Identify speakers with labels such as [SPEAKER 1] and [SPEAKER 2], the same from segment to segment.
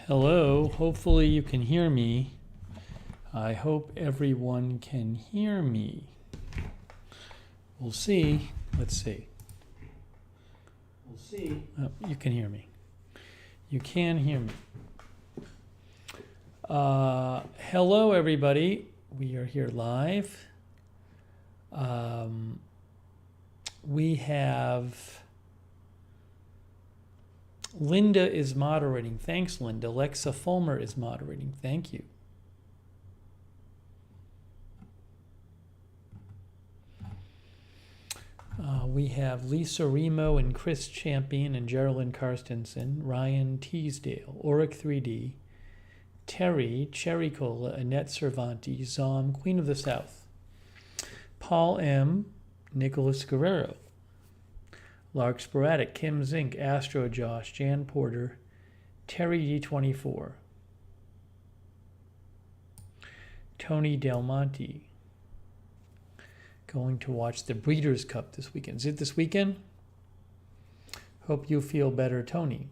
[SPEAKER 1] Hello, hopefully you can hear me. I hope everyone can hear me. We'll see. Let's see. We'll see. Oh, you can hear me. You can hear me. Hello, everybody. We are here live. We have... Linda is moderating. Thanks, Linda. Lexa Fulmer is moderating. Thank you. We have Lisa Remo and Chris Champion and Geraldine Karstensen, Ryan Teasdale, Auric 3D, Terry, Cherry Cola, Annette Cervantes, Zom, Queen of the South, Paul M., Nicholas Guerrero, Lark Sporadic, Kim Zink, Astro Josh, Jan Porter, Terry D24, Tony Del Monte. Going to watch the Breeders' Cup this weekend. Is it this weekend? Hope you feel better, Tony.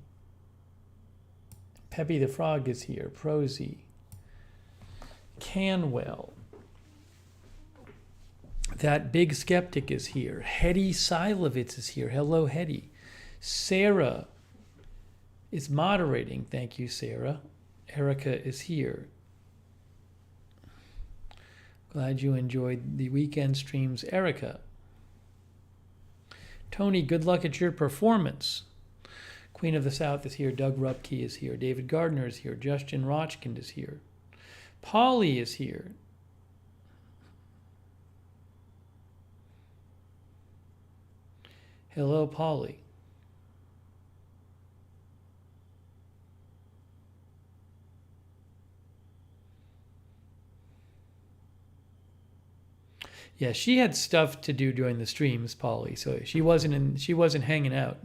[SPEAKER 1] Pepe the Frog is here. Prosy. Canwell. That Big Skeptic is here. Hetty Silovitz is here. Hello, Hetty. Sarah is moderating. Thank you, Sarah. Erica is here. Glad you enjoyed the weekend streams, Erica. Tony, good luck at your performance. Queen of the South is here. Doug Rupke is here. David Gardner is here. Justin Rochkind is here. Paulie is here. Hello, Paulie. Yeah, she had stuff to do during the streams, Paulie. So she wasn't hanging out.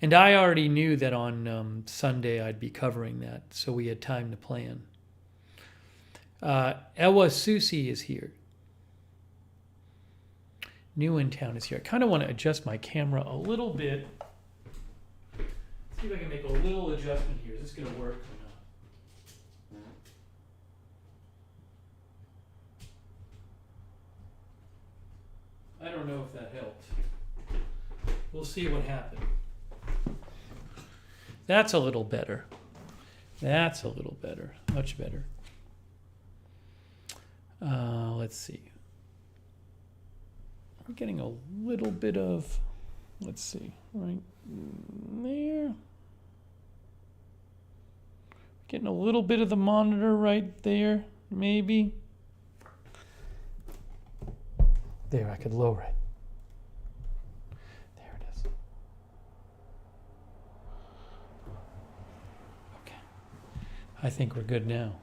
[SPEAKER 1] And I already knew that on Sunday I'd be covering that, so we had time to plan. Ewa Susi is here. New in town is here. I kind of want to adjust my camera a little bit. See if I can make a little adjustment here. Is this going to work or not? I don't know if that helped. We'll see what happens. That's a little better. That's a little better. Much better. Let's see. I'm getting a little bit of, let's see, right there. Getting a little bit of the monitor right there, maybe. There, I could lower it. There it is. Okay. I think we're good now.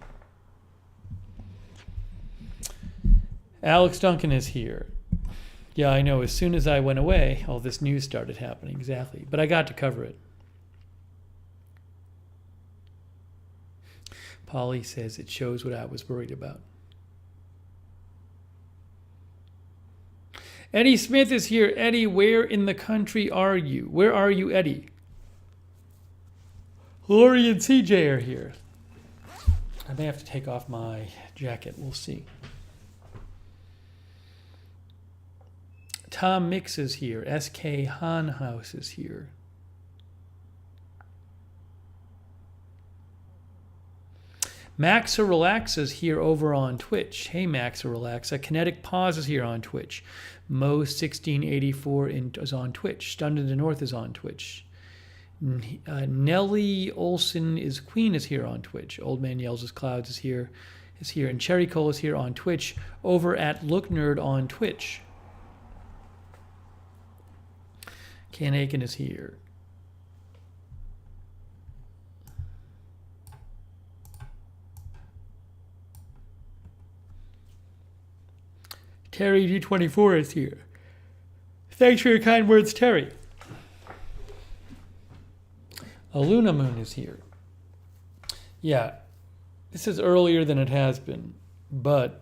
[SPEAKER 1] Alex Duncan is here. Yeah, I know. As soon as I went away, all this news started happening. Exactly. But I got to cover it. Polly says it shows what I was worried about. Eddie Smith is here. Eddie, where in the country are you? Where are you, Eddie? Lori and CJ are here. I may have to take off my jacket. We'll see. Tom Mix is here. SK Hanhouse is here. Maxa Relax is here over on Twitch. Hey, Maxa Relaxa. Kinetic Pause is here on Twitch. Mo1684 is on Twitch. Stunned in the North is on Twitch. Nellie Olson is Queen is here on Twitch. Old Man Yells as Clouds is here. And Cherry Cole is here on Twitch. Over at Lookner on Twitch. Ken Aiken is here. Terry G24 is here. Thanks for your kind words, Terry. Aluna Moon is here. Yeah, this is earlier than it has been, but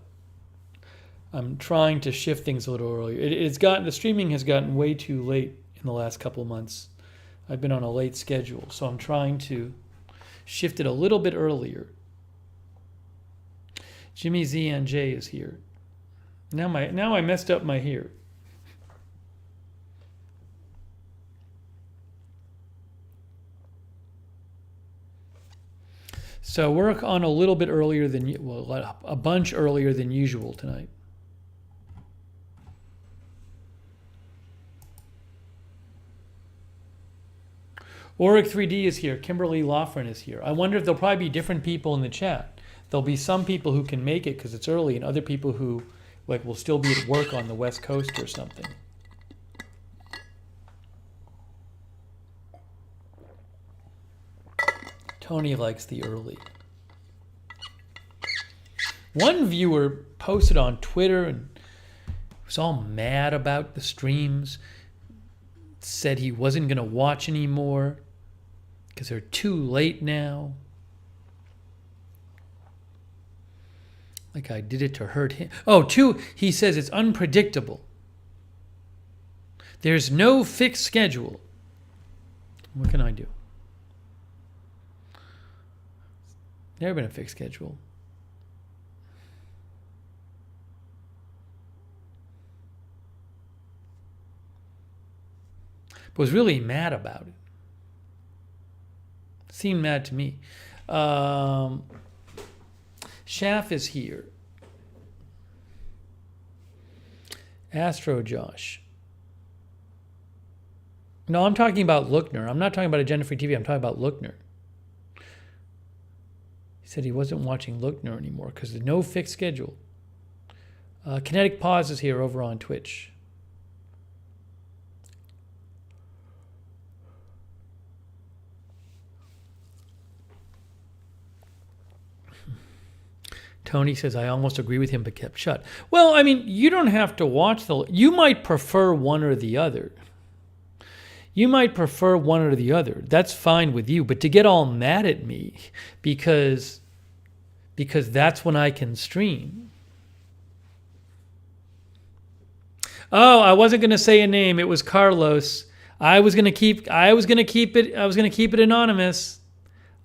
[SPEAKER 1] I'm trying to shift things a little earlier. The streaming has gotten way too late in the last couple of months. I've been on a late schedule, so I'm trying to shift it a little bit earlier. Jimmy Z and J is here. Now I messed up my hair. So we're on a little bit earlier than, well, a bunch earlier than usual tonight. Auric 3D is here. Kimberly Loughran is here. I wonder if there'll probably be different people in the chat. There'll be some people who can make it because it's early, and other people who will still be at work on the West Coast or something. Tony likes the early. One viewer posted on Twitter and was all mad about the streams, said he wasn't going to watch anymore because they're too late now. Like I did it to hurt him. Oh, he says it's unpredictable. There's no fixed schedule. What can I do? Never been a fixed schedule. But was really mad about it. Seemed mad to me. Schaff is here. Astro Josh. No, I'm talking about Lookner. I'm not talking about Agenda Free TV. I'm talking about Lookner. He said he wasn't watching Lookner anymore because there's no fixed schedule. Kinetic Pause is here over on Twitch. Tony says, I almost agree with him but kept shut. Well, I mean, you don't have to watch you might prefer one or the other. You might prefer one or the other. That's fine with you. But to get all mad at me because that's when I can stream. Oh, I wasn't going to say a name. It was Carlos. I was going to keep it anonymous.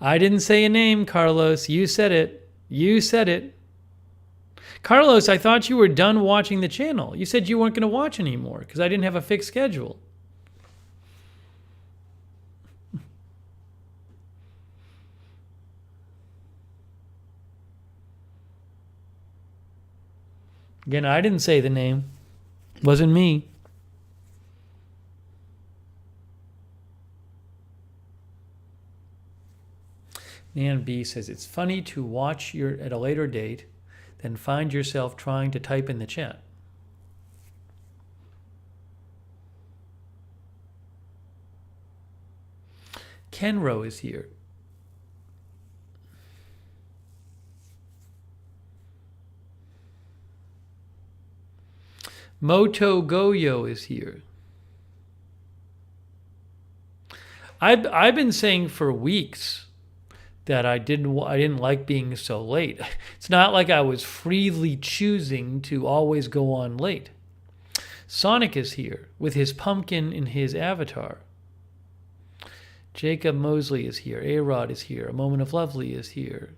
[SPEAKER 1] I didn't say a name, Carlos. You said it. You said it. Carlos, I thought you were done watching the channel. You said you weren't going to watch anymore because I didn't have a fixed schedule. Again, I didn't say the name. Wasn't me. Nan B says, it's funny to watch at a later date than find yourself trying to type in the chat. Kenro is here. Moto Goyo is here. I've been saying for weeks that I didn't like being so late. It's not like I was freely choosing to always go on late. Sonic is here with his pumpkin in his avatar. Jacob Mosley is here. A-Rod is here. A Moment of Lovely is here.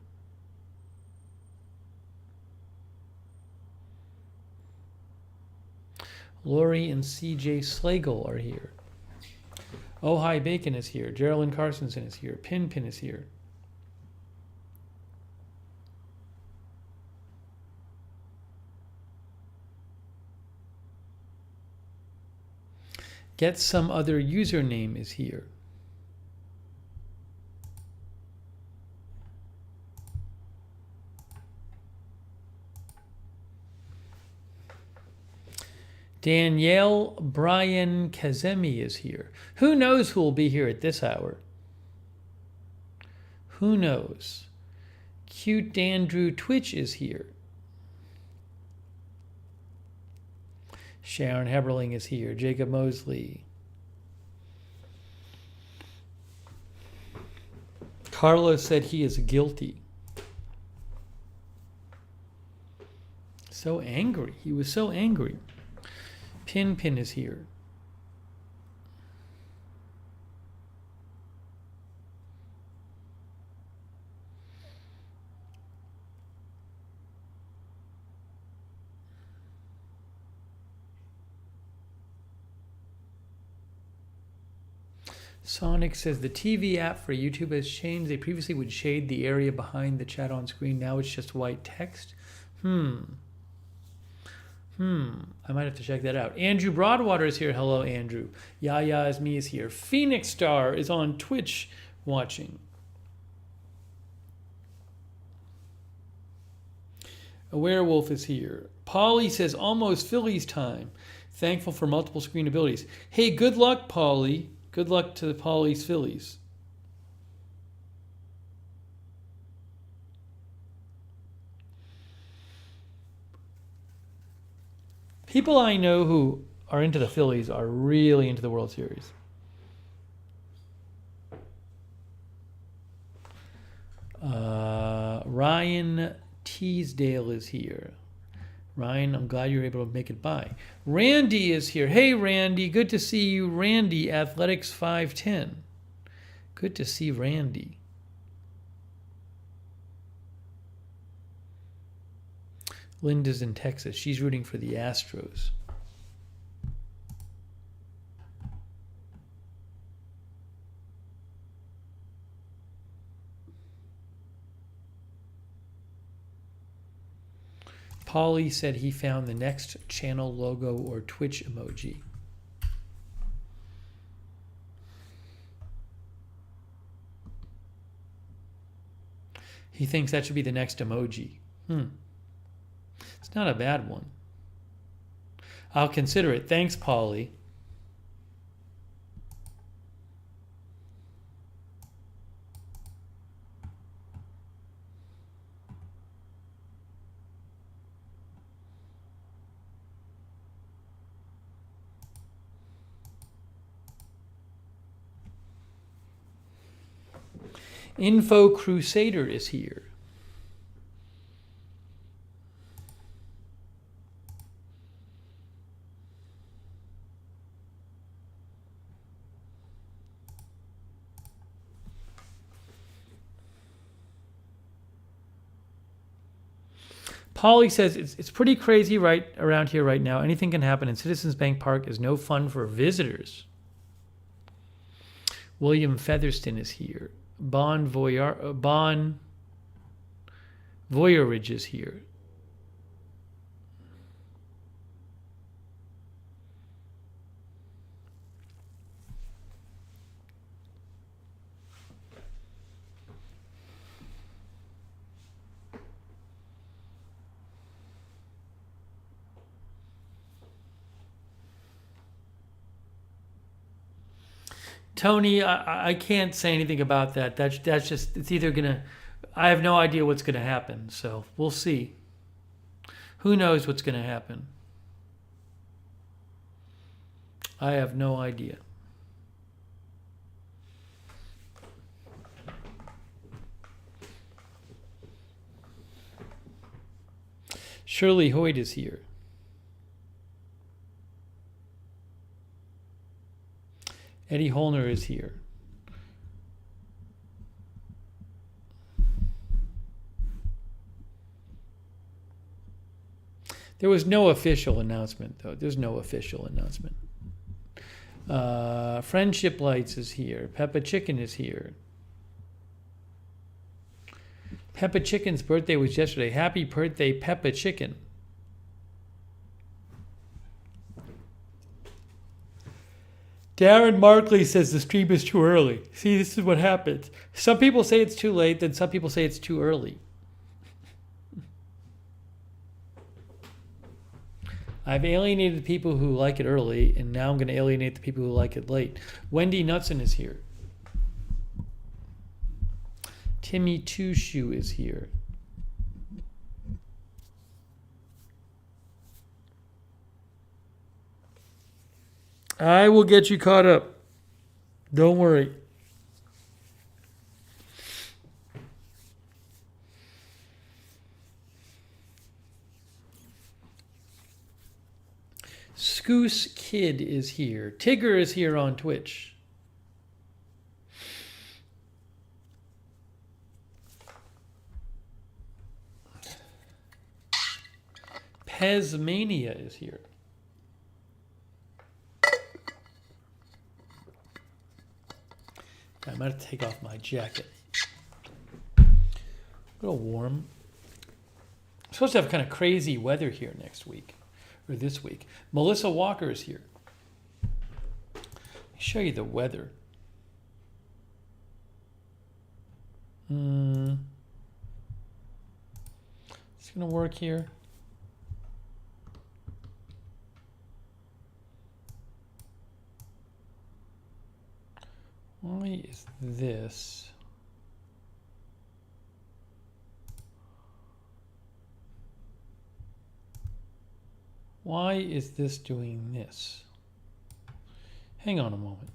[SPEAKER 1] Lori and CJ Slagle are here. Oh Hi Bacon is here. Geraldine Carstensen is here. Pin is here. Get Some Other Username is here. Danielle Brian Kazemi is here. Who knows who will be here at this hour? Who knows? Cute Andrew Twitch is here. Sharon Heberling is here. Jacob Mosley. Carlos said he is guilty. So angry. He was so angry. Pin is here. Sonic says the TV app for YouTube has changed. They previously would shade the area behind the chat on screen. Now it's just white text. I might have to check that out. Andrew Broadwater is here. Hello, Andrew. Yaya is me is here. Phoenix Star is on Twitch watching. A werewolf is here. Paulie says almost Phillies time. Thankful for multiple screen abilities. Hey, good luck, Paulie. Good luck to the Paulie's Phillies. People I know who are into the Phillies are really into the World Series. Ryan Teasdale is here. Ryan, I'm glad you were able to make it by. Randy is here. Hey, Randy. Good to see you. Randy, Athletics 510. Good to see Randy. Linda's in Texas. She's rooting for the Astros. Paulie said he found the next channel logo or Twitch emoji. He thinks that should be the next emoji. It's not a bad one. I'll consider it. Thanks, Paulie. Info Crusader is here. Paulie says it's pretty crazy right around here right now. Anything can happen, and Citizens Bank Park is no fun for visitors. William Featherston is here. Bon Voyage is here. Tony, I can't say anything about that. That's just, it's either going to, I have no idea what's going to happen. So we'll see. Who knows what's going to happen? I have no idea. Shirley Hoyt is here. Eddie Holner is here. There was no official announcement, though. There's no official announcement. Friendship Lights is here. Pepe Chicken is here. Pepe Chicken's birthday was yesterday. Happy birthday, Pepe Chicken. Darren Markley says the stream is too early. See, this is what happens. Some people say it's too late, then some people say it's too early. I've alienated people who like it early, and now I'm going to alienate the people who like it late. Wendy Knutson is here. Timmy Two Shoe is here. I will get you caught up. Don't worry. Scoose Kid is here. Tigger is here on Twitch. Pezmania is here. I might have to take off my jacket. A little warm. I'm supposed to have kind of crazy weather here next week, or this week. Melissa Walker is here. Let me show you the weather. It's going to work here. Why is this? Why is this doing this? Hang on a moment.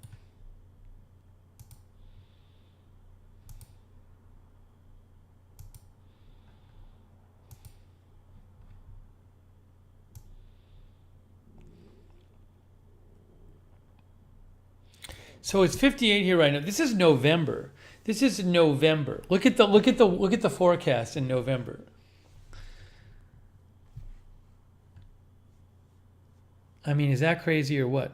[SPEAKER 1] So it's 58 here right now. This is November. This is November. Look at the forecast in November. I mean, is that crazy or what?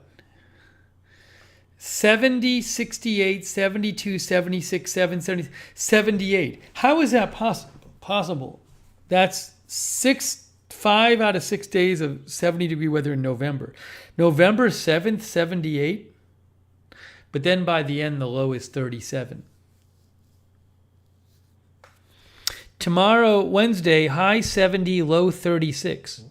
[SPEAKER 1] 70, 68, 72, 76, 70, 78. How is that possible? That's 5 out of 6 days of 70-degree weather in November. November 7th, 78. But then by the end, the low is 37. Tomorrow, Wednesday, high 70, low 36.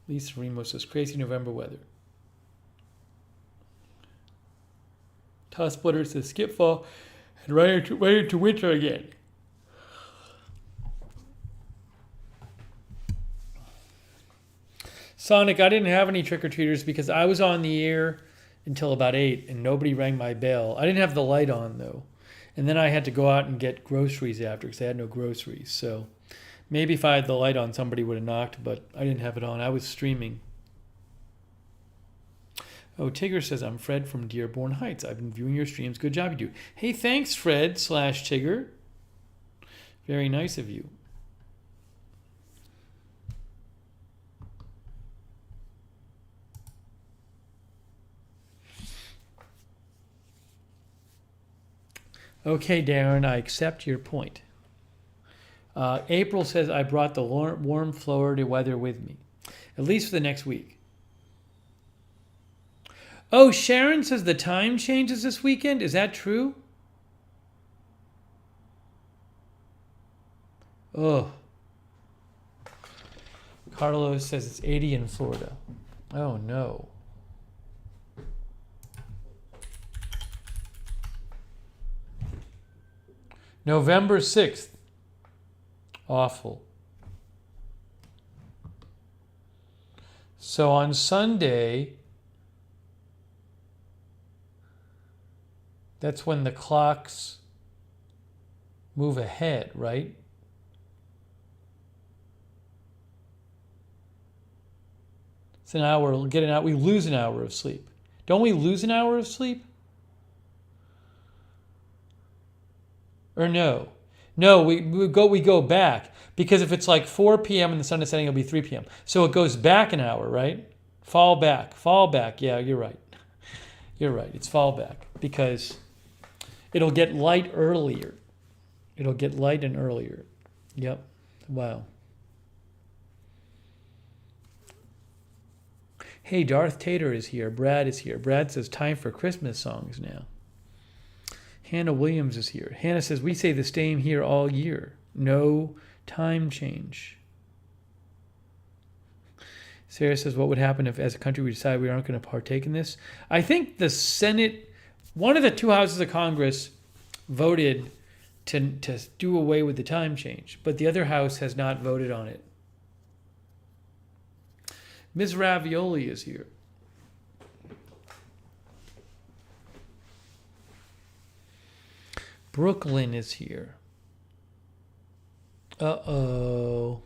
[SPEAKER 1] Lisa Ramos says, crazy November weather. Toss Splitter says, skip fall and right into winter again. Sonic, I didn't have any trick-or-treaters because I was on the air until about 8 and nobody rang my bell. I didn't have the light on, though. And then I had to go out and get groceries after because I had no groceries. So maybe if I had the light on, somebody would have knocked, but I didn't have it on. I was streaming. Oh, Tigger says, I'm Fred from Dearborn Heights. I've been viewing your streams. Good job you do. Hey, thanks, Fred/Tigger. Very nice of you. Okay, Darren, I accept your point. April says, I brought the warm Florida weather with me, at least for the next week. Oh, Sharon says the time changes this weekend. Is that true? Oh. Carlos says it's 80 in Florida. Oh, no. November 6th. Awful. So on Sunday, that's when the clocks move ahead, right? It's an hour, we lose an hour of sleep. Don't we lose an hour of sleep? Or no? No, we go back. Because if it's like 4 p.m. and the sun is setting, it'll be 3 p.m. So it goes back an hour, right? Fall back. Yeah, you're right. You're right. It's fall back. Because it'll get light earlier. It'll get light and earlier. Yep. Wow. Hey, Darth Tater is here. Brad is here. Brad says, time for Christmas songs now. Hannah Williams is here. Hannah says, we say the same here all year. No time change. Sarah says, what would happen if as a country we decide we aren't going to partake in this? I think the Senate, one of the two houses of Congress voted to do away with the time change, but the other house has not voted on it. Ms. Ravioli is here. Brooklyn is here. Uh-oh.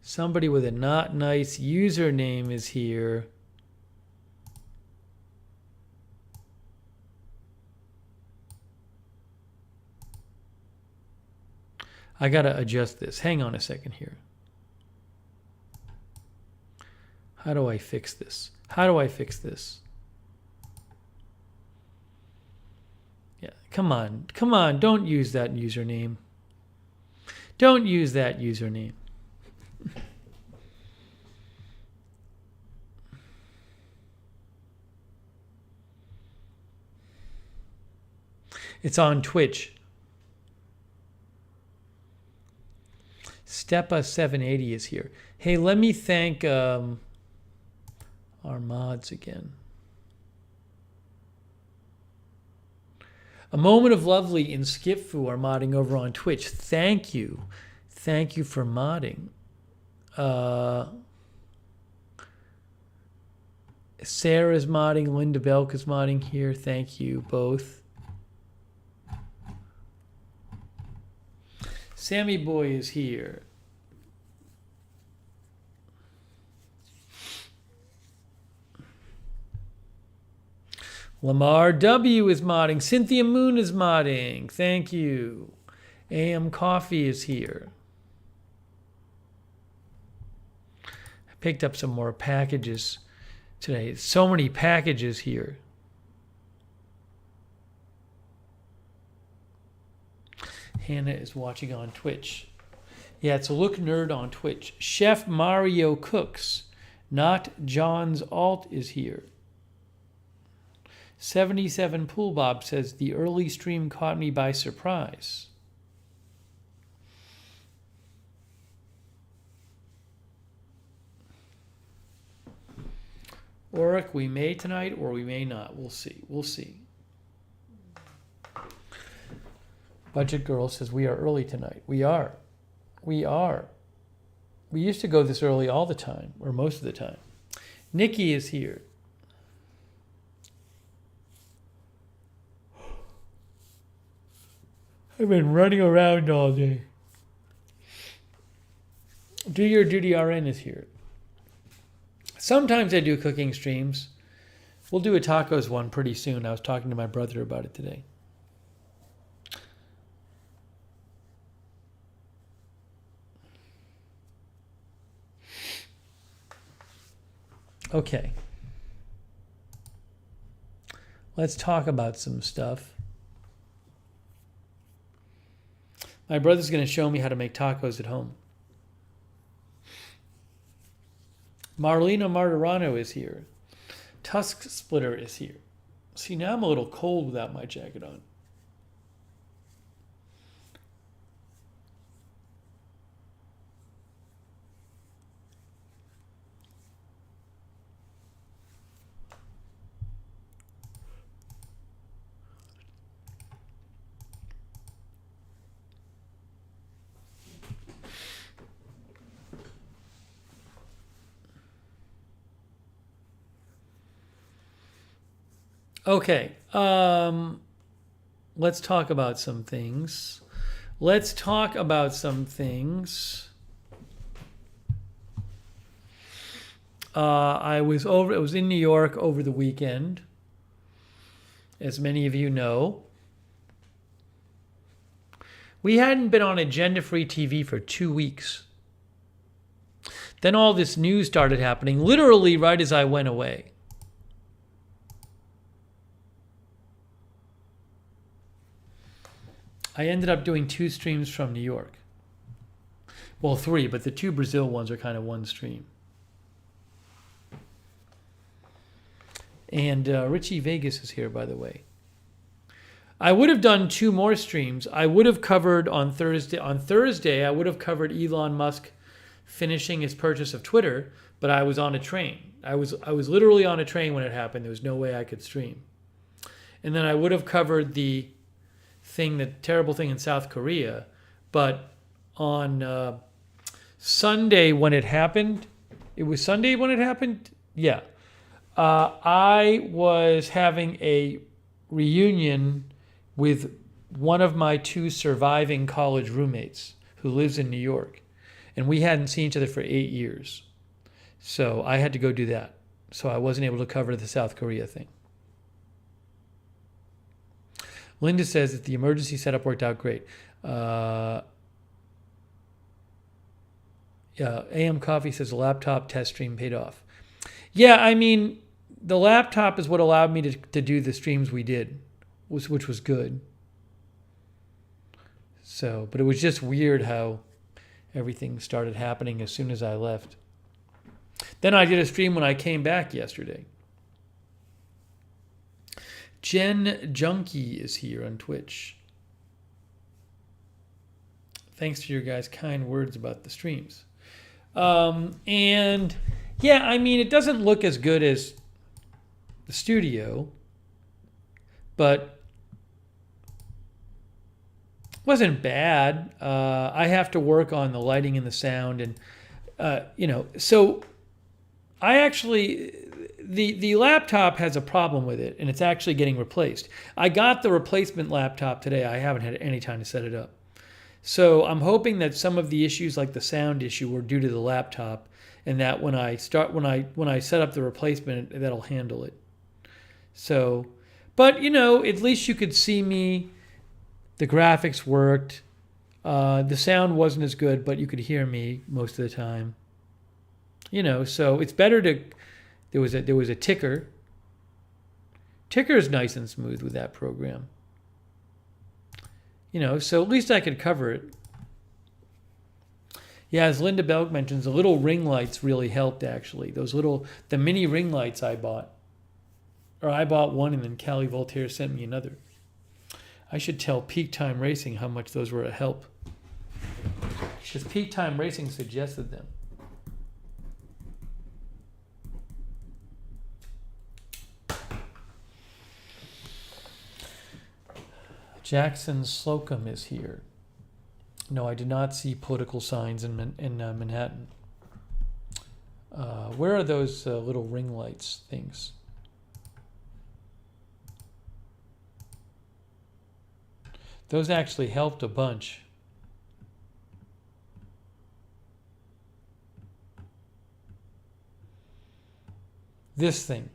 [SPEAKER 1] Somebody with a not nice username is here. I gotta adjust this. Hang on a second here. How do I fix this? How do I fix this? Yeah, come on. Come on. Don't use that username. Don't use that username. It's on Twitch. Stepa780 is here. Hey, let me thank our mods again. A Moment of Lovely and Skipfu are modding over on Twitch. Thank you. Thank you for modding. Sarah's modding. Linda Belk is modding here. Thank you both. Sammy Boy is here. Lamar W is modding. Cynthia Moon is modding. Thank you. AM Coffee is here. I picked up some more packages today. So many packages here. Hannah is watching on Twitch. Yeah, it's a Look Nerd on Twitch. Chef Mario Cooks, not John's Alt, is here. 77 Pool Bob says, the early stream caught me by surprise. Oric, we may tonight or we may not. We'll see. We'll see. Budget Girl says, we are early tonight. We are. We are. We used to go this early all the time, or most of the time. Nikki is here. I've been running around all day. Do Your Duty RN is here. Sometimes I do cooking streams. We'll do a tacos one pretty soon. I was talking to my brother about it today. Okay. Let's talk about some stuff. My brother's going to show me how to make tacos at home. Marlena Martirano is here. Tusk Splitter is here. See, now I'm a little cold without my jacket on. Okay, let's talk about some things. I was in New York over the weekend, as many of you know. We hadn't been on agenda-free TV for 2 weeks. Then all this news started happening, literally right as I went away. I ended up doing 2 streams from New York. Well, 3, but the 2 Brazil ones are kind of one stream. And Richie Vegas is here, by the way. I would have done 2 more streams. I would have covered on Thursday. On Thursday, I would have covered Elon Musk finishing his purchase of Twitter, but I was on a train. I was literally on a train when it happened. There was no way I could stream. And then I would have covered the terrible thing in South Korea, but on Sunday when it happened, it was Sunday when it happened? Yeah. I was having a reunion with one of my 2 surviving college roommates who lives in New York, and we hadn't seen each other for 8 years. So I had to go do that. So I wasn't able to cover the South Korea thing. Linda says that the emergency setup worked out great. Yeah, AM Coffee says the laptop test stream paid off. Yeah, I mean, the laptop is what allowed me to do the streams we did, which was good. So, but it was just weird how everything started happening as soon as I left. Then I did a stream when I came back yesterday. Jen Junkie is here on Twitch. Thanks for your guys' kind words about the streams. And yeah, I mean, it doesn't look as good as the studio, but wasn't bad. I have to work on the lighting and the sound, and so I actually the laptop has a problem with it, and it's actually getting replaced. I got the replacement laptop today. I haven't had any time to set it up. So I'm hoping that some of the issues like the sound issue were due to the laptop, and that when I set up the replacement, that'll handle it. So, but at least you could see me. The graphics worked. The sound wasn't as good, but you could hear me most of the time. So it's better to. There was a ticker. Ticker is nice and smooth with that program. So at least I could cover it. Yeah, as Linda Belk mentions, the little ring lights really helped, actually. The mini ring lights I bought. Or I bought one, and then Callie Voltaire sent me another. I should tell Peak Time Racing how much those were a help. Because Peak Time Racing suggested them. Jackson Slocum is here. No, I did not see political signs in Manhattan. Where are those little ring lights things? Those actually helped a bunch. This thing.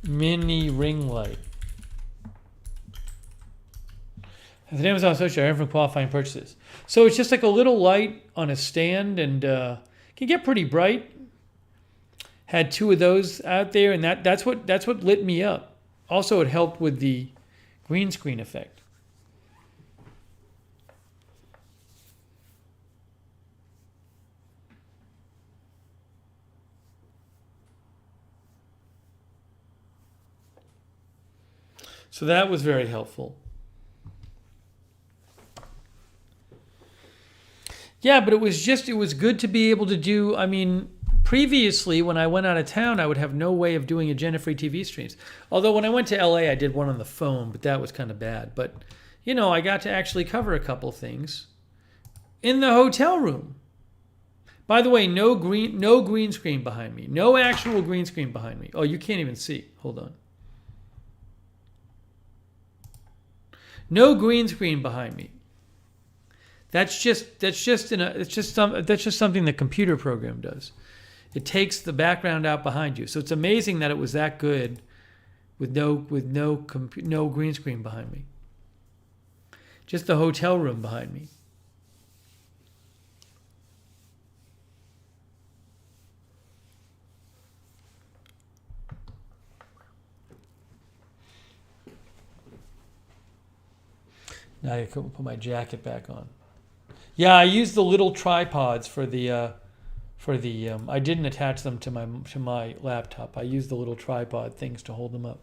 [SPEAKER 1] Mini ring light. The Amazon Associate are from qualifying purchases. So it's just like a little light on a stand, and can get pretty bright. Had two of those out there, and that's what lit me up. Also, it helped with the green screen effect. So that was very helpful. Yeah, but it was good to be able to do, I mean, previously when I went out of town, I would have no way of doing agenda-free TV streams. Although when I went to LA, I did one on the phone, but that was kind of bad. But, I got to actually cover a couple things in the hotel room. By the way, no green screen behind me. No actual green screen behind me. Oh, you can't even see. Hold on. No green screen behind me. That's just something the computer program does. It takes the background out behind you. So it's amazing that it was that good with no green screen behind me. Just the hotel room behind me. Now I can put my jacket back on. Yeah, I used the little tripods for the. I didn't attach them to my laptop. I used the little tripod things to hold them up.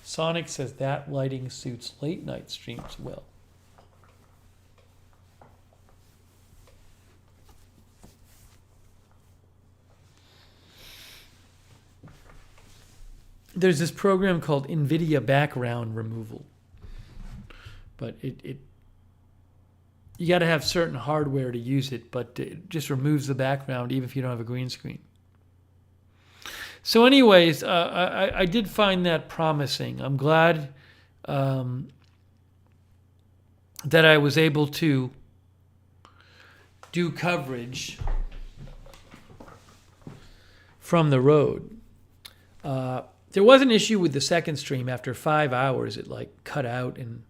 [SPEAKER 1] Sonic says that lighting suits late night streams well. There's this program called NVIDIA Background Removal. But you got to have certain hardware to use it, but it just removes the background even if you don't have a green screen. So anyways, I did find that promising. I'm glad that I was able to do coverage from the road. There was an issue with the second stream. After 5 hours, it like cut out and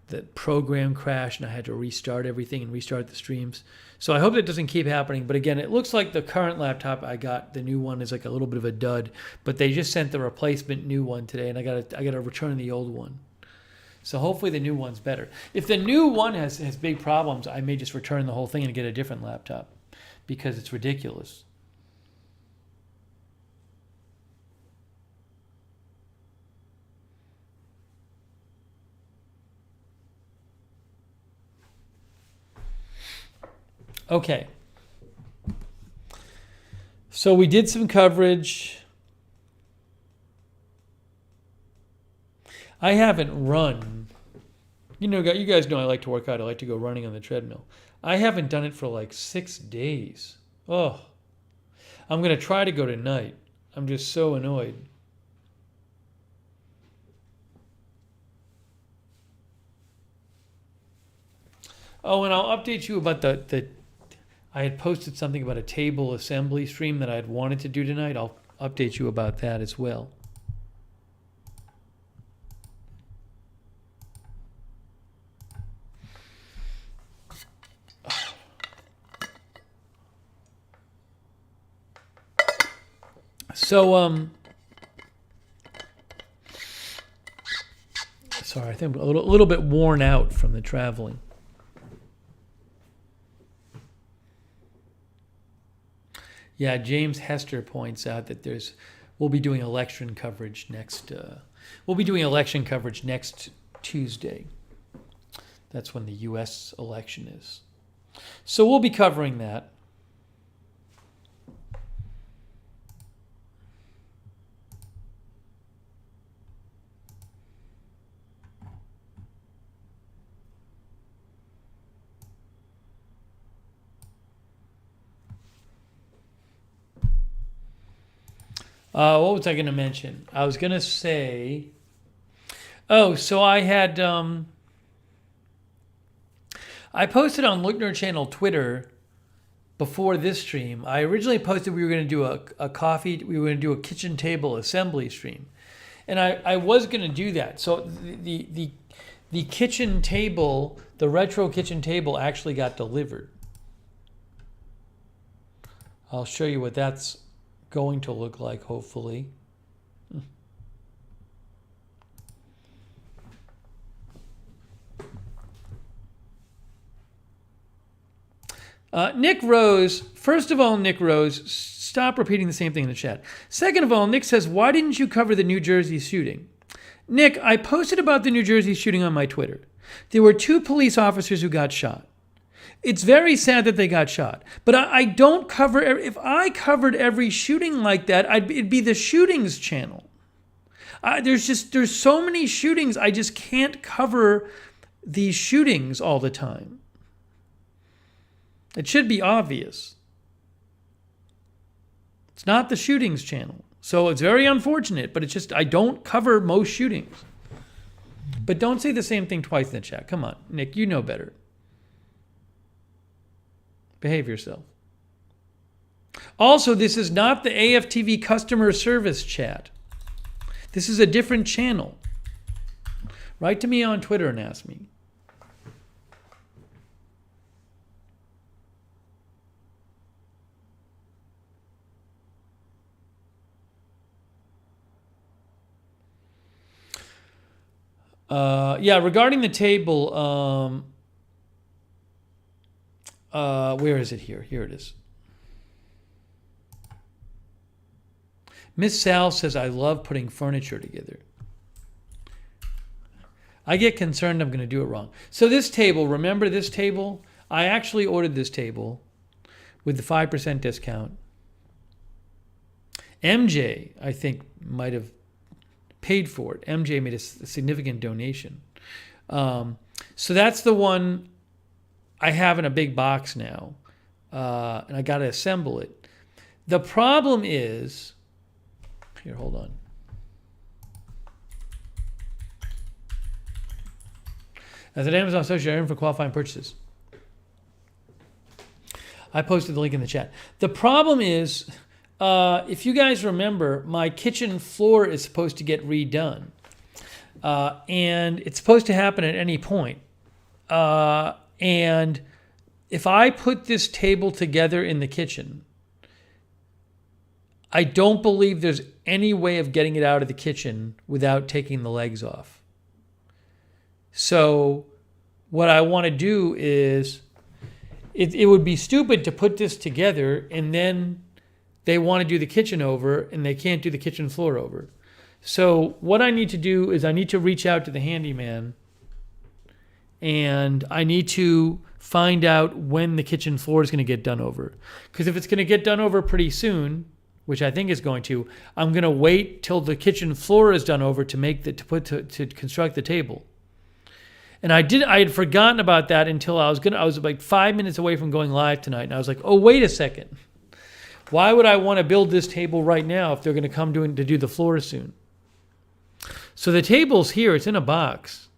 [SPEAKER 1] the program crashed, and I had to restart everything and restart the streams. So I hope that doesn't keep happening. But again, it looks like the current laptop I got, the new one, is like a little bit of a dud. But they just sent the replacement new one today, and I gotta return the old one. So hopefully the new one's better. If the new one has big problems, I may just return the whole thing and get a different laptop because it's ridiculous. Okay. So we did some coverage. I haven't run. You guys know I like to work out. I like to go running on the treadmill. I haven't done it for like 6 days. Oh, I'm going to try to go tonight. I'm just so annoyed. Oh, and I'll update you about the I had posted something about a table assembly stream that I had wanted to do tonight. I'll update you about that as well. So, sorry, I think I'm a little bit worn out from the traveling. Yeah, James Hester points out that we'll be doing election coverage next. We'll be doing election coverage next Tuesday. That's when the U.S. election is. So we'll be covering that. What was I going to mention? I was going to say, so I had, I posted on Lookner channel Twitter before this stream. I originally posted we were going to do we were going to do a kitchen table assembly stream. And I was going to do that. So the kitchen table, the retro kitchen table actually got delivered. I'll show you what that's going to look like, hopefully. Nick Rose, first of all, Nick Rose, stop repeating the same thing in the chat. Second of all, Nick says, why didn't you cover the New Jersey shooting? Nick, I posted about the New Jersey shooting on my Twitter. There were 2 police officers who got shot. It's very sad that they got shot, but I don't cover. If I covered every shooting like that, it'd be the shootings channel. There's so many shootings. I just can't cover these shootings all the time. It should be obvious. It's not the shootings channel, so it's very unfortunate. But it's just I don't cover most shootings. But don't say the same thing twice in the chat. Come on, Nick, you know better. Behave yourself. Also, this is not the AFTV customer service chat. This is a different channel. Write to me on Twitter and ask me. Yeah, regarding the table, where is it here? Here it is. Miss Sal says, I love putting furniture together. I get concerned I'm going to do it wrong. So this table, remember this table? I actually ordered this table with the 5% discount. MJ, I think, might have paid for it. MJ made a significant donation. So that's the one I have in a big box now, and I got to assemble it. The problem is, here, hold on. As an Amazon associate, I earn for qualifying purchases. I posted the link in the chat. The problem is, if you guys remember, my kitchen floor is supposed to get redone. And it's supposed to happen at any point. And if I put this table together in the kitchen, I don't believe there's any way of getting it out of the kitchen without taking the legs off. So what I want to do is, it would be stupid to put this together and then they want to do the kitchen over and they can't do the kitchen floor over. So what I need to do is I need to reach out to the handyman and I need to find out when the kitchen floor is going to get done over. Because if it's going to get done over pretty soon, which I think is going to, I'm going to wait till the kitchen floor is done over to construct the table. And I had forgotten about that until I was like 5 minutes away from going live tonight. And I was like, oh, wait a second. Why would I want to build this table right now if they're going to come to do the floor soon? So the table's here. It's in a box.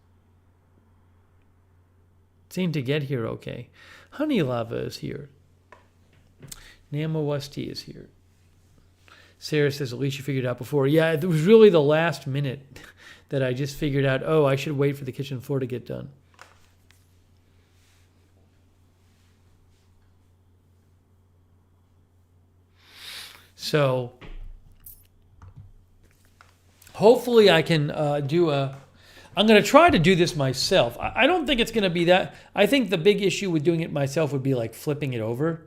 [SPEAKER 1] It seemed to get here okay. Honey Lava is here. Namawasti is here. Sarah says, at least you figured it out before. Yeah, it was really the last minute that I just figured out, oh, I should wait for the kitchen floor to get done. So hopefully I can I'm going to try to do this myself. I don't think it's going to be that. I think the big issue with doing it myself would be like flipping it over.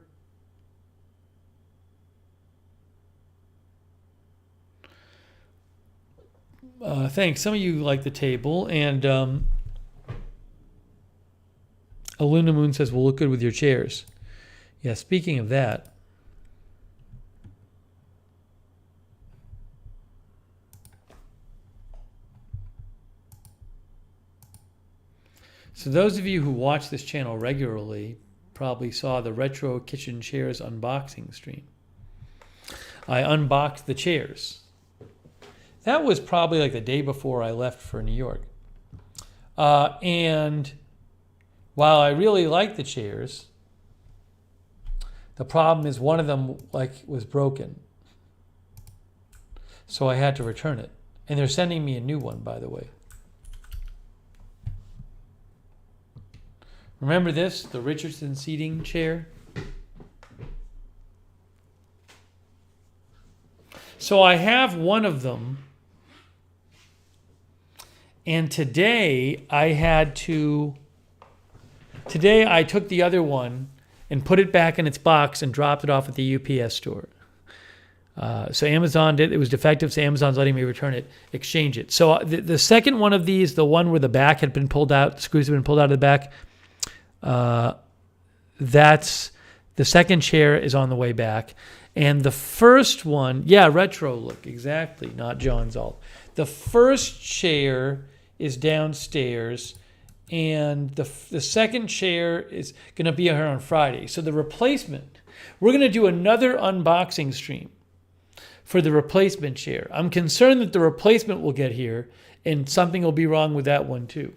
[SPEAKER 1] Thanks. Some of you like the table. And Aluna Moon says, we'll look good with your chairs. Yeah, speaking of that. So those of you who watch this channel regularly probably saw the retro kitchen chairs unboxing stream. I unboxed the chairs. That was probably like the day before I left for New York. And while I really like the chairs, the problem is one of them was broken. So I had to return it. And they're sending me a new one, by the way. Remember this, the Richardson seating chair? So I have one of them. And today I took the other one and put it back in its box and dropped it off at the UPS store. So Amazon did, it was defective, so Amazon's letting me return it, exchange it. So the second one of these, the one where the back had been pulled out, the screws had been pulled out of the back, that's the second chair is on the way back. And the first one, yeah, retro look, exactly, not John's alt. The first chair is downstairs, and the second chair is going to be here on Friday. So the replacement, we're going to do another unboxing stream for the replacement chair. I'm concerned that the replacement will get here, and something will be wrong with that one too.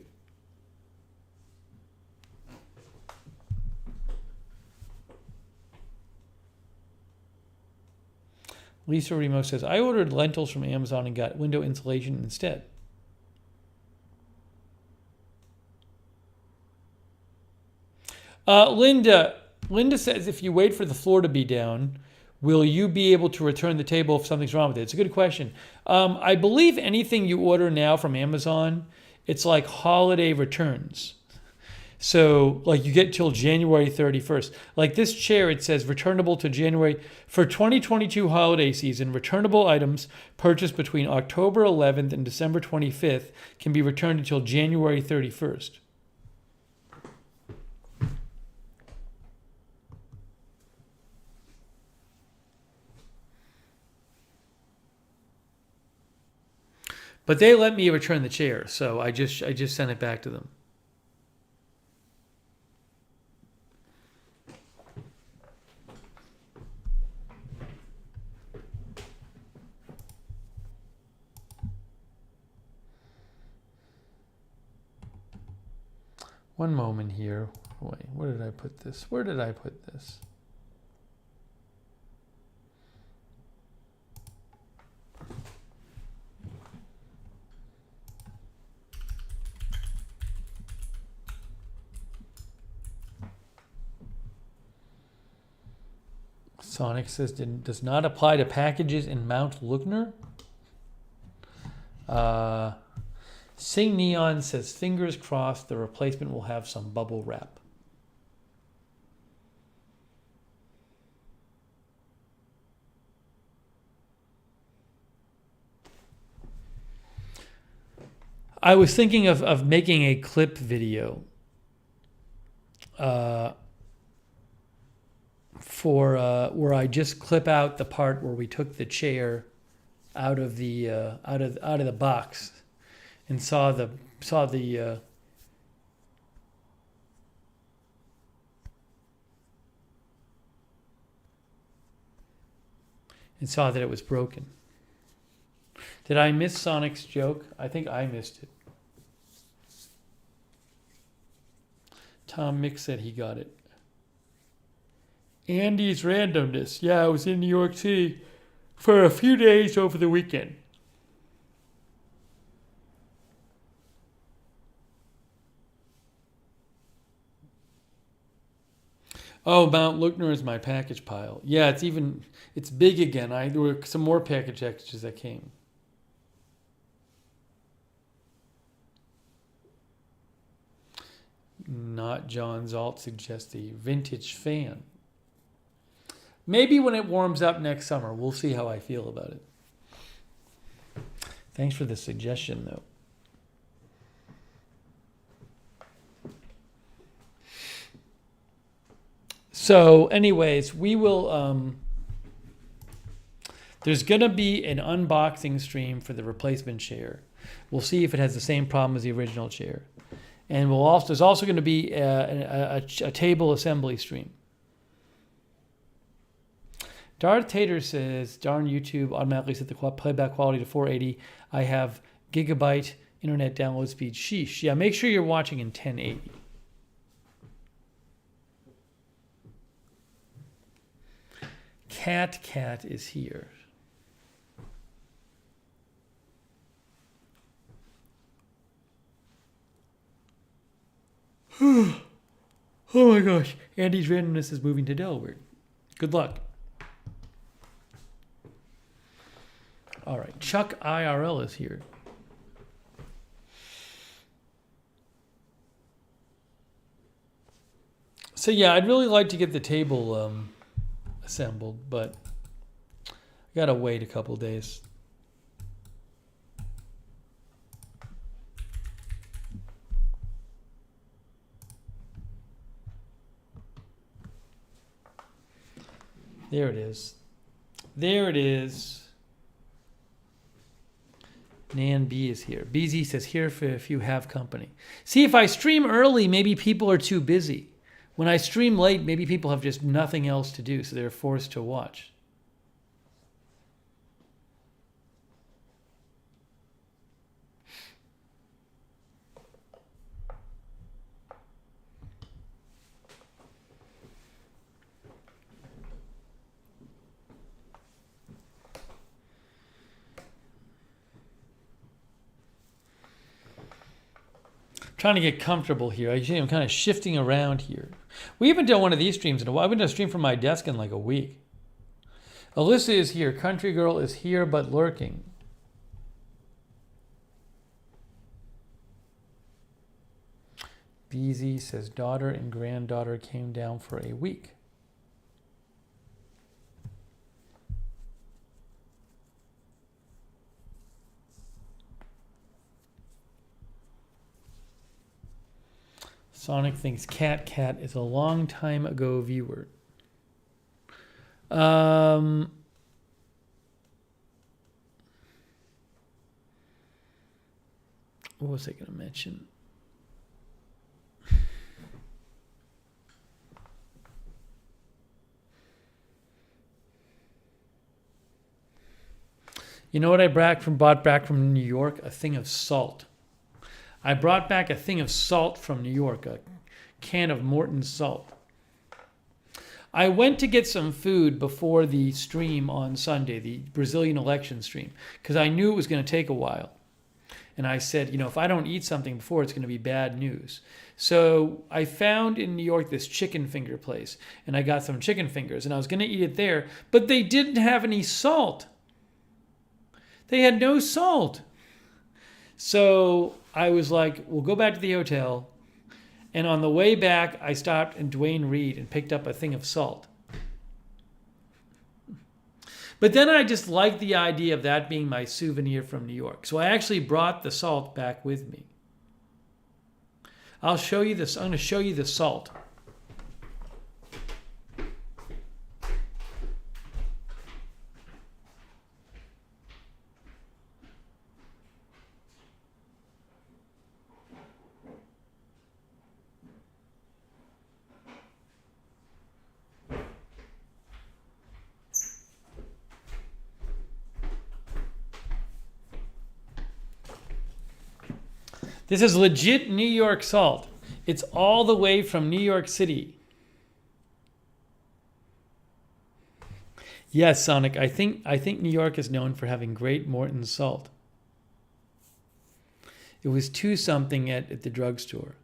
[SPEAKER 1] Lisa Remo says, I ordered lentils from Amazon and got window insulation instead. Linda says, if you wait for the floor to be down, will you be able to return the table if something's wrong with it? It's a good question. I believe anything you order now from Amazon, it's like holiday returns. So like you get till January 31st. Like this chair, it says returnable to January. For 2022 holiday season, returnable items purchased between October 11th and December 25th can be returned until January 31st. But they let me return the chair, so I just sent it back to them. One moment here. Wait, where did I put this? Where did I put this? Sonic says does not apply to packages in Mount Lookner. Sing Neon says fingers crossed the replacement will have some bubble wrap. I was thinking of making a clip video for where I just clip out the part where we took the chair out of the box and saw the and saw that it was broken. Did I miss Sonic's joke? I think I missed it. Tom Mick said he got it. Andy's randomness. Yeah, I was in New York City for a few days over the weekend. Oh, Mount Lookner is my package pile. Yeah, it's big again. There were some more package extras that came. Not John Zalt suggests a vintage fan. Maybe when it warms up next summer, we'll see how I feel about it. Thanks for the suggestion, though. So, anyways, we will. There's going to be an unboxing stream for the replacement chair. We'll see if it has the same problem as the original chair. And there's also going to be a table assembly stream. Darth Tater says, darn YouTube automatically set the playback quality to 480. I have gigabyte internet download speed. Sheesh. Yeah, make sure you're watching in 1080. Cat is here. Oh my gosh. Andy's randomness is moving to Delaware. Good luck. All right. Chuck IRL is here. So yeah, I'd really like to get the table assembled, but I gotta wait a couple days. There it is. There it is. Nan B is here. BZ says, here if you have company. See, if I stream early, maybe people are too busy. When I stream late, maybe people have just nothing else to do, so they're forced to watch. Trying to get comfortable here. I'm kind of shifting around here. We haven't done one of these streams in a while. I haven't done a stream from my desk in like a week. Alyssa is here. Country Girl is here but lurking. BZ says daughter and granddaughter came down for a week. Sonic thinks Cat is a long time ago viewer. What was I going to mention? You know what I bought back from New York? A thing of salt. I brought back a thing of salt from New York, a can of Morton salt. I went to get some food before the stream on Sunday, the Brazilian election stream, because I knew it was going to take a while. And I said, if I don't eat something before, it's going to be bad news. So I found in New York this chicken finger place, and I got some chicken fingers, and I was going to eat it there, but they didn't have any salt. They had no salt. So I was like, we'll go back to the hotel. And on the way back, I stopped in Duane Reade and picked up a thing of salt. But then I just liked the idea of that being my souvenir from New York. So I actually brought the salt back with me. I'll show you this. I'm going to show you the salt. This is legit New York salt. It's all the way from New York City. Yes, Sonic, I think New York is known for having great Morton salt. It was $2 something at the drugstore.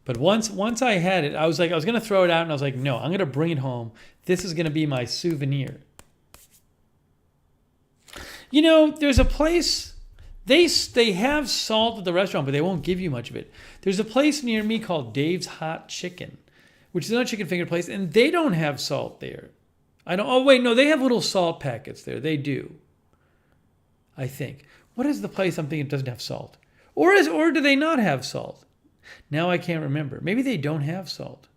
[SPEAKER 1] But once I had it, I was going to throw it out, and I was like, no, I'm going to bring it home. This is going to be my souvenir. There's a place, they have salt at the restaurant, but they won't give you much of it. There's a place near me called Dave's Hot Chicken, which is another chicken finger place, and they don't have salt there. They have little salt packets there. They do, I think. What is the place I'm thinking doesn't have salt? Or do they not have salt? Now I can't remember. Maybe they don't have salt.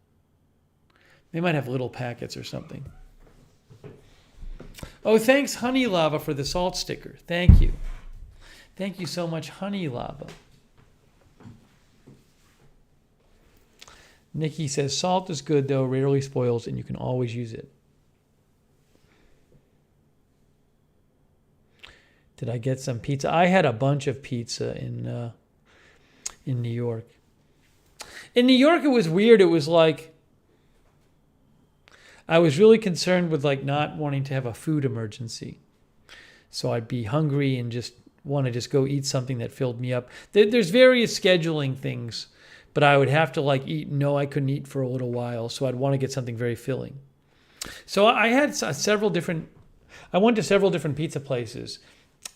[SPEAKER 1] They might have little packets or something. Oh, thanks, Honey Lava, for the salt sticker. Thank you. Thank you so much, Honey Lava. Nikki says, salt is good, though, rarely spoils, and you can always use it. Did I get some pizza? I had a bunch of pizza in New York. In New York, it was weird. It was like, I was really concerned with not wanting to have a food emergency. So I'd be hungry and just want to just go eat something that filled me up. There's various scheduling things, but I would have to eat. No, I couldn't eat for a little while. So I'd want to get something very filling. So I had I went to several different pizza places.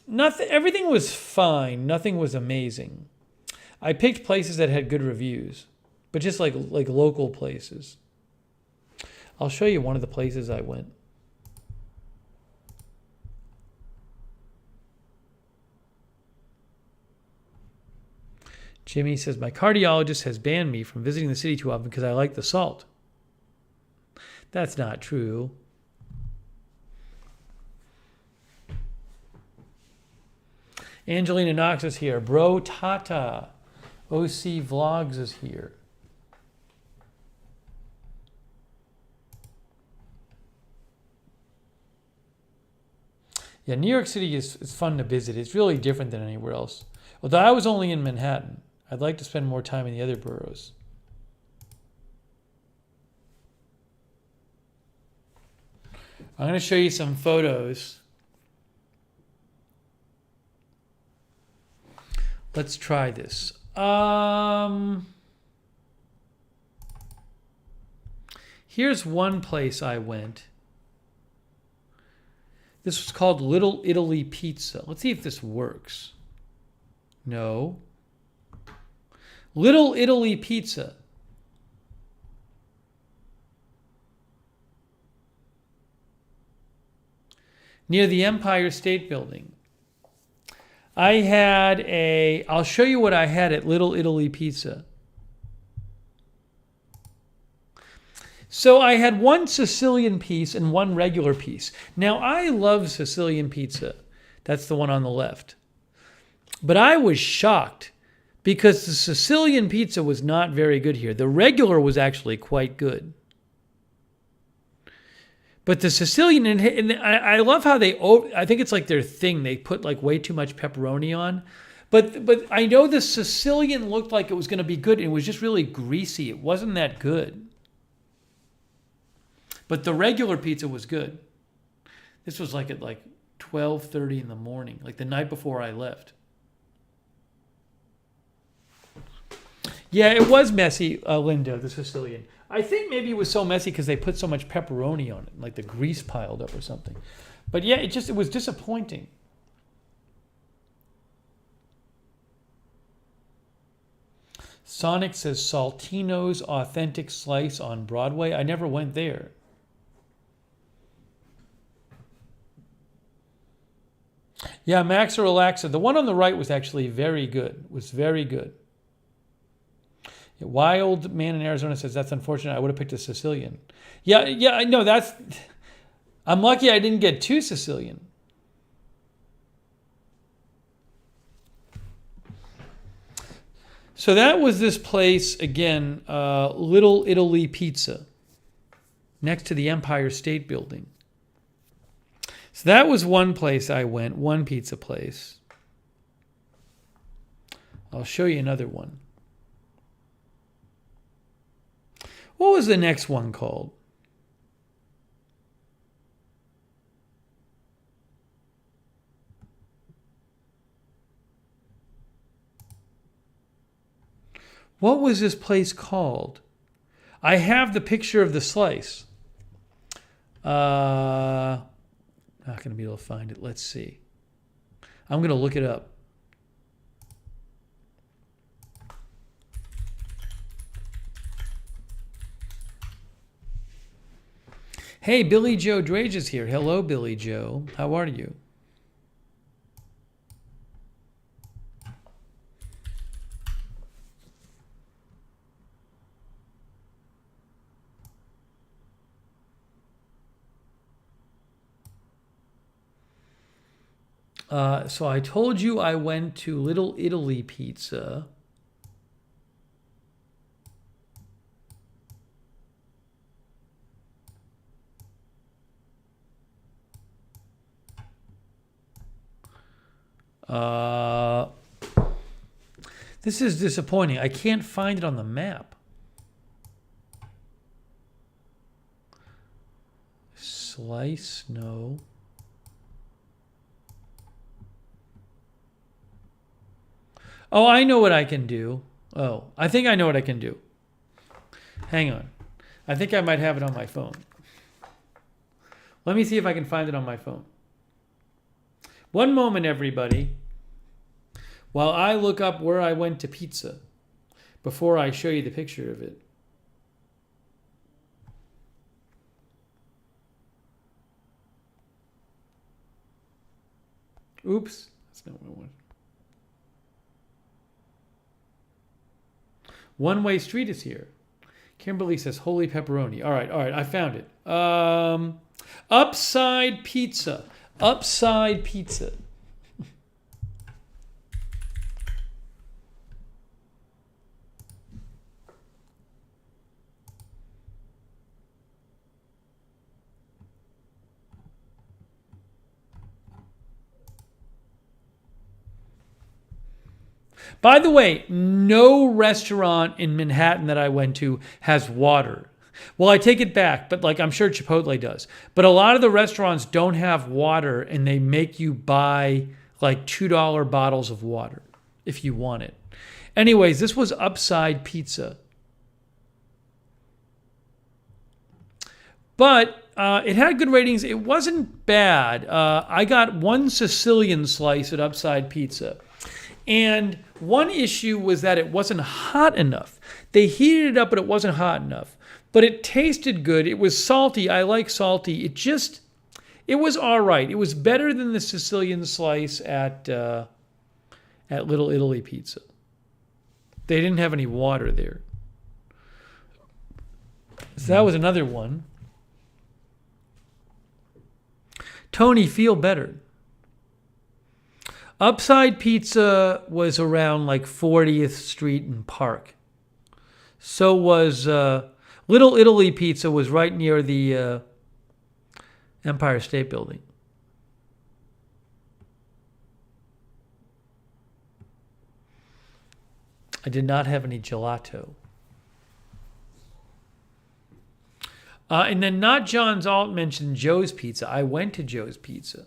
[SPEAKER 1] Everything was fine. Nothing was amazing. I picked places that had good reviews, but just like local places. I'll show you one of the places I went. Jimmy says, my cardiologist has banned me from visiting the city too often because I like the salt. That's not true. Angelina Knox is here. Bro Tata. OC Vlogs is here. Yeah, New York City is fun to visit. It's really different than anywhere else. Although I was only in Manhattan. I'd like to spend more time in the other boroughs. I'm going to show you some photos. Let's try this. Here's one place I went. This was called Little Italy Pizza. Let's see if this works. No. Little Italy Pizza. Near the Empire State Building. I'll show you what I had at Little Italy Pizza. So I had one Sicilian piece and one regular piece. Now, I love Sicilian pizza. That's the one on the left. But I was shocked because the Sicilian pizza was not very good here. The regular was actually quite good. But the Sicilian, and I love how I think it's their thing. They put way too much pepperoni on. But I know the Sicilian looked like it was going to be good. And it was just really greasy. It wasn't that good. But the regular pizza was good. This was 12:30 in the morning, like the night before I left. Yeah, it was messy, Linda, the Sicilian. I think maybe it was so messy because they put so much pepperoni on it, like the grease piled up or something. But yeah, it was disappointing. Sonic says Saltino's Authentic Slice on Broadway. I never went there. Yeah, Max or Relaxa. The one on the right was actually very good. Was very good. Wild Man in Arizona says, that's unfortunate. I would have picked a Sicilian. Yeah, I know. I'm lucky I didn't get two Sicilian. So that was this place, again, Little Italy Pizza, next to the Empire State Building. So that was one place I went, one pizza place. I'll show you another one. What was the next one called? What was this place called? I have the picture of the slice. Not going to be able to find it. Let's see. I'm going to look it up. Hey, Billy Joe Drage is here. Hello, Billy Joe. How are you? So I told you I went to Little Italy Pizza. This is disappointing. I can't find it on the map. Slice, no. Oh, I know what I can do. Oh, I think I know what I can do. Hang on. I think I might have it on my phone. Let me see if I can find it on my phone. One moment, everybody, while I look up where I went to pizza before I show you the picture of it. Oops. That's not what I wanted. One Way Street is here. Kimberly says, holy pepperoni. All right, I found it. Upside Pizza. Upside Pizza. By the way, no restaurant in Manhattan that I went to has water. Well, I take it back, but I'm sure Chipotle does. But a lot of the restaurants don't have water, and they make you buy $2 bottles of water if you want it. Anyways, this was Upside Pizza. But it had good ratings. It wasn't bad. I got one Sicilian slice at Upside Pizza. And one issue was that it wasn't hot enough. They heated it up, but it wasn't hot enough. But it tasted good. It was salty. I like salty. It was all right. It was better than the Sicilian slice at Little Italy Pizza. They didn't have any water there. So that was another one. Tony, feel better. Upside Pizza was around 40th Street and Park. So was Little Italy Pizza was right near the Empire State Building. I did not have any gelato. And then Not John's Alt mentioned Joe's Pizza. I went to Joe's Pizza.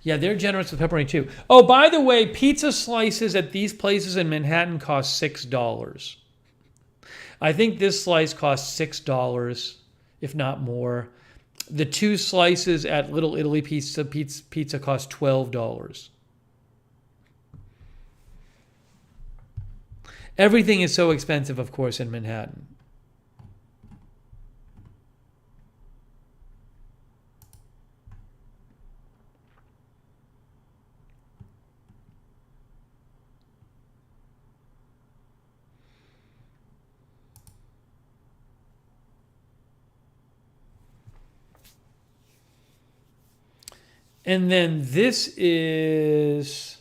[SPEAKER 1] Yeah, they're generous with pepperoni too. Oh, by the way, pizza slices at these places in Manhattan cost $6. I think this slice costs $6, if not more. The 2 slices at Little Italy pizza cost $12. Everything is so expensive, of course, in Manhattan. And then this is...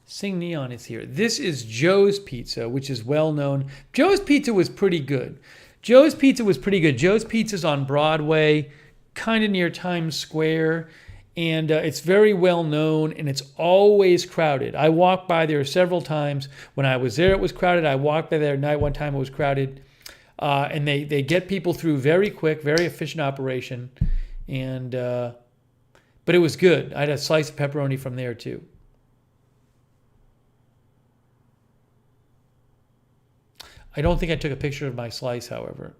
[SPEAKER 1] Sing Neon is here. This is Joe's Pizza, which is well known. Joe's Pizza was pretty good. Joe's Pizza's on Broadway, kind of near Times Square. And it's very well known, and it's always crowded. I walked by there several times. When I was there, it was crowded. I walked by there at night one time, it was crowded. And they get people through very quick, very efficient operation. And... but it was good. I had a slice of pepperoni from there too. I don't think I took a picture of my slice, however.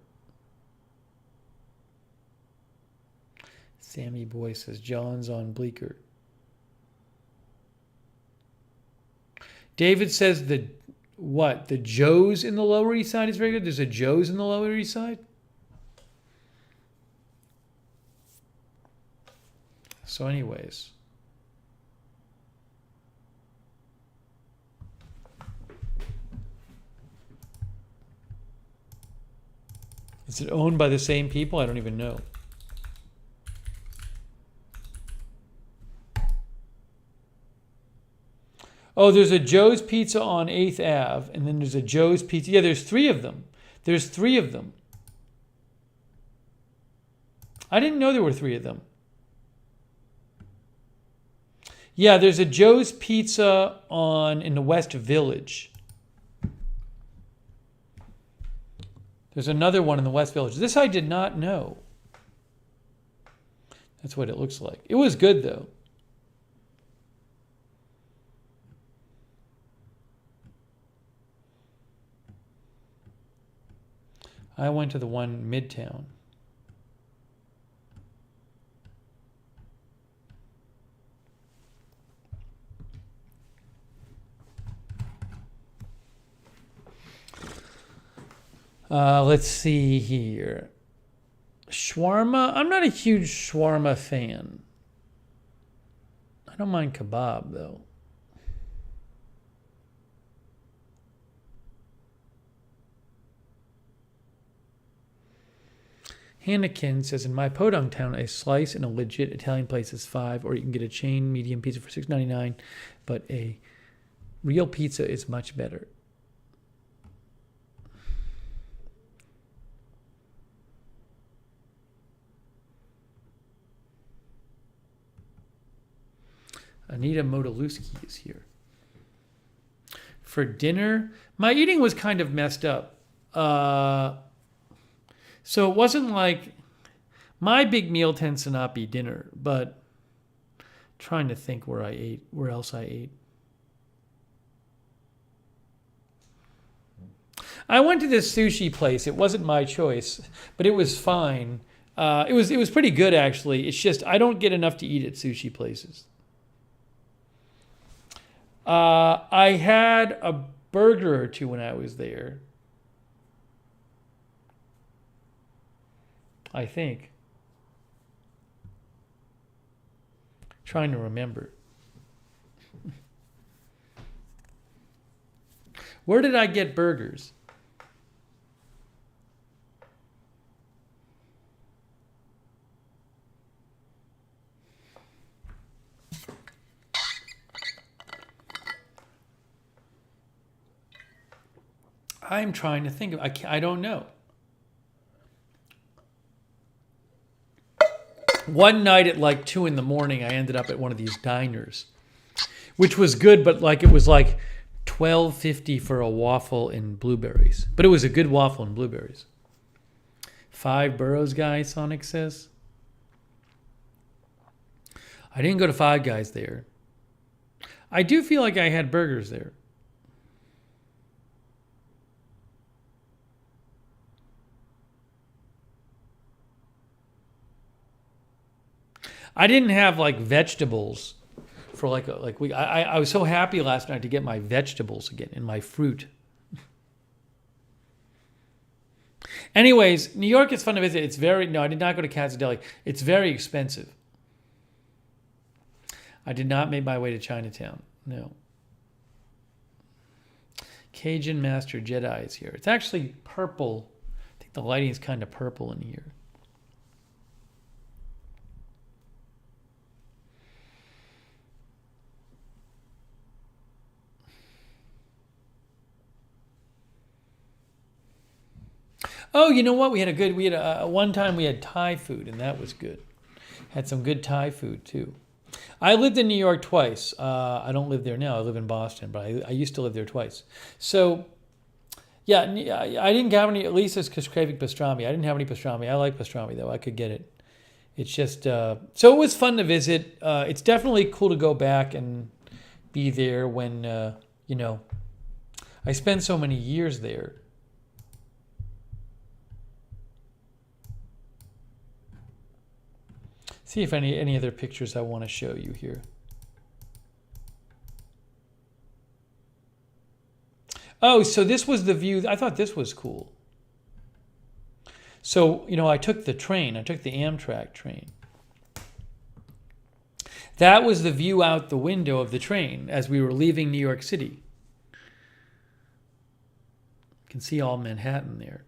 [SPEAKER 1] Sammy Boy says, John's on Bleecker. David says the Joe's in the Lower East Side is very good. There's a Joe's in the Lower East Side? So anyways. Is it owned by the same people? I don't even know. Oh, there's a Joe's Pizza on 8th Ave, and then there's a Joe's Pizza. Yeah, there's 3 of them. There's 3 of them. I didn't know there were 3 of them. Yeah, there's a Joe's Pizza in the West Village. There's another one in the West Village. This I did not know. That's what it looks like. It was good, though. I went to the one Midtown. Let's see here. Shawarma. I'm not a huge shawarma fan. I don't mind kebab, though. Hannikin says, in my podunk town, a slice in a legit Italian place is $5, or you can get a chain medium pizza for $6.99, but a real pizza is much better. Anita Modaluski is here. For dinner, my eating was kind of messed up. So it wasn't like... My big meal tends to not be dinner, but trying to think where else I ate. I went to this sushi place. It wasn't my choice, but it was fine. It was pretty good, actually. It's just I don't get enough to eat at sushi places. I had a burger or 2 when I was there. I think. Trying to remember. Where did I get burgers? I'm trying to think of. I don't know. One night at like 2 in the morning, I ended up at one of these diners, which was good, but like it was like $12.50 for a waffle and blueberries. But it was a good waffle and blueberries. 5 boroughs guy, Sonic says. I didn't go to Five Guys there. I do feel like I had burgers there. I didn't have like vegetables for like a week. I was so happy last night to get my vegetables again and my fruit. Anyways, New York is fun to visit. It's very, no, I did not go to Casa Deli. It's very expensive. I did not make my way to Chinatown. No. Cajun Master Jedi is here. It's actually purple. I think the lighting is kind of purple in here. Oh, you know what? One time we had Thai food, and that was good. Had some good Thai food, too. I lived in New York twice. I don't live there now. I live in Boston, but I used to live there twice. So, yeah, I didn't have any, Lisa's craving pastrami. I didn't have any pastrami. I like pastrami, though. I could get it. It's just, so it was fun to visit. It's definitely cool to go back and be there when, I spent so many years there. See if any other pictures I want to show you here. Oh, so this was the view. I thought this was cool. So, I took the train. I took the Amtrak train. That was the view out the window of the train as we were leaving New York City. You can see all Manhattan there.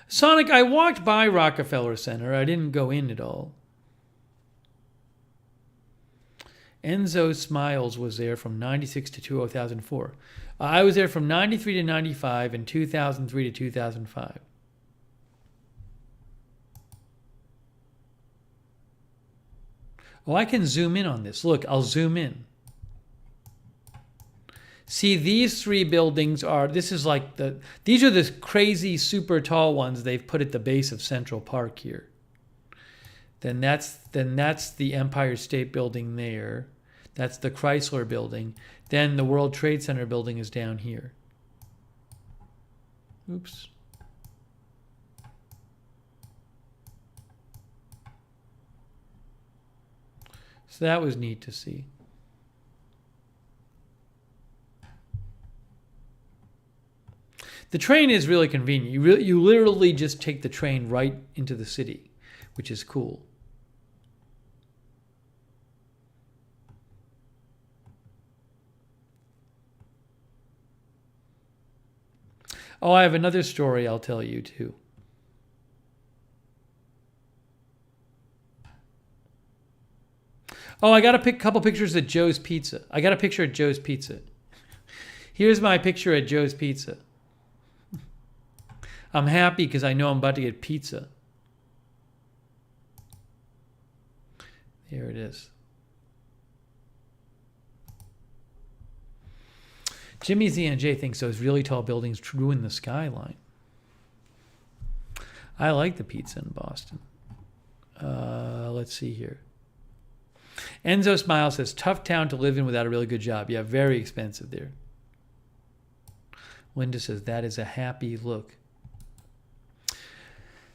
[SPEAKER 1] Sonic, I walked by Rockefeller Center. I didn't go in at all. Enzo Smiles was there from 96 to 2004. I was there from 93 to 95 and 2003 to 2005. Oh, I can zoom in on this. Look, I'll zoom in. See, these three buildings these are the crazy super tall ones they've put at the base of Central Park here. Then that's the Empire State Building there. That's the Chrysler Building. Then the World Trade Center building is down here. Oops. So that was neat to see. The train is really convenient. You literally just take the train right into the city, which is cool. Oh, I have another story I'll tell you too. Oh, I got a couple pictures at Joe's Pizza. I got a picture at Joe's Pizza. Here's my picture at Joe's Pizza. I'm happy because I know I'm about to get pizza. Here it is. Jimmy Z and J thinks those really tall buildings ruin the skyline. I like the pizza in Boston. Let's see here. Enzo Smile says, tough town to live in without a really good job. Yeah, very expensive there. Linda says, that is a happy look.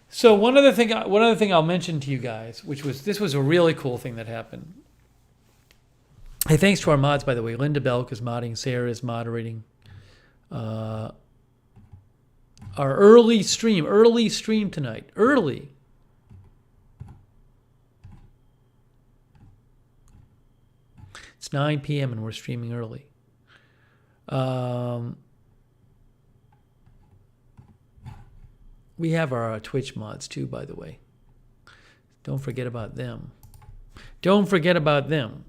[SPEAKER 1] So one other thing I'll mention to you guys, this was a really cool thing that happened. Hey, thanks to our mods, by the way. Linda Belk is modding. Sarah is moderating. Our early stream tonight. Early. It's 9 p.m. and we're streaming early. We have our Twitch mods too, by the way. Don't forget about them. Don't forget about them.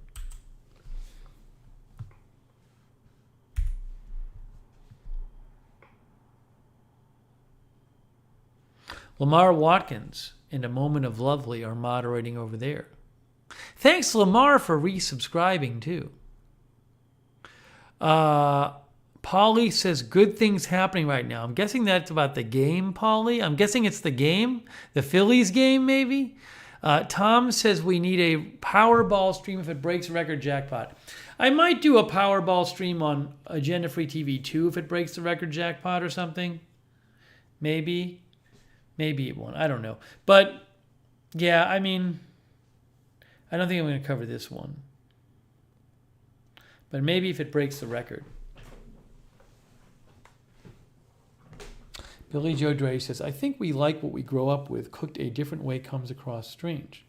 [SPEAKER 1] Lamar Watkins and A Moment of Lovely are moderating over there. Thanks, Lamar, for resubscribing, too. Paulie says, good things happening right now. I'm guessing that's about the game, Paulie. I'm guessing it's the game. The Phillies game, maybe. Tom says we need a Powerball stream if it breaks record jackpot. I might do a Powerball stream on Agenda Free TV 2 if it breaks the record jackpot or something. Maybe it won't. I don't know. But yeah, I mean, I don't think I'm going to cover this one. But maybe if it breaks the record. Billy Joe Dre says, I think we like what we grow up with. Cooked a different way comes across strange.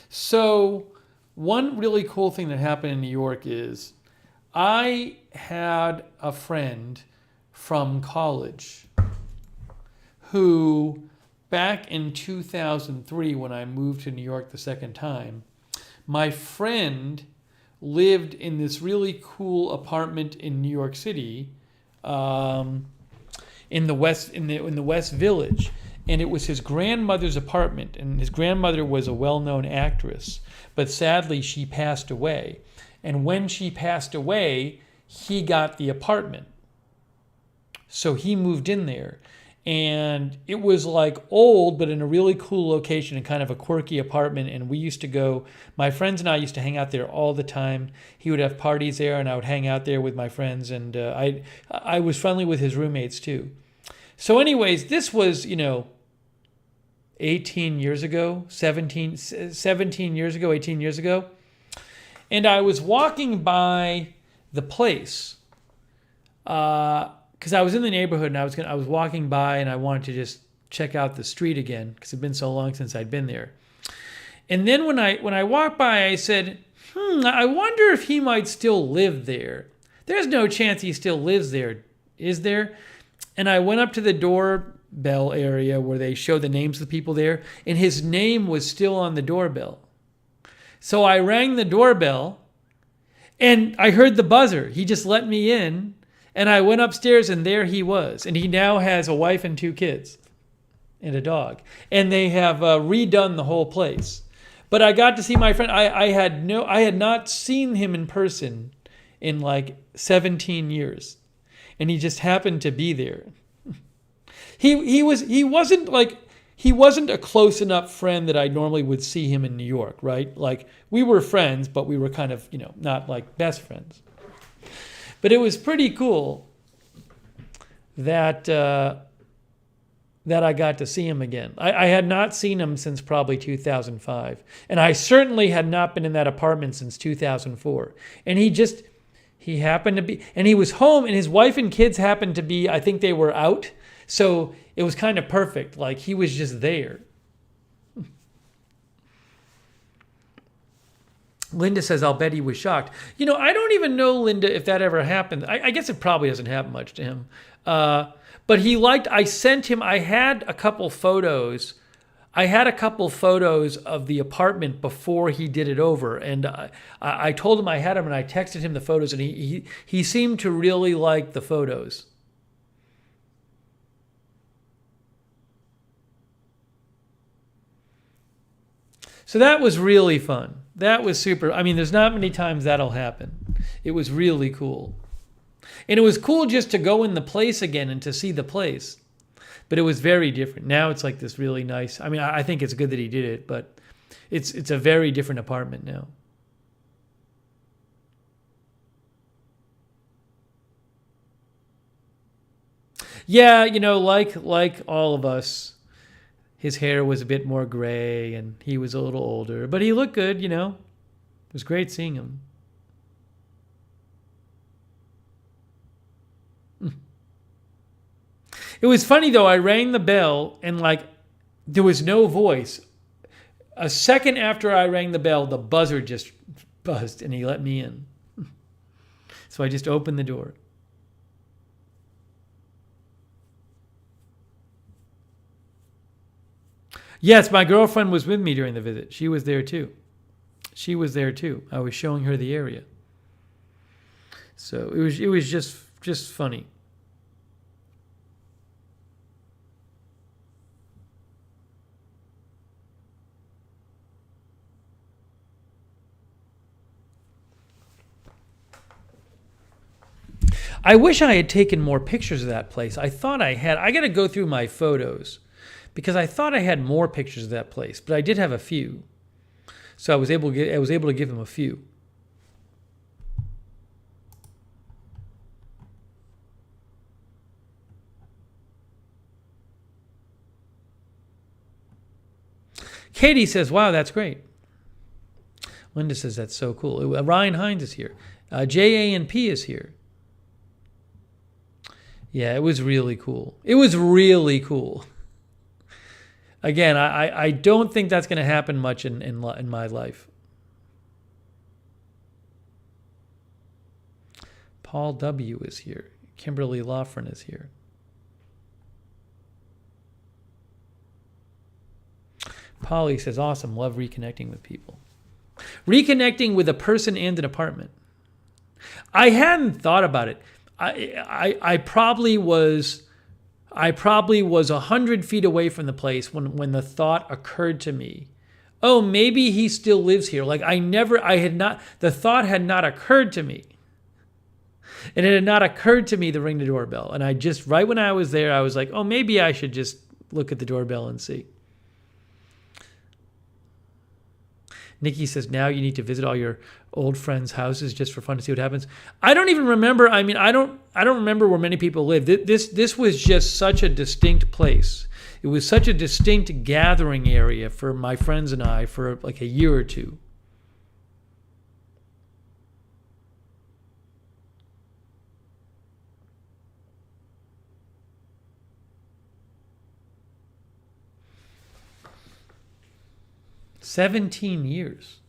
[SPEAKER 1] So one really cool thing that happened in New York is I had a friend from college who, back in 2003, when I moved to New York the second time, my friend lived in this really cool apartment in New York City, in the West Village, and it was his grandmother's apartment. And his grandmother was a well-known actress, but sadly she passed away. And when she passed away, he got the apartment, so he moved in there. And it was like old, but in a really cool location and kind of a quirky apartment. And we used to go, my friends and I used to hang out there all the time. He would have parties there and I would hang out there with my friends. And I was friendly with his roommates too. So anyways, this was, 18 years ago, 17 years ago, 18 years ago. And I was walking by the place, because I was in the neighborhood and I was walking by and I wanted to just check out the street again because it'd been so long since I'd been there. And then when I walked by, I said, I wonder if he might still live there. There's no chance he still lives there, is there? And I went up to the doorbell area where they show the names of the people there, and his name was still on the doorbell. So I rang the doorbell and I heard the buzzer. He just let me in. And I went upstairs and there he was. And he now has a wife and 2 kids and a dog. And they have redone the whole place. But I got to see my friend. I had not seen him in person in like 17 years. And he just happened to be there. He wasn't a close enough friend that I normally would see him in New York, right? Like we were friends, but we were kind of, not like best friends. But it was pretty cool that I got to see him again. I had not seen him since probably 2005. And I certainly had not been in that apartment since 2004. And he happened to be, and he was home, and his wife and kids happened to be, I think they were out. So it was kind of perfect. Like he was just there. Linda says, I'll bet he was shocked. I don't even know, Linda, if that ever happened. I guess it probably doesn't happen much to him. But I sent him, I had a couple photos of the apartment before he did it over. And I told him I had them and I texted him the photos and he seemed to really like the photos. So that was really fun. That was super. I mean, there's not many times that'll happen. It was really cool. And it was cool just to go in the place again and to see the place. But it was very different. Now it's like this really nice. I mean, I think it's good that he did it, but it's a very different apartment now. Yeah, like all of us, his hair was a bit more gray and he was a little older, but he looked good, It was great seeing him. It was funny though, I rang the bell and there was no voice. A second after I rang the bell, the buzzer just buzzed and he let me in. So I just opened the door. Yes, my girlfriend was with me during the visit. She was there too. I was showing her the area. So it was just funny. I wish I had taken more pictures of that place. I thought I had. I got to go through my photos because I thought I had more pictures of that place, but I did have a few. So I was able to give him a few. Katie says, wow, that's great. Linda says, that's so cool. Ryan Hines is here. JA&P is here. Yeah, it was really cool. It was really cool. Again, I don't think that's going to happen much in my life. Paul W. is here. Kimberly Laughran is here. Paulie says, awesome, love reconnecting with people. Reconnecting with a person and an apartment. I hadn't thought about it. I probably was 100 feet away from the place when the thought occurred to me, oh, maybe he still lives here. Like the thought had not occurred to me. And it had not occurred to me to ring the doorbell. And I just, right when I was there, I was like, oh, maybe I should just look at the doorbell and see. Nikki says, now you need to visit all your old friends' houses just for fun to see what happens. I don't even remember. I mean, I don't remember where many people live. This was just such a distinct place. It was such a distinct gathering area for my friends and I for like a year or two. "17 years.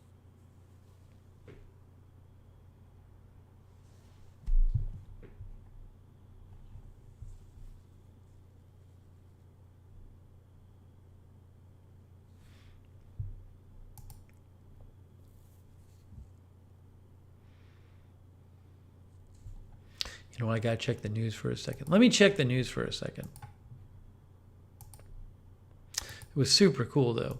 [SPEAKER 1] You know, I got to check the news for a second. Let me check the news for a second. It was super cool, though.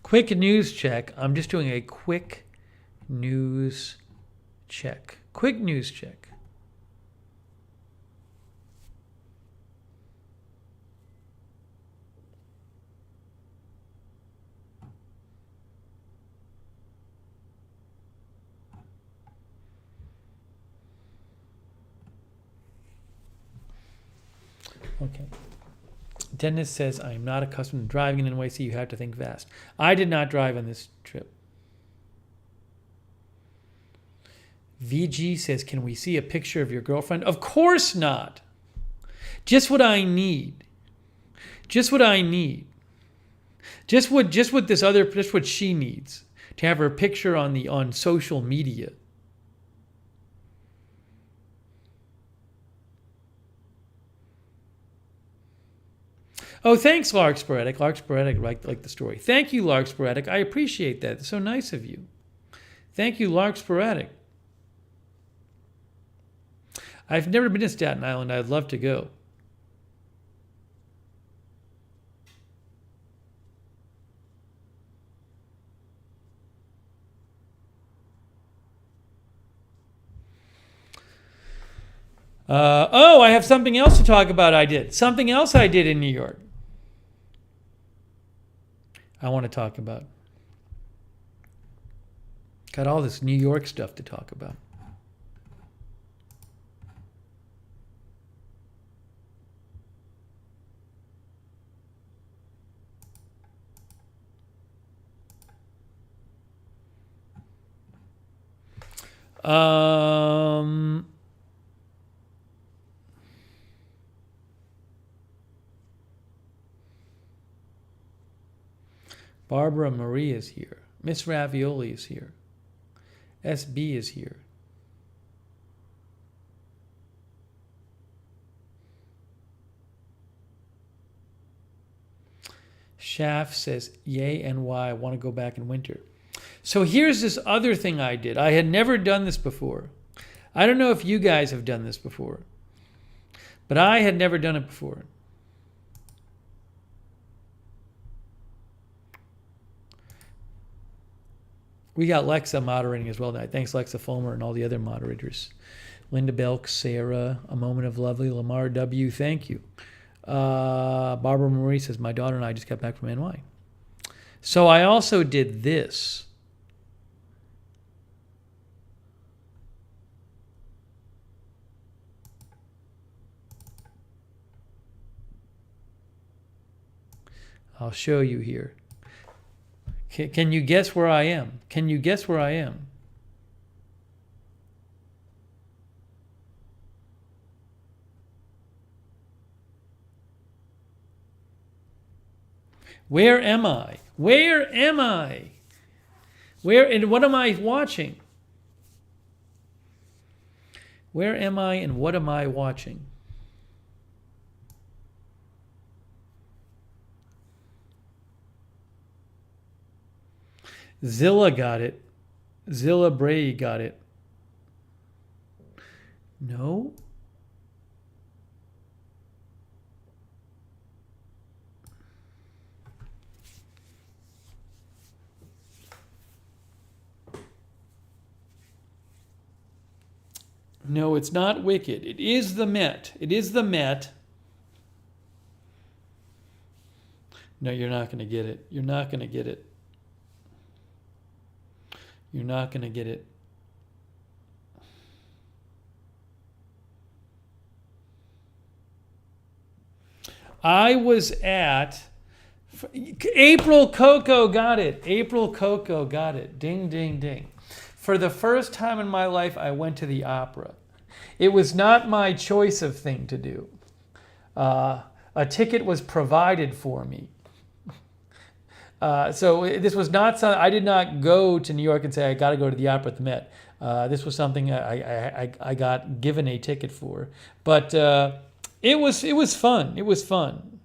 [SPEAKER 1] Quick news check. I'm just doing a quick news check. Quick news check. Okay. Dennis says, I am not accustomed to driving in NYC. You have to think fast. I did not drive on this trip. VG says, can we see a picture of your girlfriend? Of course not. Just what I need. Just what I need. Just what she needs. To have her picture on social media. Oh, thanks, Lark Sporadic. Lark Sporadic liked the story. Thank you, Lark Sporadic. I appreciate that. It's so nice of you. Thank you, Lark Sporadic. I've never been to Staten Island. I'd love to go. I have something else to talk about. Something else I did in New York. I want to talk about. Got all this New York stuff to talk about. Barbara Marie is here. Miss Ravioli is here. SB is here. Shaft says, yay, NY, I want to go back in winter. So here's this other thing I did. I had never done this before. I don't know if you guys have done this before, but I had never done it before. We got Lexa moderating as well tonight. Thanks, Lexa Fulmer and all the other moderators. Linda Belk, Sarah, A Moment of Lovely, Lamar W., thank you. Barbara Marie says, my daughter and I just got back from NY. So I also did this. I'll show you here. Can you guess where I am? Can you guess where I am? Where am I? Where am I? Where and what am I watching? Where am I and what am I watching? Zilla got it. Zilla Bray got it. No. No, it's not Wicked. It is the Met. It is the Met. No, you're not going to get it. You're not going to get it. You're not going to get it. I was at... April Coco got it. April Coco got it. Ding, ding, ding. For the first time in my life, I went to the opera. It was not my choice of thing to do. A ticket was provided for me. So this was not something, I did not go to New York and say, I got to go to the opera at the Met. This was something I got given a ticket for. But it was fun. It was fun.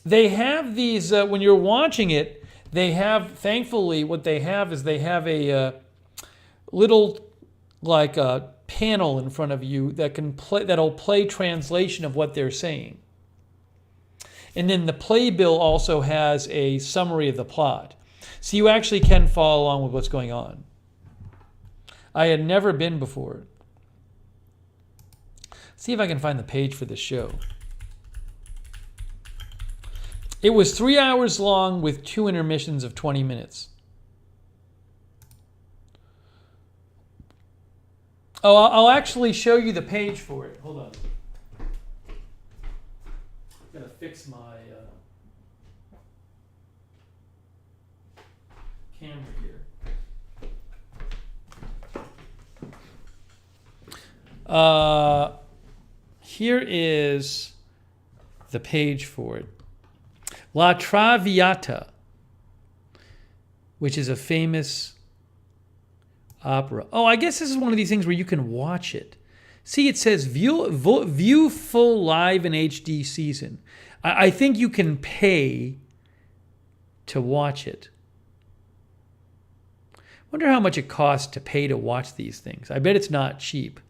[SPEAKER 1] They have these, when you're watching it, they have, thankfully, what they have is they have a little, like a panel in front of you that can play, that'll play translation of what they're saying. And then the playbill also has a summary of the plot. So you actually can follow along with what's going on. I had never been before. See if I can find the page for this show. It was 3 hours long with 2 intermissions of 20 minutes. Oh, I'll actually show you the page for it. Hold on. I'm going to fix my camera here. Here is the page for it. La Traviata, which is a famous opera. Oh, I guess this is one of these things where you can watch it. See, it says view full live in HD season. I think you can pay to watch it. Wonder how much it costs to pay to watch these things. I bet it's not cheap.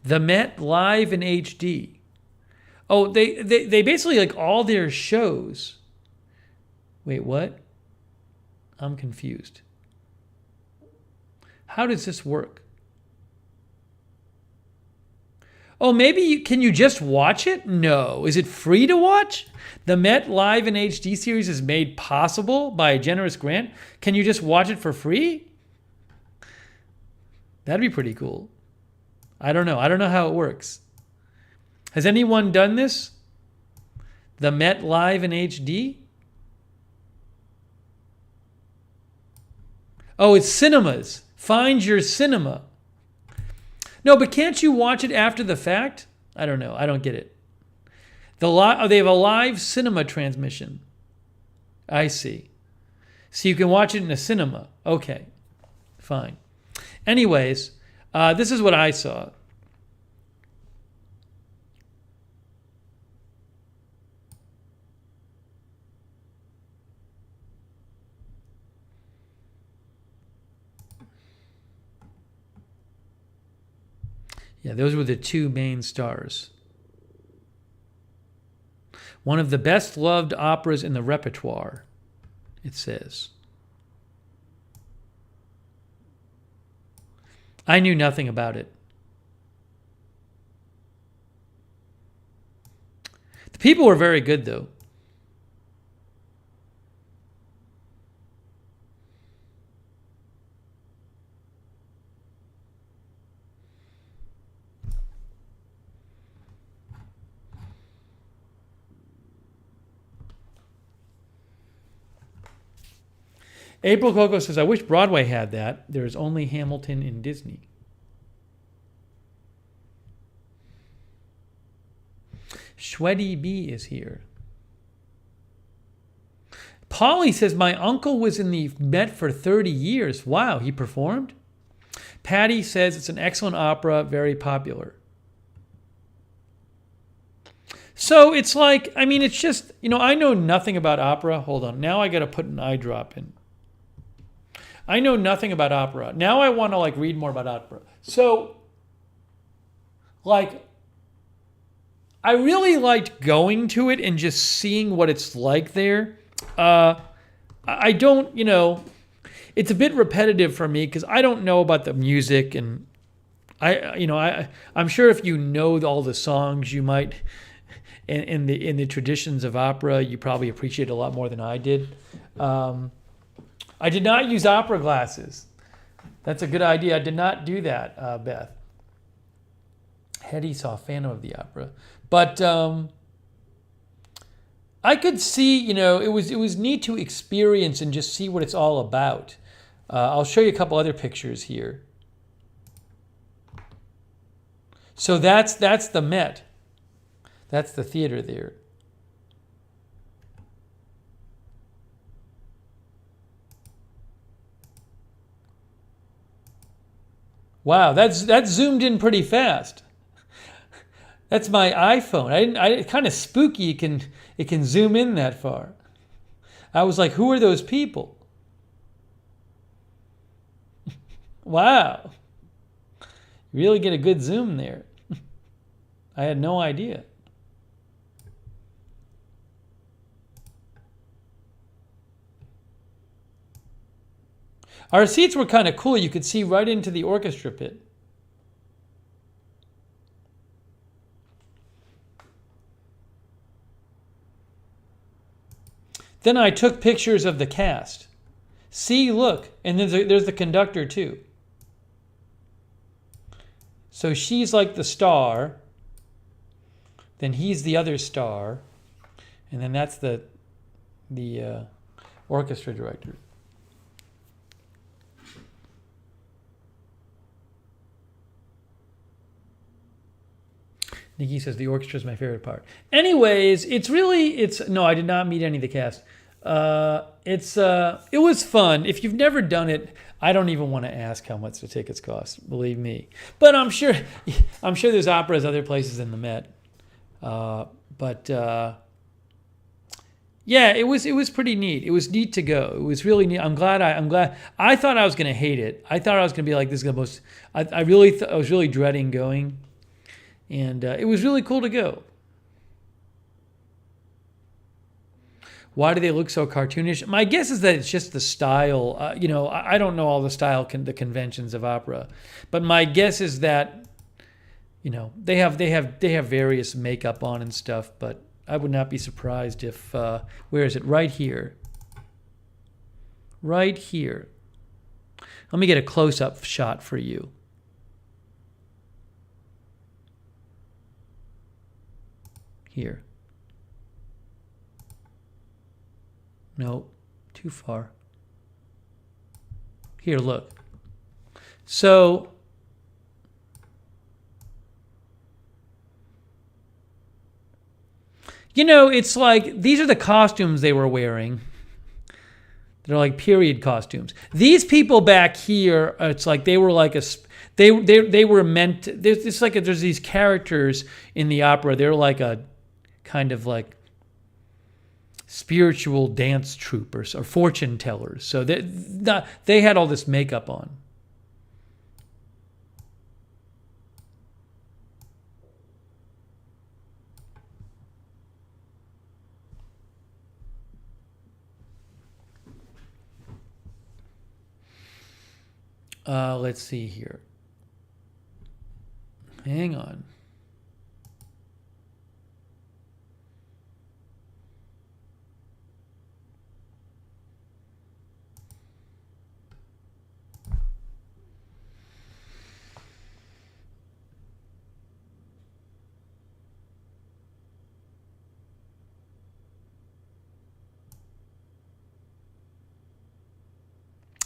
[SPEAKER 1] The Met live in HD. Oh, they basically, like, all their shows. Wait, what? I'm confused. How does this work? Oh, maybe can you just watch it? No. Is it free to watch? The Met Live in HD series is made possible by a generous grant. Can you just watch it for free? That'd be pretty cool. I don't know. I don't know how it works. Has anyone done this? The Met Live in HD? Oh, it's cinemas. Find your cinema. No, but can't you watch it after the fact? I don't know. I don't get it. They have a live cinema transmission. I see. So you can watch it in a cinema. Okay, fine. Anyways, this is what I saw. Yeah, those were the two main stars. One of the best loved operas in the repertoire, it says. I knew nothing about it. The people were very good, though. April Coco says, I wish Broadway had that. There is only Hamilton in Disney. Shweddy B is here. Paulie says, my uncle was in the Met for 30 years. Wow, he performed? Patty says, it's an excellent opera, very popular. So it's like, I mean, it's just, I know nothing about opera. Hold on. Now I got to put an eye drop in. I know nothing about opera. Now I want to read more about opera. So, I really liked going to it and just seeing what it's like there. I don't, it's a bit repetitive for me because I don't know about the music, and I'm sure if you know all the songs, you might, in the traditions of opera, you probably appreciate it a lot more than I did. I did not use opera glasses. That's a good idea. I did not do that, Beth. Hetty saw Phantom of the Opera. But I could see, it was neat to experience and just see what it's all about. I'll show you a couple other pictures here. So that's the Met. That's the theater there. Wow, that's zoomed in pretty fast. That's my iPhone. It's kind of spooky. It can zoom in that far. I was like, who are those people? Wow. You really get a good zoom there. I had no idea. Our seats were kind of cool. You could see right into the orchestra pit. Then I took pictures of the cast. See, look, and there's the conductor too. So she's like the star, then he's the other star, and then that's the orchestra director. Nikki says the orchestra is my favorite part. Anyways, no, I did not meet any of the cast. It was fun. If you've never done it, I don't even want to ask how much the tickets cost. Believe me. But I'm sure there's operas other places in the Met. Yeah, it was pretty neat. It was neat to go. It was really neat. I'm glad. I thought I was going to hate it. I thought I was going to be like, this is the most. I was really dreading going. And it was really cool to go. Why do they look so cartoonish? My guess is that it's just the style. I don't know all the style, the conventions of opera, but my guess is that, they have various makeup on and stuff. But I would not be surprised if where is it? Right here. Right here. Let me get a close-up shot for you. Here. No, too far. Here, look. So, it's like, these are the costumes they were wearing. They're like period costumes. These people back here, it's like they were like they were meant to, there's these characters in the opera. They're like a kind of like spiritual dance troopers or fortune tellers. So they had all this makeup on. Let's see here. Hang on.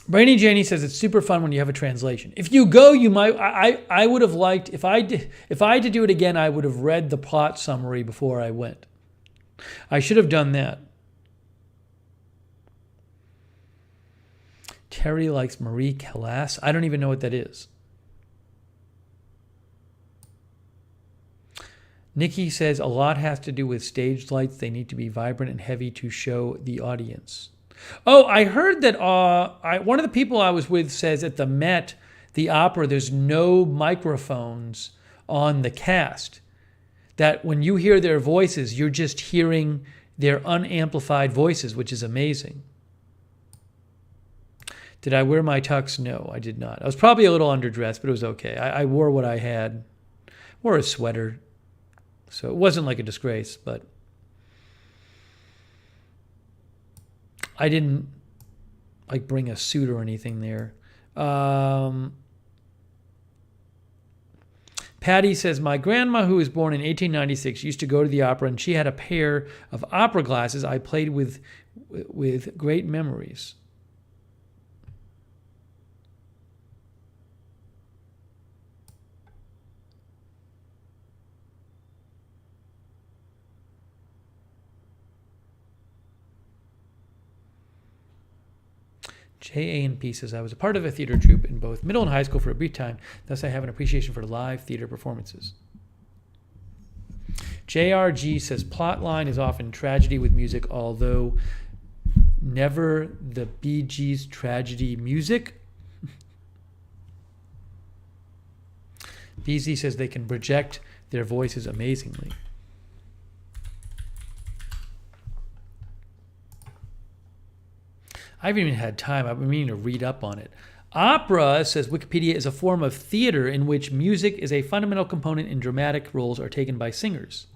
[SPEAKER 1] Brainy Janie says it's super fun when you have a translation. If you go, you might. I would have liked if I had to do it again. I would have read the plot summary before I went. I should have done that. Terry likes Marie Callas. I don't even know what that is. Nikki says a lot has to do with stage lights. They need to be vibrant and heavy to show the audience. Oh, I heard that one of the people I was with says at the Met, the opera, there's no microphones on the cast. That when you hear their voices, you're just hearing their unamplified voices, which is amazing. Did I wear my tux? No, I did not. I was probably a little underdressed, but it was okay. I wore what I had. Wore a sweater. So it wasn't like a disgrace, but I didn't like bring a suit or anything there. Patty says, my grandma, who was born in 1896, used to go to the opera, and she had a pair of opera glasses I played with great memories. JA&P says, I was a part of a theater troupe in both middle and high school for a brief time. Thus, I have an appreciation for live theater performances. JRG says, plotline is often tragedy with music, although never the Bee Gees' tragedy music. BZ says they can project their voices amazingly. I haven't even had time. I've been meaning to read up on it. Opera, says Wikipedia, is a form of theater in which music is a fundamental component and dramatic roles are taken by singers.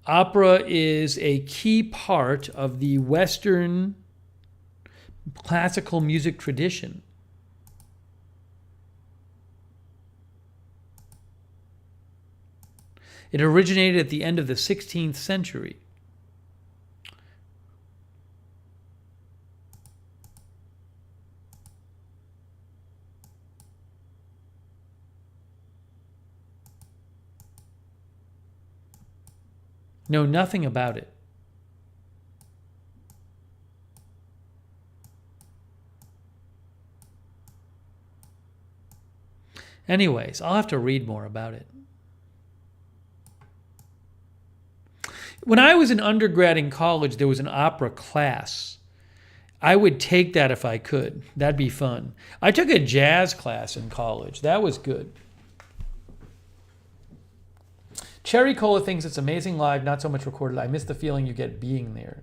[SPEAKER 1] Opera is a key part of the Western classical music tradition. It originated at the end of the 16th century. Know nothing about it. Anyways, I'll have to read more about it. When I was an undergrad in college, there was an opera class. I would take that if I could. That'd be fun. I took a jazz class in college. That was good. Cherry Cola thinks it's amazing live, not so much recorded. I miss the feeling you get being there.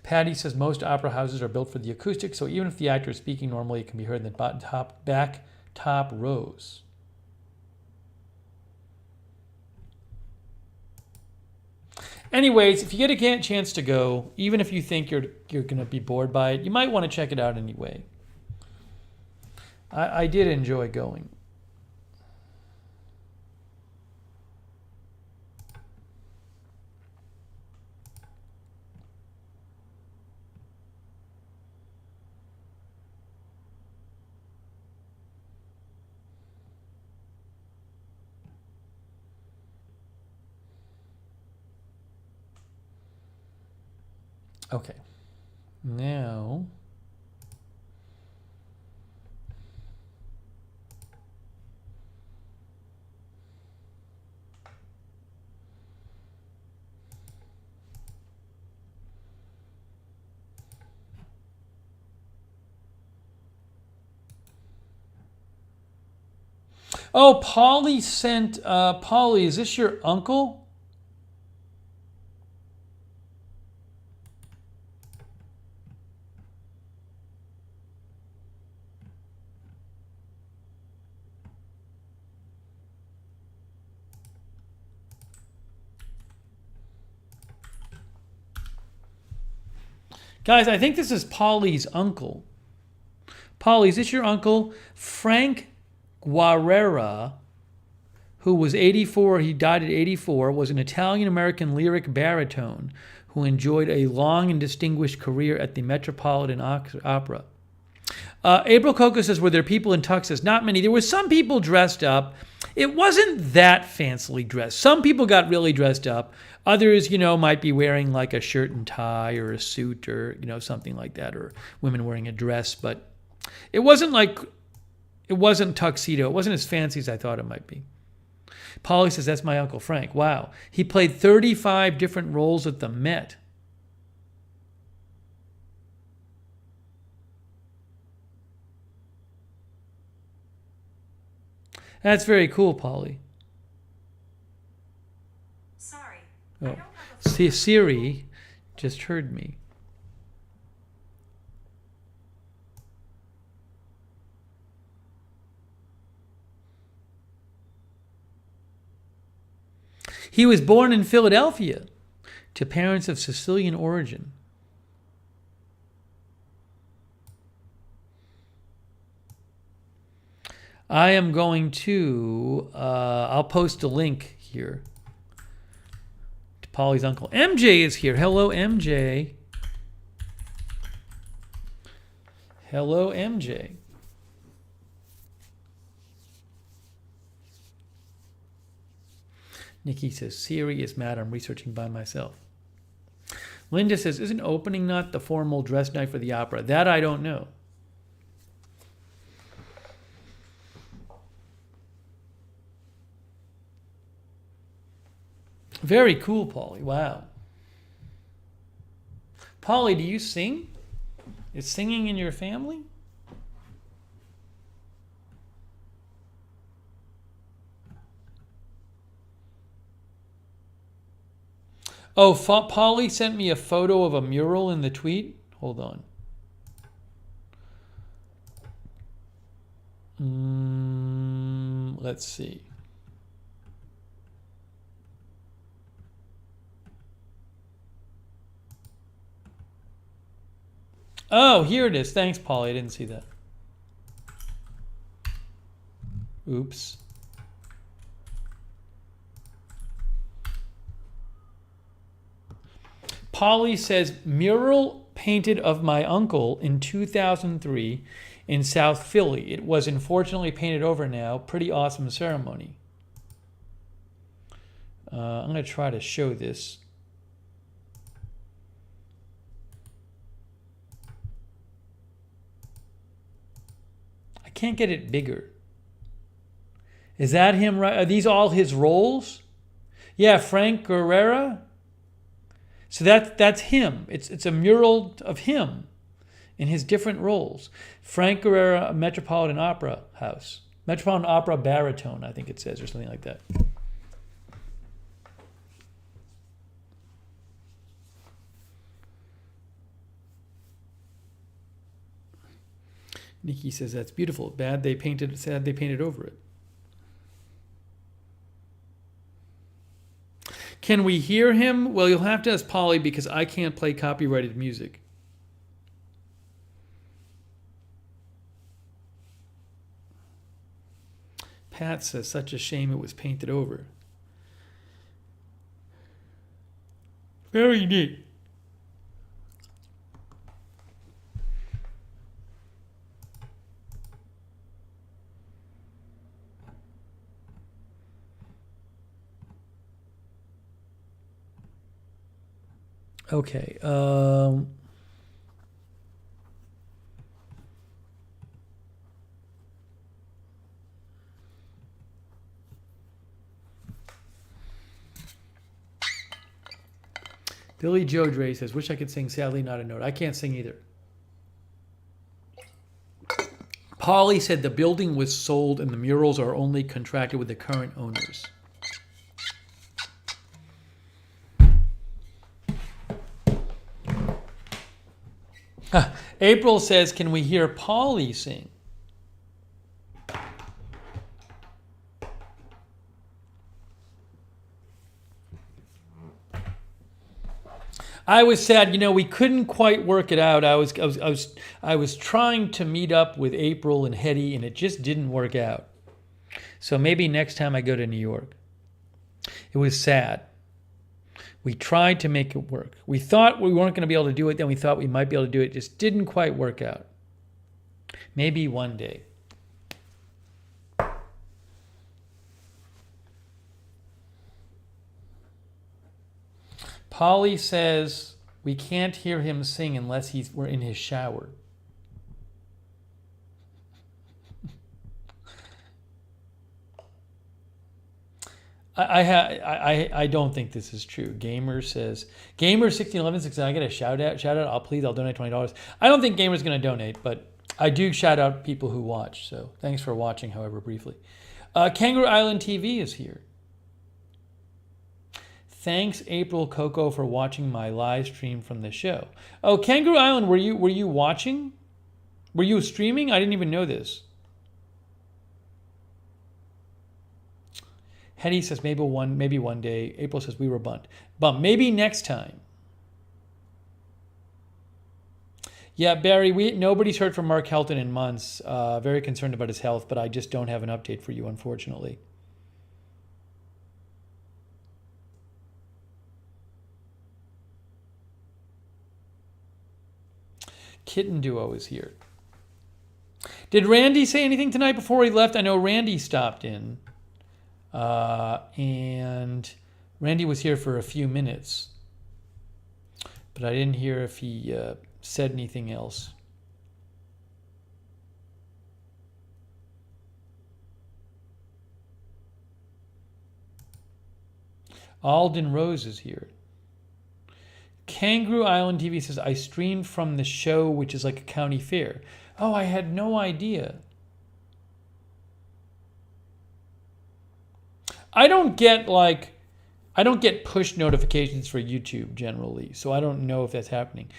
[SPEAKER 1] Patty says most opera houses are built for the acoustic, so even if the actor is speaking normally, it can be heard in the back top rows. Anyways, if you get a chance to go, even if you think you're going to be bored by it, you might want to check it out anyway. I did enjoy going. Okay, now Oh, Paulie sent. Paulie, is this your uncle? Guys, I think this is Paulie's uncle. Paulie, is this your uncle? Frank Guerrera, who was 84, he died at 84, was an Italian-American lyric baritone who enjoyed a long and distinguished career at the Metropolitan Opera. April Coco says, were there people in tuxes? Not many. There were some people dressed up. It wasn't that fancily dressed. Some people got really dressed up. Others, might be wearing like a shirt and tie or a suit or, something like that, or women wearing a dress. But it wasn't tuxedo. It wasn't as fancy as I thought it might be. Paulie says, that's my Uncle Frank. Wow. He played 35 different roles at the Met. That's very cool, Paulie.
[SPEAKER 2] Sorry.
[SPEAKER 1] Oh. See, Siri just heard me. He was born in Philadelphia to parents of Sicilian origin. I am going to, I'll post a link here to Paulie's uncle. MJ is here. Hello, MJ. Hello, MJ. Nikki says, Siri is mad I'm researching by myself. Linda says, isn't opening not the formal dress night for the opera? That I don't know. Very cool, Paulie. Wow. Paulie, do you sing? Is singing in your family? Oh, Paulie sent me a photo of a mural in the tweet. Hold on. Let's see. Oh, here it is. Thanks, Paulie. I didn't see that. Oops. Paulie says, mural painted of my uncle in 2003 in South Philly. It was unfortunately painted over now. Pretty awesome ceremony. I'm going to try to show this. I can't get it bigger. Is that him? Right? Are these all his roles? Yeah, Frank Guerrera. So that's him. It's a mural of him in his different roles. Frank Guerrera, Metropolitan Opera House. Metropolitan Opera baritone, I think it says, or something like that. Nikki says that's beautiful. Sad they painted over it. Can we hear him? Well, you'll have to ask Paulie because I can't play copyrighted music. Pat says, such a shame it was painted over. Very neat. Okay. Billy Joe Dre says, wish I could sing, sadly not a note. I can't sing either. Paulie said the building was sold and the murals are only contracted with the current owners. April says, can we hear Paulie sing? I was sad, we couldn't quite work it out. I was trying to meet up with April and Hetty, and it just didn't work out. So maybe next time I go to New York. It was sad. We tried to make it work. We thought we weren't going to be able to do it, then we thought we might be able to do it. It just didn't quite work out. Maybe one day. Paulie says we can't hear him sing unless we're in his shower. I don't think this is true. Gamer says, Gamer1611 says, I get a shout out. I'll donate $20. I don't think Gamer's going to donate, but I do shout out people who watch. So thanks for watching, however briefly. Kangaroo Island TV is here. Thanks, April Coco, for watching my live stream from the show. Oh, Kangaroo Island, were you watching? Were you streaming? I didn't even know this. Hetty says maybe one day. April says we were bummed. Maybe next time. Yeah, Barry, nobody's heard from Mark Helton in months. Very concerned about his health, but I just don't have an update for you, unfortunately. Kitten Duo is here. Did Randy say anything tonight before he left? I know Randy stopped in. And Randy was here for a few minutes. But I didn't hear if he said anything else. Alden Rose is here. Kangaroo Island TV says, I streamed from the show, which is like a county fair. Oh, I had no idea. I don't get push notifications for YouTube generally, so I don't know if that's happening.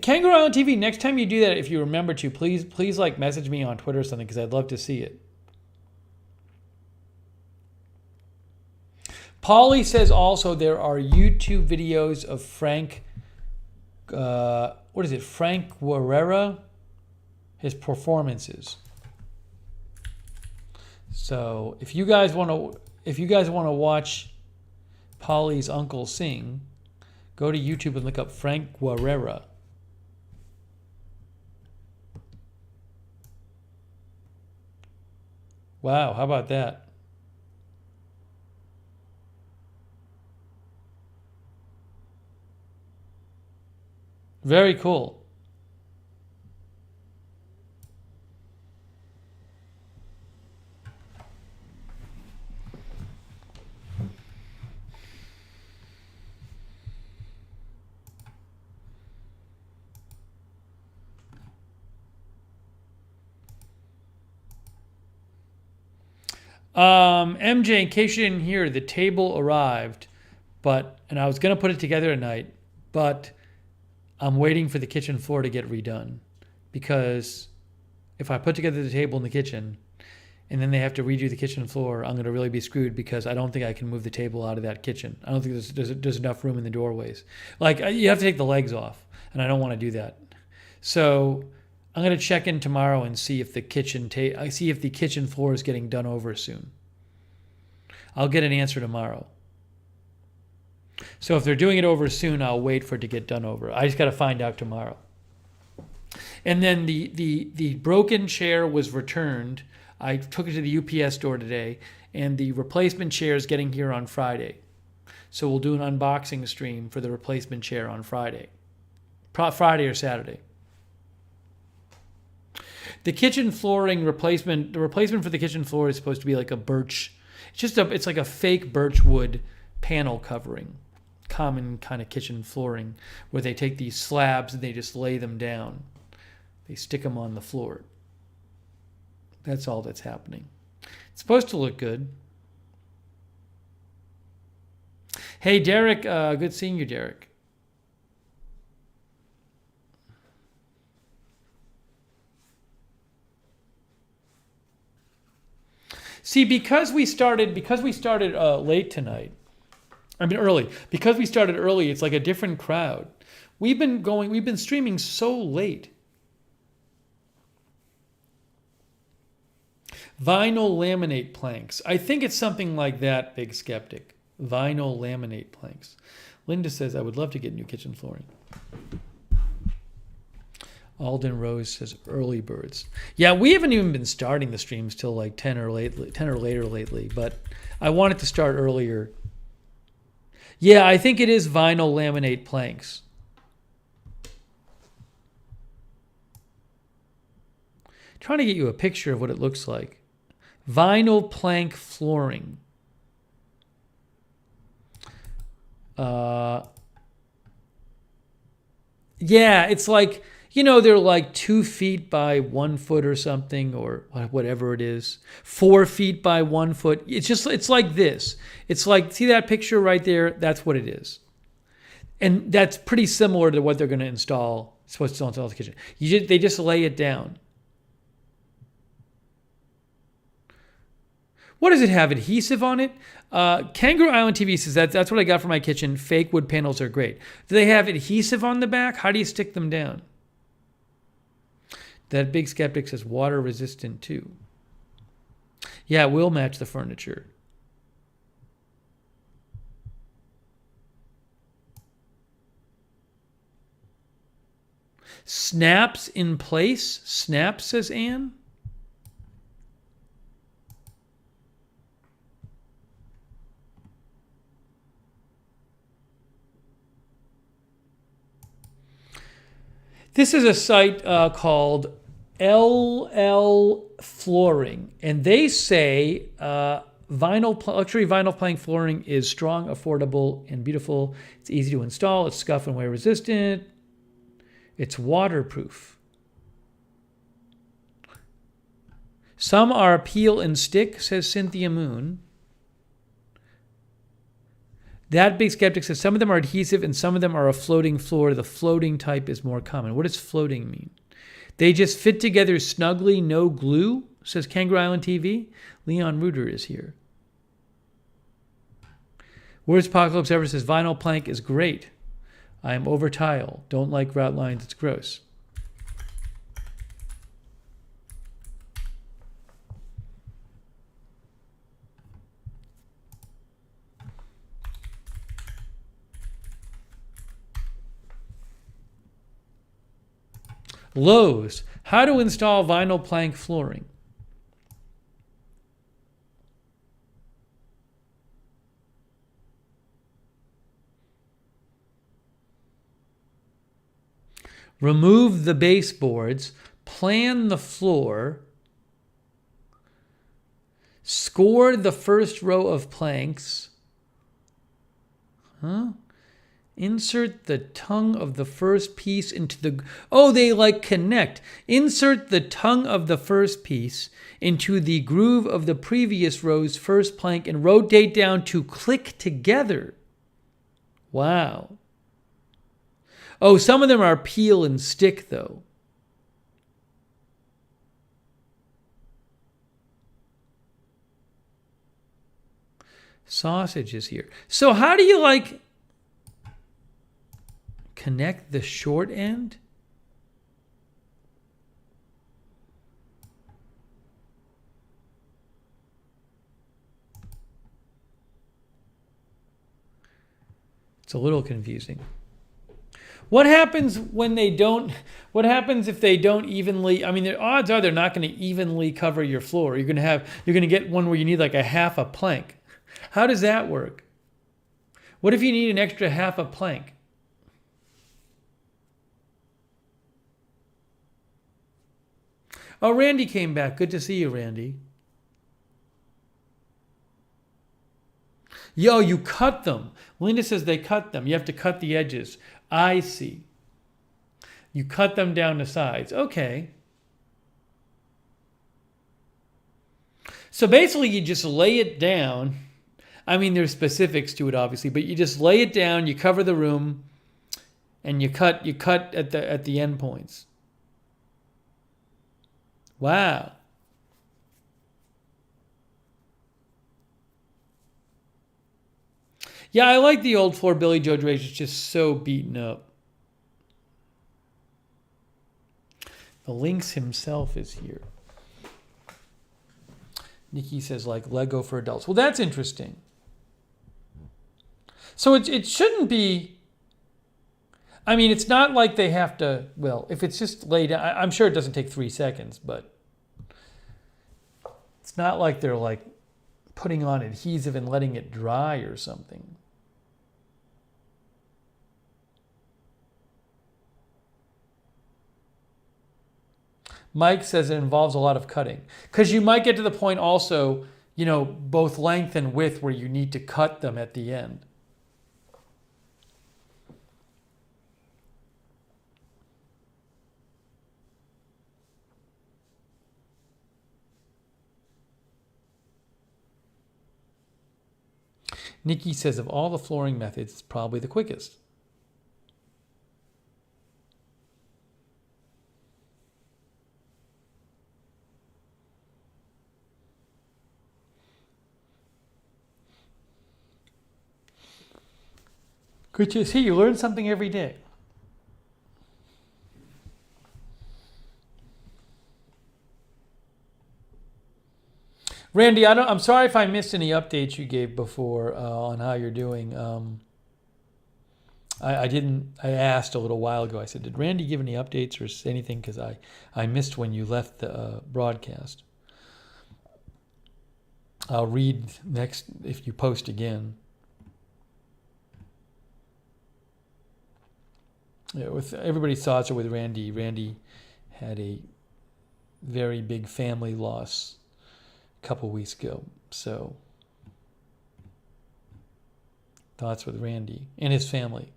[SPEAKER 1] Kangaroo Island TV, next time you do that, if you remember to, please like message me on Twitter or something, because I'd love to see it. Paulie says also there are YouTube videos of Frank Guerrera, his performances. So if you guys want to watch Paulie's uncle sing, go to YouTube and look up Frank Guerrera. Wow, how about that? Very cool. MJ, in case you didn't hear, the table arrived, and I was going to put it together tonight, but I'm waiting for the kitchen floor to get redone, because if I put together the table in the kitchen and then they have to redo the kitchen floor, I'm going to really be screwed, because I don't think I can move the table out of that kitchen. I don't think there's enough room in the doorways. You have to take the legs off, and I don't want to do that. So I'm going to check in tomorrow and see if the kitchen floor is getting done over soon. I'll get an answer tomorrow. So if they're doing it over soon, I'll wait for it to get done over. I just got to find out tomorrow. And then the broken chair was returned. I took it to the UPS store today, and the replacement chair is getting here on Friday. So we'll do an unboxing stream for the replacement chair on Friday. Friday or Saturday. The kitchen flooring replacement, the replacement for the kitchen floor is supposed to be like a birch. It's like a fake birch wood panel covering. Common kind of kitchen flooring, where they take these slabs and they just lay them down. They stick them on the floor. That's all that's happening. It's supposed to look good. Hey, Derek. Good seeing you, Derek. See, because we started late tonight. I mean, early. Because we started early, it's like a different crowd. We've been streaming so late. Vinyl laminate planks. I think it's something like that, Big Skeptic. Vinyl laminate planks. Linda says, I would love to get new kitchen flooring. Alden Rose says, early birds. Yeah, we haven't even been starting the streams till like 10 or later lately, but I wanted to start earlier. Yeah, I think it is vinyl laminate planks. Trying to get you a picture of what it looks like. Vinyl plank flooring. Yeah, it's like, they're like 2 feet by 1 foot or something, or whatever it is. 4 feet by 1 foot. It's like this. It's like, see that picture right there? That's what it is. And that's pretty similar to what they're going to install. Supposed to install the kitchen. They just lay it down. What does it have? Adhesive on it? Kangaroo Island TV says that's what I got for my kitchen. Fake wood panels are great. Do they have adhesive on the back? How do you stick them down? That Big Skeptic says water resistant too. Yeah, it will match the furniture. Snaps in place? Snaps, says Anne. This is a site called LL Flooring, and they say luxury vinyl plank flooring is strong, affordable, and beautiful. It's easy to install. It's scuff and wear resistant. It's waterproof. Some are peel and stick, says Cynthia Moon. That Big Skeptic says some of them are adhesive and some of them are a floating floor. The floating type is more common. What does floating mean? They just fit together snugly, no glue, says Kangaroo Island TV. Leon Reuter is here. Worst Apocalypse Ever says vinyl plank is great. I am over tile. Don't like grout lines. It's gross. Lowe's, how to install vinyl plank flooring. Remove the baseboards, plan the floor, score the first row of planks. Insert the tongue of the first piece into the... Oh, they like connect. Insert the tongue of the first piece into the groove of the previous row's first plank and rotate down to click together. Wow. Oh, some of them are peel and stick, though. Sausage is here. So how do you connect the short end? It's a little confusing. What happens when they don't? What happens if they don't evenly? I mean, the odds are they're not going to evenly cover your floor. You're going to get one where you need like a half a plank. How does that work? What if you need an extra half a plank? Oh, Randy came back. Good to see you, Randy. Yo, you cut them. Linda says they cut them. You have to cut the edges. I see. You cut them down the sides. Okay. So basically, you just lay it down. I mean, there's specifics to it, obviously, but you just lay it down, you cover the room, and you cut at the end points. Wow. Yeah, I like the old floor. Billy Joe Drage is just so beaten up. The Lynx himself is here. Nikki says, like Lego for adults. Well, that's interesting. So it shouldn't be... I mean, it's not like they have to... Well, if it's just laid down... I'm sure it doesn't take 3 seconds, but... It's not like they're like putting on adhesive and letting it dry or something. Mike says it involves a lot of cutting. Because you might get to the point also, you know, both length and width where you need to cut them at the end. Nikki says of all the flooring methods, it's probably the quickest. Good to see you learn something every day. Randy, I'm sorry if I missed any updates you gave before on how you're doing. I asked a little while ago. I said, did Randy give any updates or say anything? Because I missed when you left the broadcast. I'll read next if you post again. Yeah, with everybody's thoughts are with Randy. Randy had a very big family loss a couple weeks ago. So thoughts with Randy and his family.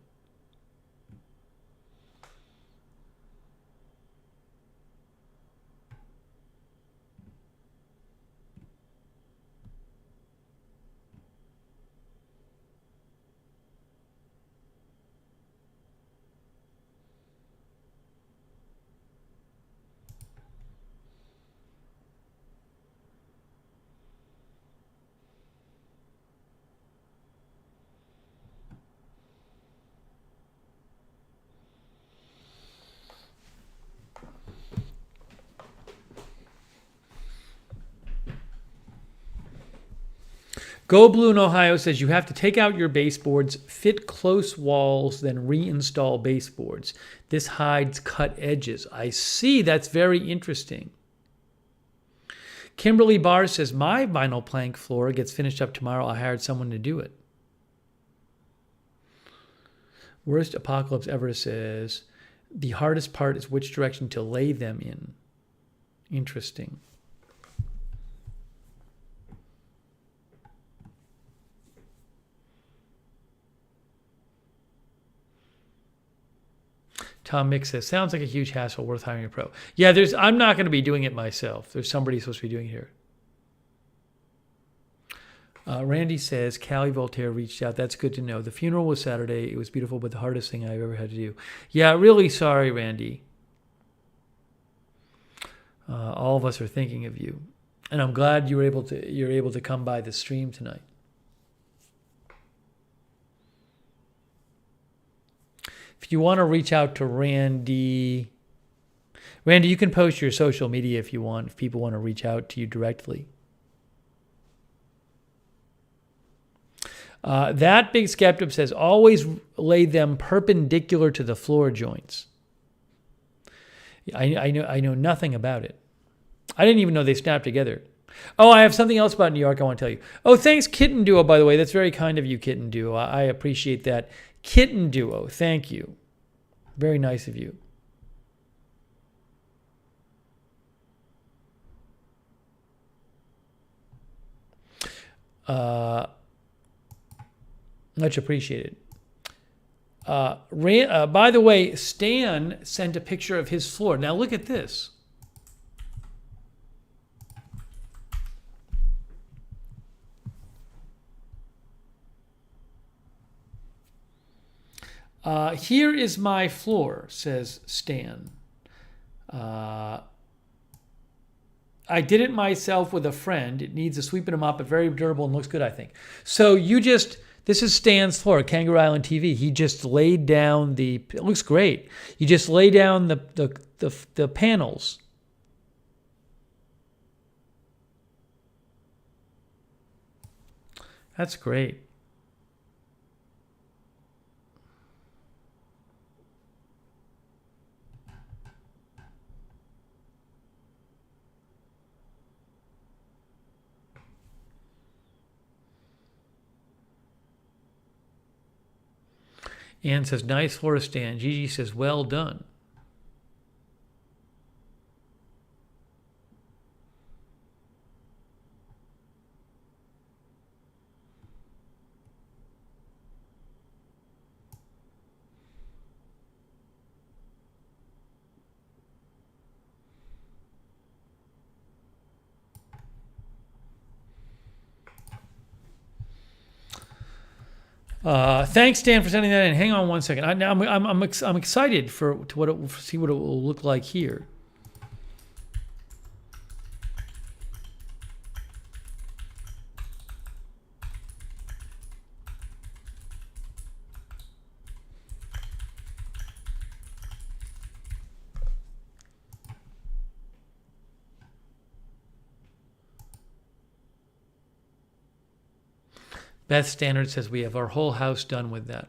[SPEAKER 1] Go Blue in Ohio says you have to take out your baseboards, fit close walls, then reinstall baseboards. This hides cut edges. I see. That's very interesting. Kimberly Barr says, my vinyl plank floor gets finished up tomorrow. I hired someone to do it. Worst Apocalypse Ever says, the hardest part is which direction to lay them in. Interesting. Tom Mick says, sounds like a huge hassle, worth hiring a pro. Yeah, I'm not going to be doing it myself. There's somebody supposed to be doing it here. Randy says, Callie Voltaire reached out. That's good to know. The funeral was Saturday. It was beautiful, but the hardest thing I've ever had to do. Yeah, really sorry, Randy. All of us are thinking of you. And I'm glad you're able to come by the stream tonight. If you want to reach out to Randy, you can post your social media if you want, if people want to reach out to you directly. That Big Skeptic says, always lay them perpendicular to the floor joints. I know nothing about it. I didn't even know they snapped together. Oh, I have something else about New York I want to tell you. Oh, thanks, Kitten Duo, by the way. That's very kind of you, Kitten Duo. I appreciate that. Kitten Duo, thank you. Very nice of you. Much appreciated. By the way, Stan sent a picture of his floor. Now look at this. Here is my floor, says Stan. I did it myself with a friend. It needs a sweep and a mop, but very durable and looks good, I think. So this is Stan's floor, Kangaroo Island TV. He just laid down it looks great. You just lay down the panels. That's great. Ann says, nice floor stand. Gigi says, well done. Thanks, Dan, for sending that in. Hang on one second. I'm excited to see what it will look like here. Beth Standard says we have our whole house done with that.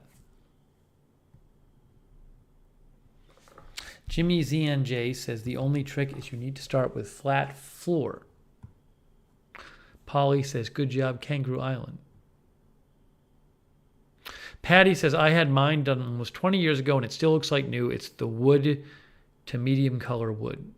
[SPEAKER 1] Jimmy ZNJ says the only trick is you need to start with flat floor. Paulie says good job, Kangaroo Island. Patty says I had mine done almost 20 years ago and it still looks like new. It's the wood to medium color wood.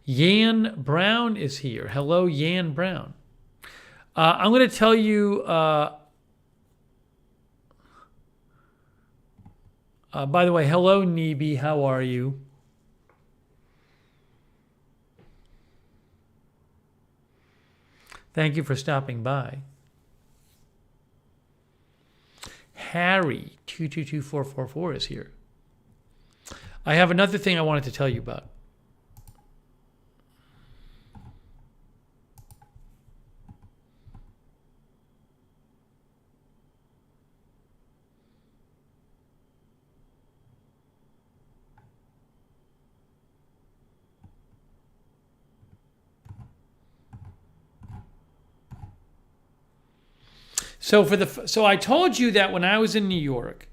[SPEAKER 1] Yan Brown is here. Hello, Yan Brown. I'm going to tell you, by the way, hello, Neebe. How are you? Thank you for stopping by. Harry, 222444 is here. I have another thing I wanted to tell you about. So I told you that when I was in New York,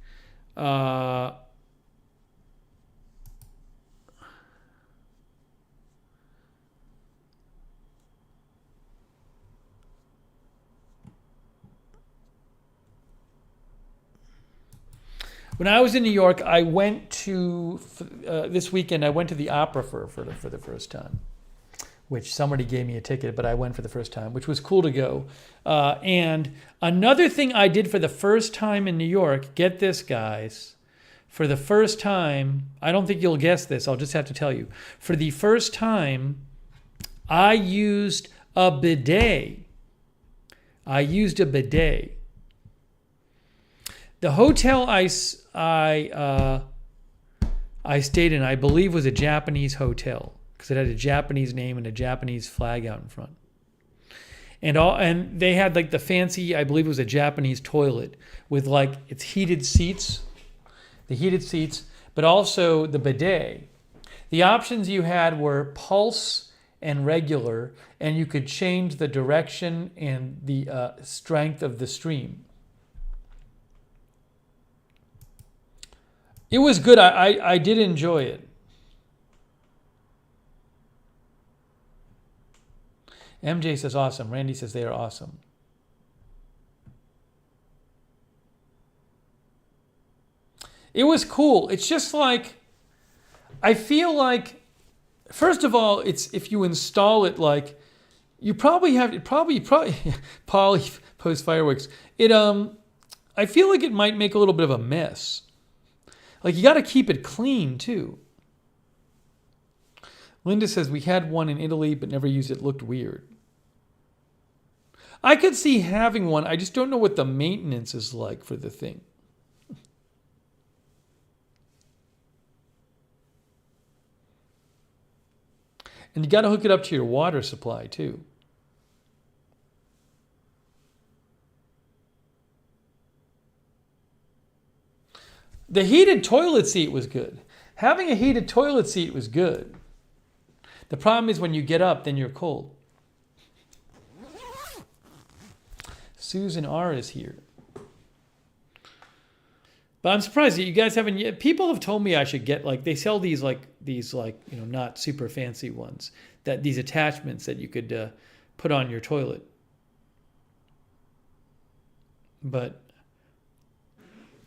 [SPEAKER 1] I went to this weekend. I went to the opera for the first time, which somebody gave me a ticket, but I went for the first time, which was cool to go. And another thing I did for the first time in New York, get this, guys, for the first time, I don't think you'll guess this, I'll just have to tell you. For the first time, I used a bidet. The hotel I stayed in, I believe, was a Japanese hotel, because it had a Japanese name and a Japanese flag out in front. And they had like the fancy, I believe it was a Japanese toilet with like its heated seats, but also the bidet. The options you had were pulse and regular, and you could change the direction and the strength of the stream. It was good. I did enjoy it. MJ says awesome. Randy says they are awesome. It was cool. It's just like, I feel like, first of all, it's if you install it like, You probably have Paulie post fireworks. I feel like it might make a little bit of a mess. Like you got to keep it clean too. Linda says we had one in Italy but never used it. It looked weird. I could see having one. I just don't know what the maintenance is like for the thing. And you got to hook it up to your water supply too. The heated toilet seat was good. Having a heated toilet seat was good. The problem is when you get up, then you're cold. Susan R. is here. But I'm surprised that you guys haven't yet. People have told me I should get, like, they sell these not super fancy ones. These attachments that you could put on your toilet. But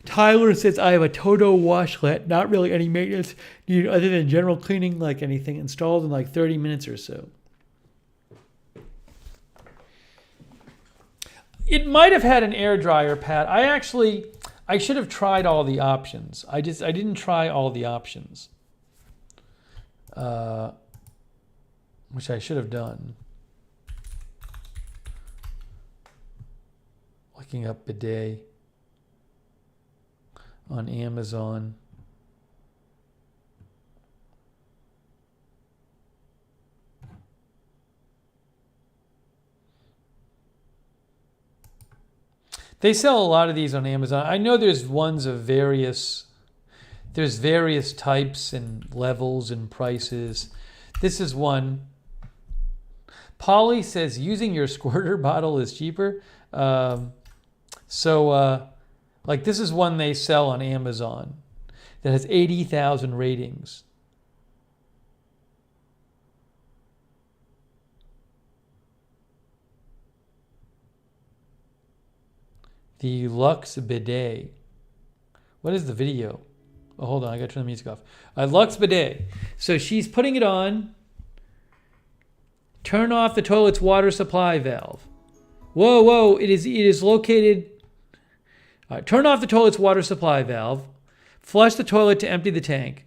[SPEAKER 1] Tyler says, I have a Toto washlet, not really any maintenance needed other than general cleaning, like anything, installed in like 30 minutes or so. It might have had an air dryer, Pat. I should have tried all the options. I didn't try all the options, which I should have done. Looking up bidet on Amazon. They sell a lot of these on Amazon. I know there's ones of various types and levels and prices. This is one. Paulie says using your squirter bottle is cheaper. Like this is one they sell on Amazon that has 80,000 ratings. The Lux Bidet. What is the video? Oh, hold on. I got to turn the music off. Lux Bidet. So she's putting it on. Turn off the toilet's water supply valve. Whoa. It is located. All right, turn off the toilet's water supply valve. Flush the toilet to empty the tank.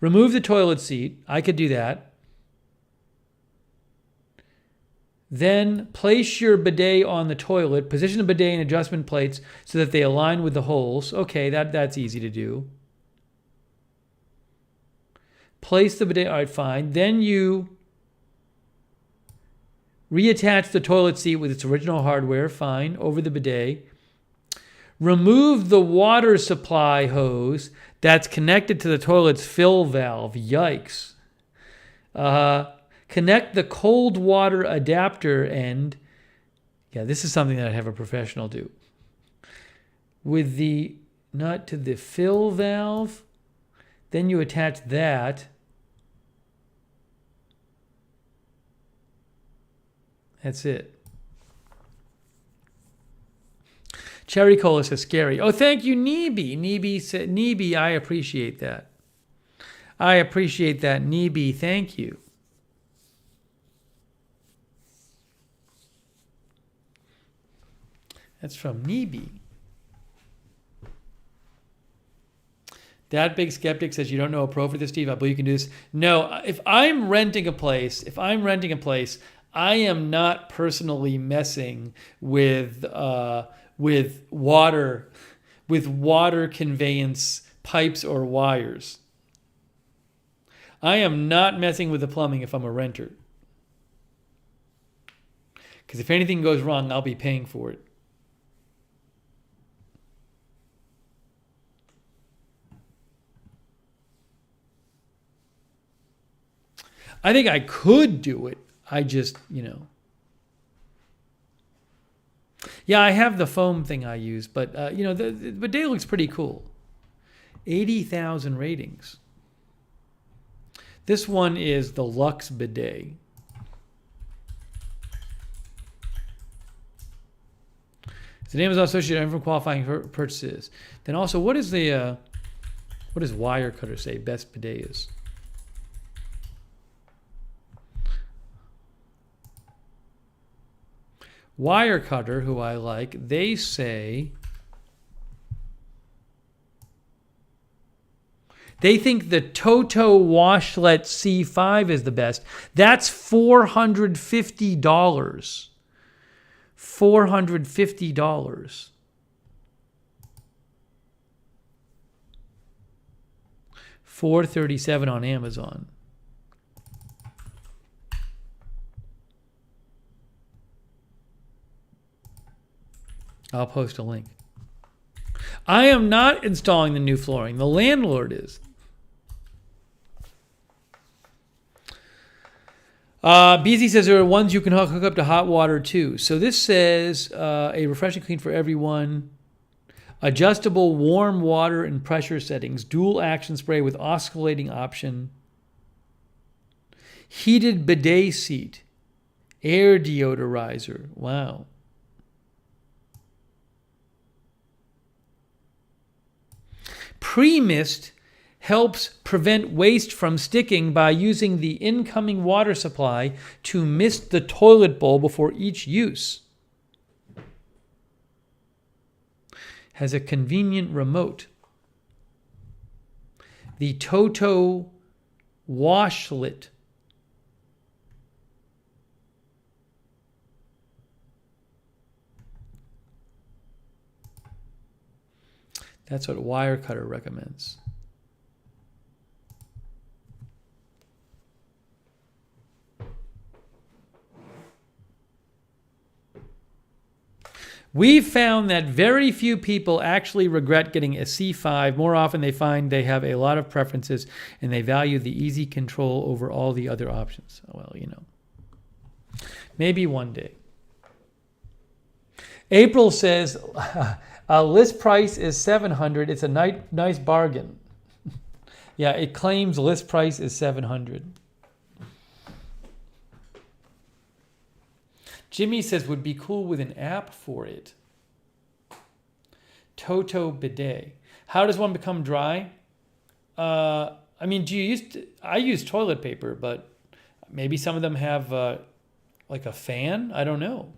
[SPEAKER 1] Remove the toilet seat. I could do that. Then place your bidet on the toilet. Position the bidet and adjustment plates so that they align with the holes. Okay, that's easy to do. Place the bidet. All right, fine. Then you reattach the toilet seat with its original hardware. Fine. Over the bidet. Remove the water supply hose that's connected to the toilet's fill valve. Yikes. Connect the cold water adapter end. Yeah, this is something that I'd have a professional do. With the nut to the fill valve. Then you attach that. That's it. Cherry Cola says scary. Oh, thank you, Neeby. Neeby, I appreciate that. Neeby. Thank you. That's from Neeby. That Big Skeptic says you don't know a pro for this, Steve. I believe you can do this. No, if I'm renting a place, I am not personally messing with water conveyance pipes or wires. I am not messing with the plumbing if I'm a renter. Because if anything goes wrong, I'll be paying for it. I think I could do it. I just, Yeah, I have the foam thing I use, but, the bidet looks pretty cool. 80,000 ratings. This one is the Lux Bidet. It's an Amazon associate item from qualifying purchases. Then also, what does Wirecutter say best bidet is? Wirecutter, who I like, they say they think the Toto Washlet C5 is the best. That's $450. $450. $437 on Amazon. I'll post a link. I am not installing the new flooring. The landlord is. BZ says there are ones you can hook up to hot water too. So this says a refreshing clean for everyone. Adjustable warm water and pressure settings. Dual action spray with oscillating option. Heated bidet seat. Air deodorizer. Wow. Pre-mist helps prevent waste from sticking by using the incoming water supply to mist the toilet bowl before each use. Has a convenient remote. The Toto Washlet. That's what Wirecutter recommends. We've found that very few people actually regret getting a C5. More often they find they have a lot of preferences and they value the easy control over all the other options. Well, you know, maybe one day. April says, list price is $700. It's a nice bargain. Yeah, it claims list price is $700. Jimmy says would be cool with an app for it. Toto bidet. How does one become dry? I mean, I use toilet paper, but maybe some of them have like a fan. I don't know.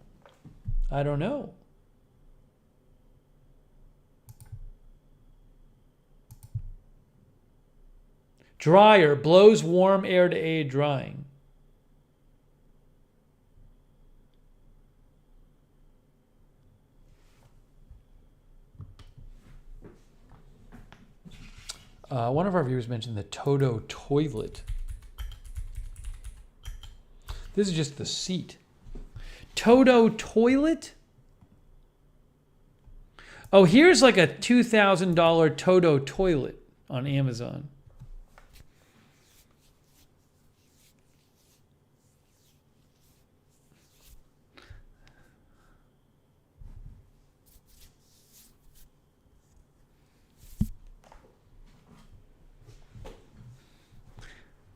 [SPEAKER 1] Dryer blows warm air to aid drying. One of our viewers mentioned the Toto toilet. This is just the seat. Toto toilet? Oh, here's like a $2,000 Toto toilet on Amazon.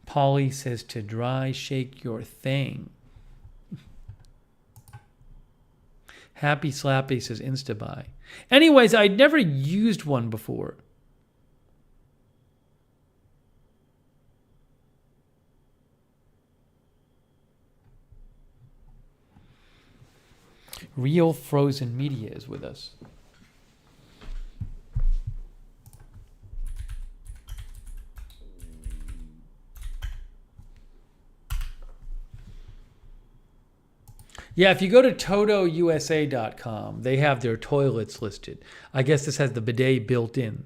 [SPEAKER 1] Paulie says to dry shake your thing. Happy Slappy says Instabuy. Anyways, I'd never used one before. Real Frozen Media is with us. Yeah, if you go to TotoUSA.com, they have their toilets listed. I guess this has the bidet built in.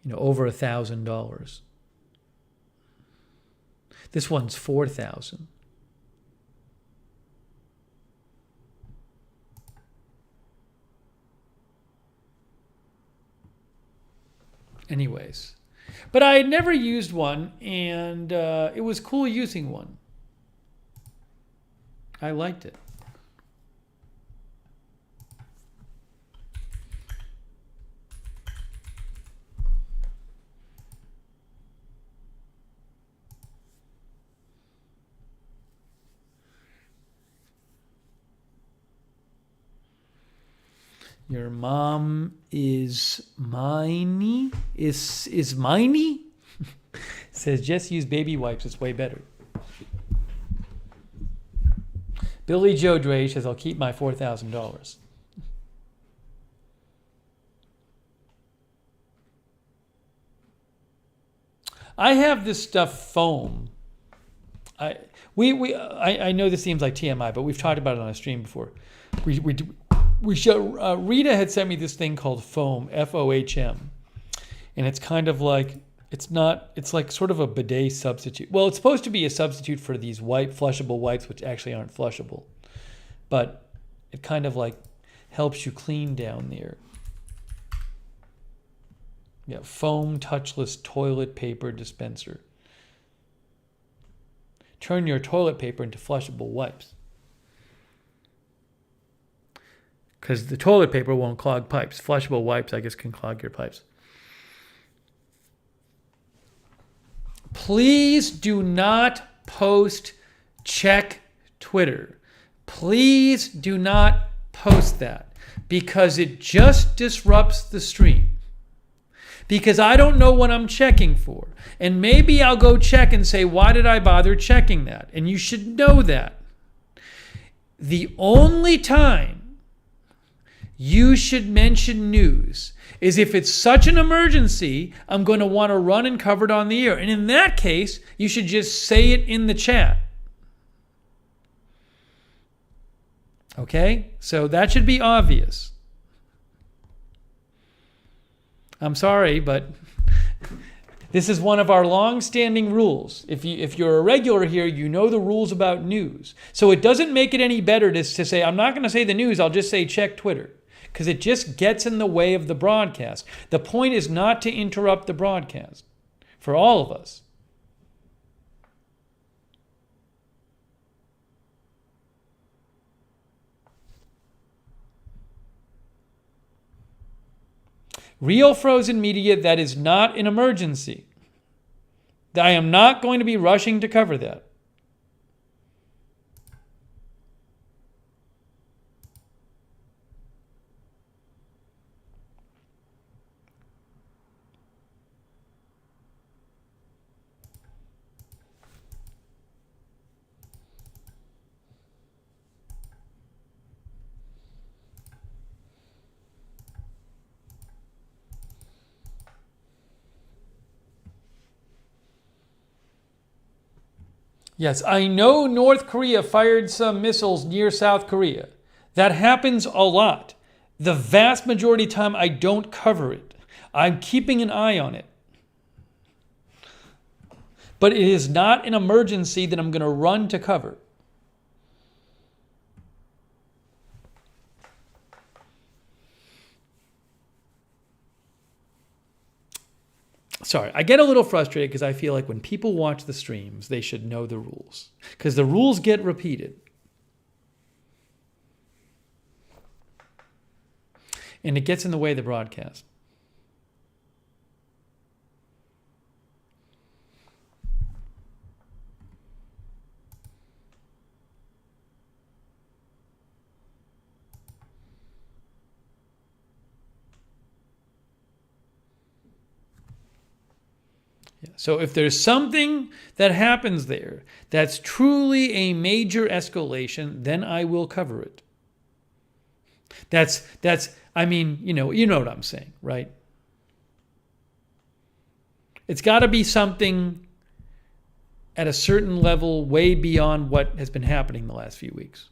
[SPEAKER 1] You know, over $1,000. This one's $4,000. Anyways, but I had never used one, and it was cool using one. I liked it. Your mom is miney? Is miney? Says just use baby wipes. It's way better. Billy Joe Dre says, I'll keep my $4,000. I have this stuff foam. I know this seems like TMI, but we've talked about it on a stream before. Rita had sent me this thing called foam, FOHM, and it's kind of like it's like sort of a bidet substitute. Well, it's supposed to be a substitute for these flushable wipes, which actually aren't flushable, but it kind of like helps you clean down there. Yeah, foam touchless toilet paper dispenser. Turn your toilet paper into flushable wipes. Because the toilet paper won't clog pipes. Flushable wipes, I guess, can clog your pipes. Please do not post check Twitter. Please do not post that. Because it just disrupts the stream. Because I don't know what I'm checking for. And maybe I'll go check and say, why did I bother checking that? And you should know that. The only time you should mention news is if it's such an emergency, I'm going to want to run and cover it on the air. And in that case, you should just say it in the chat. Okay? So that should be obvious. I'm sorry, but this is one of our long-standing rules. If you're a regular here, you know the rules about news. So it doesn't make it any better to say, I'm not going to say the news, I'll just say check Twitter. Because it just gets in the way of the broadcast. The point is not to interrupt the broadcast for all of us. Real frozen media, that is not an emergency. I am not going to be rushing to cover that. Yes, I know North Korea fired some missiles near South Korea. That happens a lot. The vast majority of the time, I don't cover it. I'm keeping an eye on it. But it is not an emergency that I'm going to run to cover. Sorry, I get a little frustrated because I feel like when people watch the streams, they should know the rules. Because the rules get repeated. And it gets in the way of the broadcast. So if there's something that happens there that's truly a major escalation, then I will cover it. I mean, you know what I'm saying, right? It's got to be something at a certain level way beyond what has been happening the last few weeks.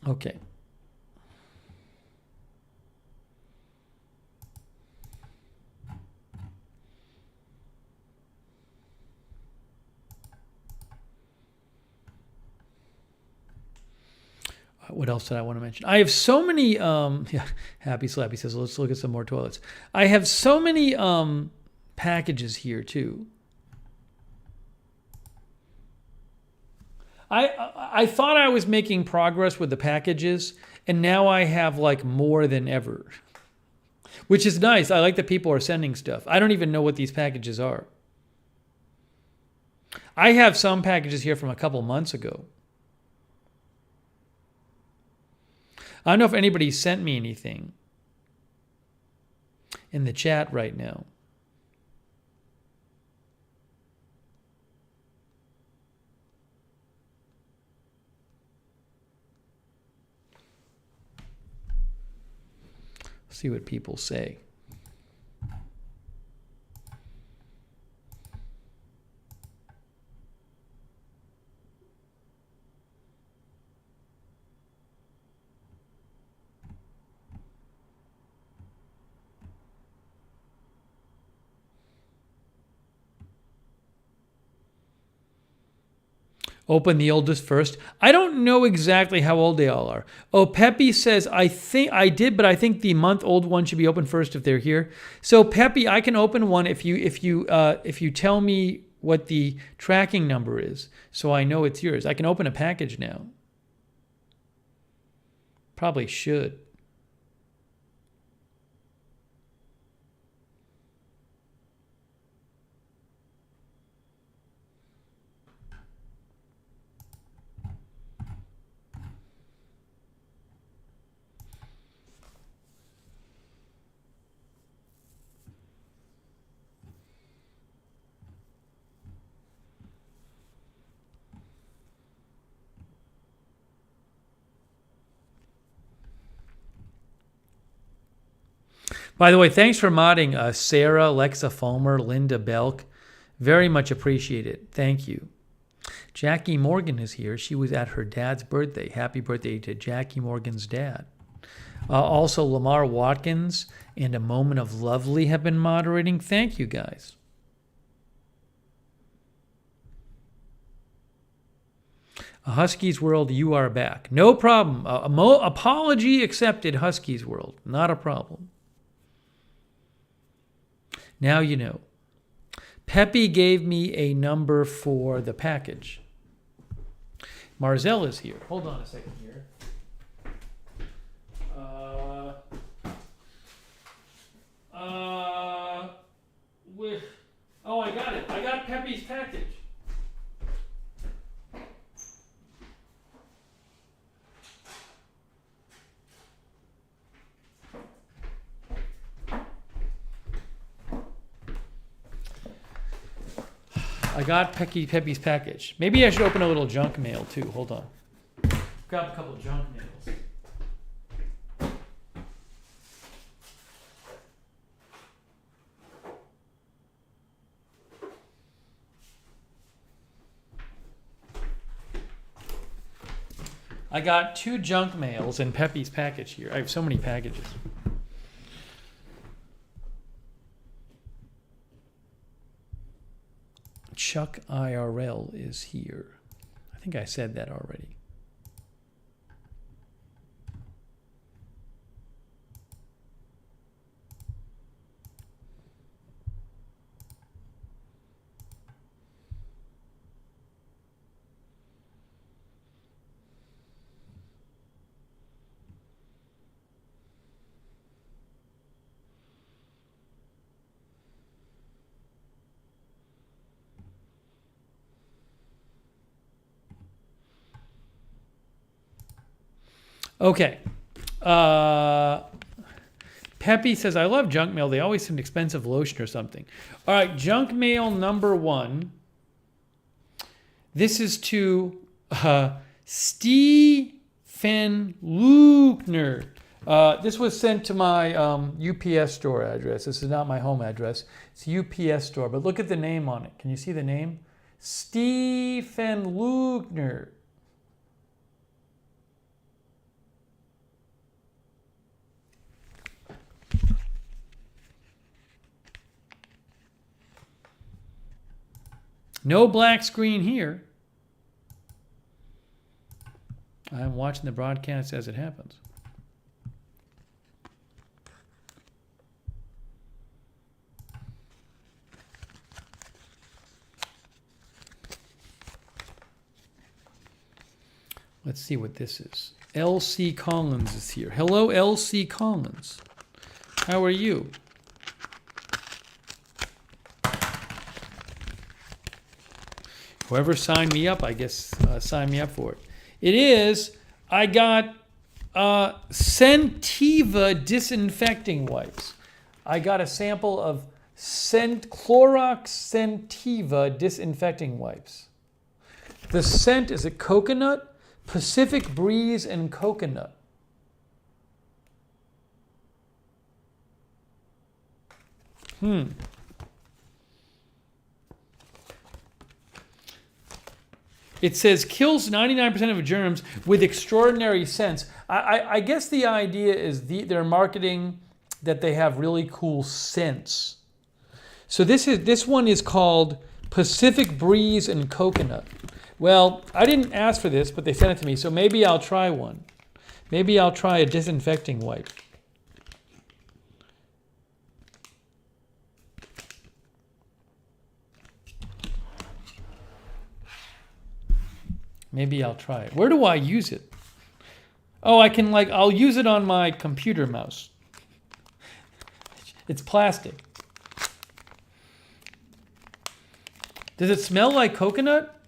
[SPEAKER 1] Okay. What else did I want to mention? I have so many, yeah, Happy Slappy says, let's look at some more toilets. I have so many packages here too. I thought I was making progress with the packages, and now I have like more than ever, which is nice. I like that people are sending stuff. I don't even know what these packages are. I have some packages here from a couple months ago. I don't know if anybody sent me anything in the chat right now. See what people say. Open the oldest first. I don't know exactly how old they all are. Oh, Pepe says, I think I did, but I think the month-old one should be open first if they're here. So Pepe, I can open one if you tell me what the tracking number is, so I know it's yours. I can open a package now. Probably should. By the way, thanks for modding Sarah, Lexa Fulmer, Linda Belk. Very much appreciated. Thank you. Jackie Morgan is here. She was at her dad's birthday. Happy birthday to Jackie Morgan's dad. Also, Lamar Watkins and A Moment of Lovely have been moderating. Thank you, guys. Husky's World, you are back. No problem. Apology accepted, Husky's World. Not a problem. Now you know. Pepe gave me a number for the package. Marzell is here. Hold on a second here. Oh, I got it. I got Pepe's package. I got Pepe's package. Maybe I should open a little junk mail too. Hold on. Grab a couple junk mails. I got 2 junk mails in Pepe's package here. I have so many packages. Chuck IRL is here. I think I said that already. Okay. Pepe says, I love junk mail. They always send expensive lotion or something. All right, junk mail number 1. This is to Stephen Lookner. This was sent to my UPS store address. This is not my home address. It's a UPS store, but look at the name on it. Can you see the name? Stephen Lookner. No black screen here. I'm watching the broadcast as it happens. Let's see what this is. L.C. Collins is here. Hello, L.C. Collins. How are you? Whoever signed me up, I guess, signed me up for it. It is, I got Scentiva disinfecting wipes. I got a sample of Clorox Scentiva disinfecting wipes. The scent is a coconut, Pacific Breeze, and coconut. It says kills 99% of germs with extraordinary scents. I guess the idea is they're marketing that they have really cool scents. So this one is called Pacific Breeze and Coconut. Well, I didn't ask for this, but they sent it to me, so maybe I'll try one. Maybe I'll try a disinfecting wipe. Maybe I'll try it. Where do I use it? Oh, I'll use it on my computer mouse. It's plastic. Does it smell like coconut?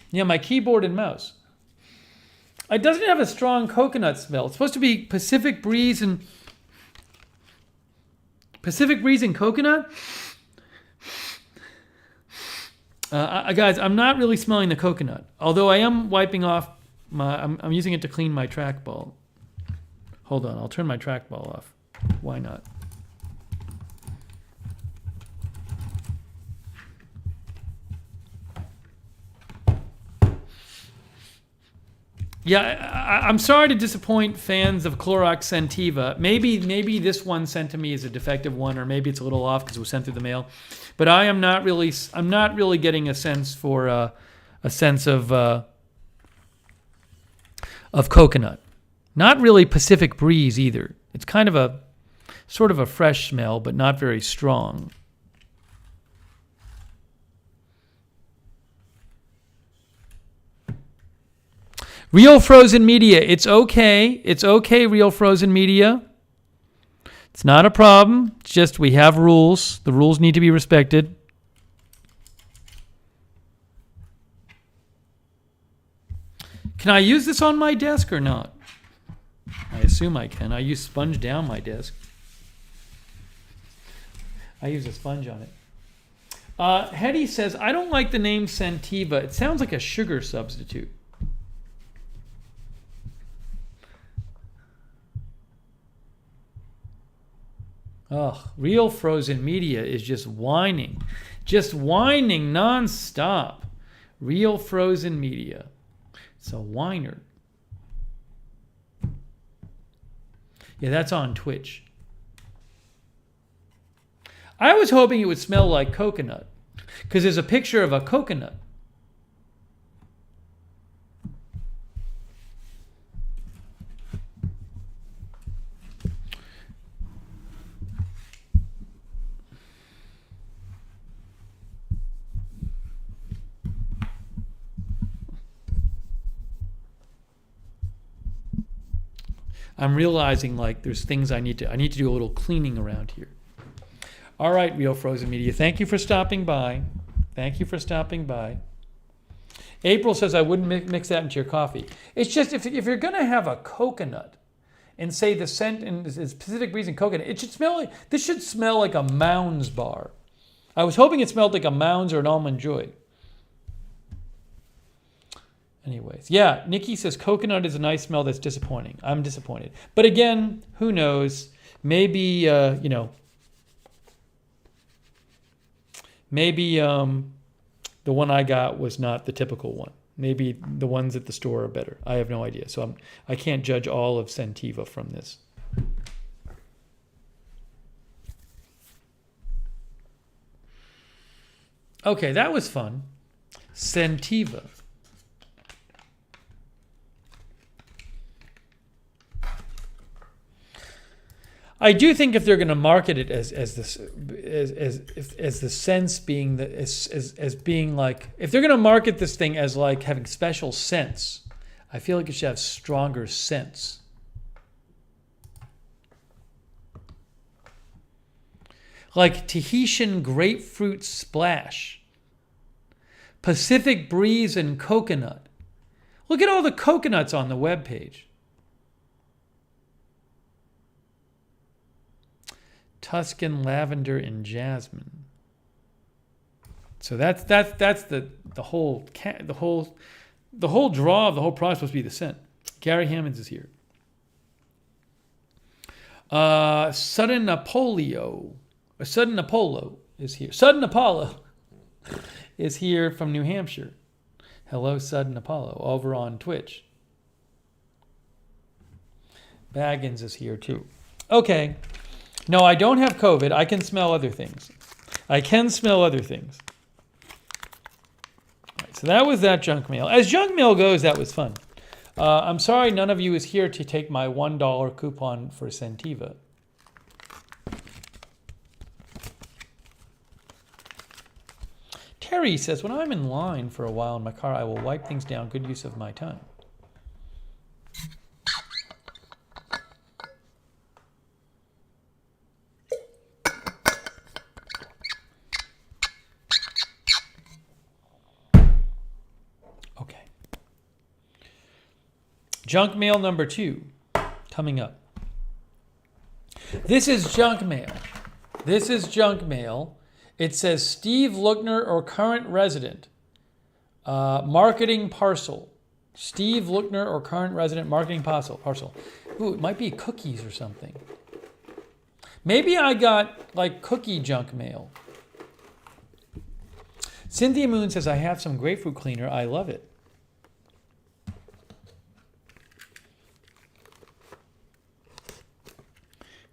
[SPEAKER 1] Yeah, my keyboard and mouse. It doesn't have a strong coconut smell. It's supposed to be Pacific Breeze and coconut. Guys, I'm not really smelling the coconut. Although I am wiping off I'm using it to clean my trackball. Hold on, I'll turn my trackball off. Why not? Yeah, I'm sorry to disappoint fans of Clorox Scentiva. Maybe this one sent to me is a defective one, or maybe it's a little off because it was sent through the mail. But I'm not really getting a sense for a sense of coconut. Not really Pacific Breeze either. It's kind of a sort of a fresh smell, but not very strong. Real Frozen Media, it's okay. It's okay, Real Frozen Media. It's not a problem. It's just we have rules. The rules need to be respected. Can I use this on my desk or not? I assume I can. I use sponge down my desk. I use a sponge on it. Hetty says, I don't like the name Scentiva. It sounds like a sugar substitute. Ugh, Real Frozen Media is just whining nonstop. Real Frozen Media. It's a whiner. Yeah, that's on Twitch. I was hoping it would smell like coconut because there's a picture of a coconut. I'm realizing like there's things I need to do a little cleaning around here. All right, Real Frozen Media. Thank you for stopping by. April says I wouldn't mix that into your coffee. It's just if you're going to have a coconut and say the scent is Pacific Breeze and coconut, this should smell like a Mounds bar. I was hoping it smelled like a Mounds or an Almond Joy. Anyways, yeah, Nikki says coconut is a nice smell that's disappointing. I'm disappointed. But again, who knows? Maybe, maybe the one I got was not the typical one. Maybe the ones at the store are better. I have no idea. So I can't judge all of Scentiva from this. Okay, that was fun. Scentiva. I do think if they're going to market it as the sense being as being like, if they're going to market this thing as like having special scents, I feel like it should have stronger scents. Like Tahitian grapefruit splash, Pacific breeze and coconut. Look at all the coconuts on the webpage. Tuscan lavender and jasmine. So that's the whole draw of the whole product supposed to be the scent. Gary Hammonds is here. Sudden Apollo is here. Sudden Apollo is here from New Hampshire. Hello, Sudden Apollo, over on Twitch. Baggins is here too. Okay. No, I don't have COVID. I can smell other things. Right, so that was that junk mail. As junk mail goes, that was fun. I'm sorry none of you is here to take my $1 coupon for Scentiva. Terry says, when I'm in line for a while in my car, I will wipe things down. Good use of my time. Okay. Junk mail number 2 coming up. This is junk mail. It says Steve Lookner or current resident. Marketing parcel. Steve Lookner or current resident marketing parcel. Ooh, it might be cookies or something. Maybe I got like cookie junk mail. Cynthia Moon says, I have some grapefruit cleaner. I love it.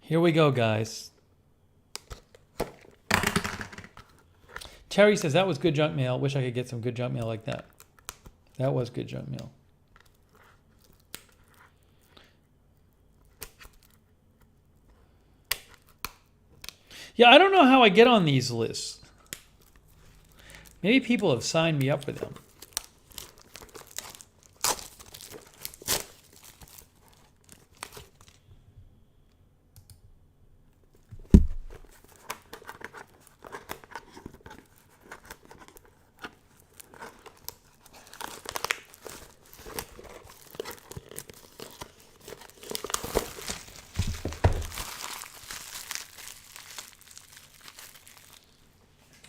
[SPEAKER 1] Here we go, guys. Terry says, that was good junk mail. Wish I could get some good junk mail like that. That was good junk mail. Yeah, I don't know how I get on these lists. Maybe people have signed me up for them.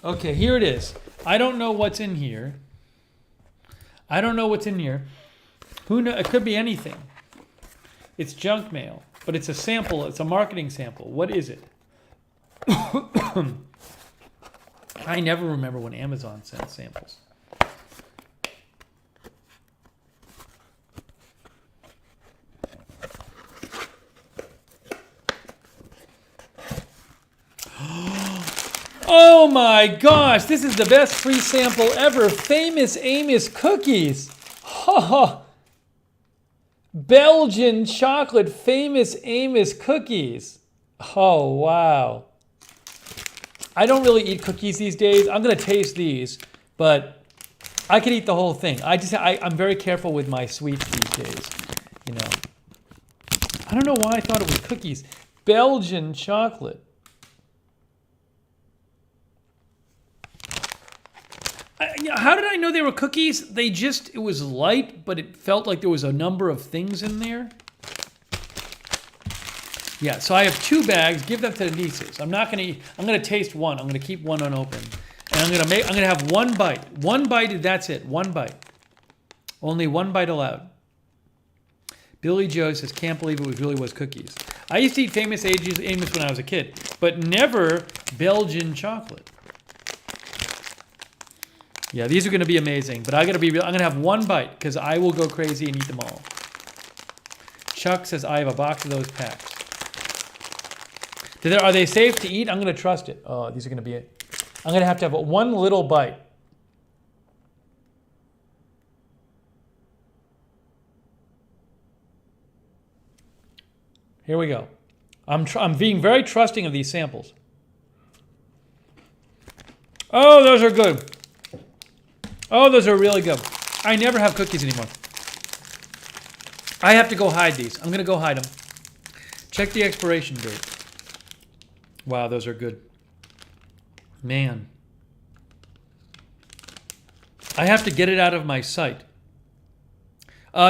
[SPEAKER 1] Okay, here it is. I don't know what's in here. Who knows? It could be anything. It's junk mail, but it's a sample. It's a marketing sample. What is it? I never remember when Amazon sent samples. Oh my gosh, this is the best free sample ever. Famous Amos cookies. Oh, Belgian chocolate Famous Amos cookies. Oh, wow. I don't really eat cookies these days. I'm going to taste these, but I could eat the whole thing. I'm very careful with my sweets these days, you know. I don't know why I thought it was cookies. Belgian chocolate. How did I know they were cookies? It was light, but it felt like there was a number of things in there. Yeah, so I have 2 bags. Give them to the nieces. I'm not gonna eat. I'm gonna taste one. I'm gonna keep one unopened, and I'm gonna have 1 bite. 1 bite. That's it. 1 bite. Only 1 bite allowed. Billy Joe says, "Can't believe it really was cookies." I used to eat Famous Amos when I was a kid, but never Belgian chocolate. Yeah, these are going to be amazing, but I'm going to have 1 bite because I will go crazy and eat them all. Chuck says, I have a box of those packs. Are they safe to eat? I'm going to trust it. Oh, these are going to be it. I'm going to have 1 little bite. Here we go. I'm being very trusting of these samples. Oh, those are good. Oh, those are really good. I never have cookies anymore. I have to go hide these. I'm going to go hide them. Check the expiration date. Wow, those are good. Man. I have to get it out of my sight.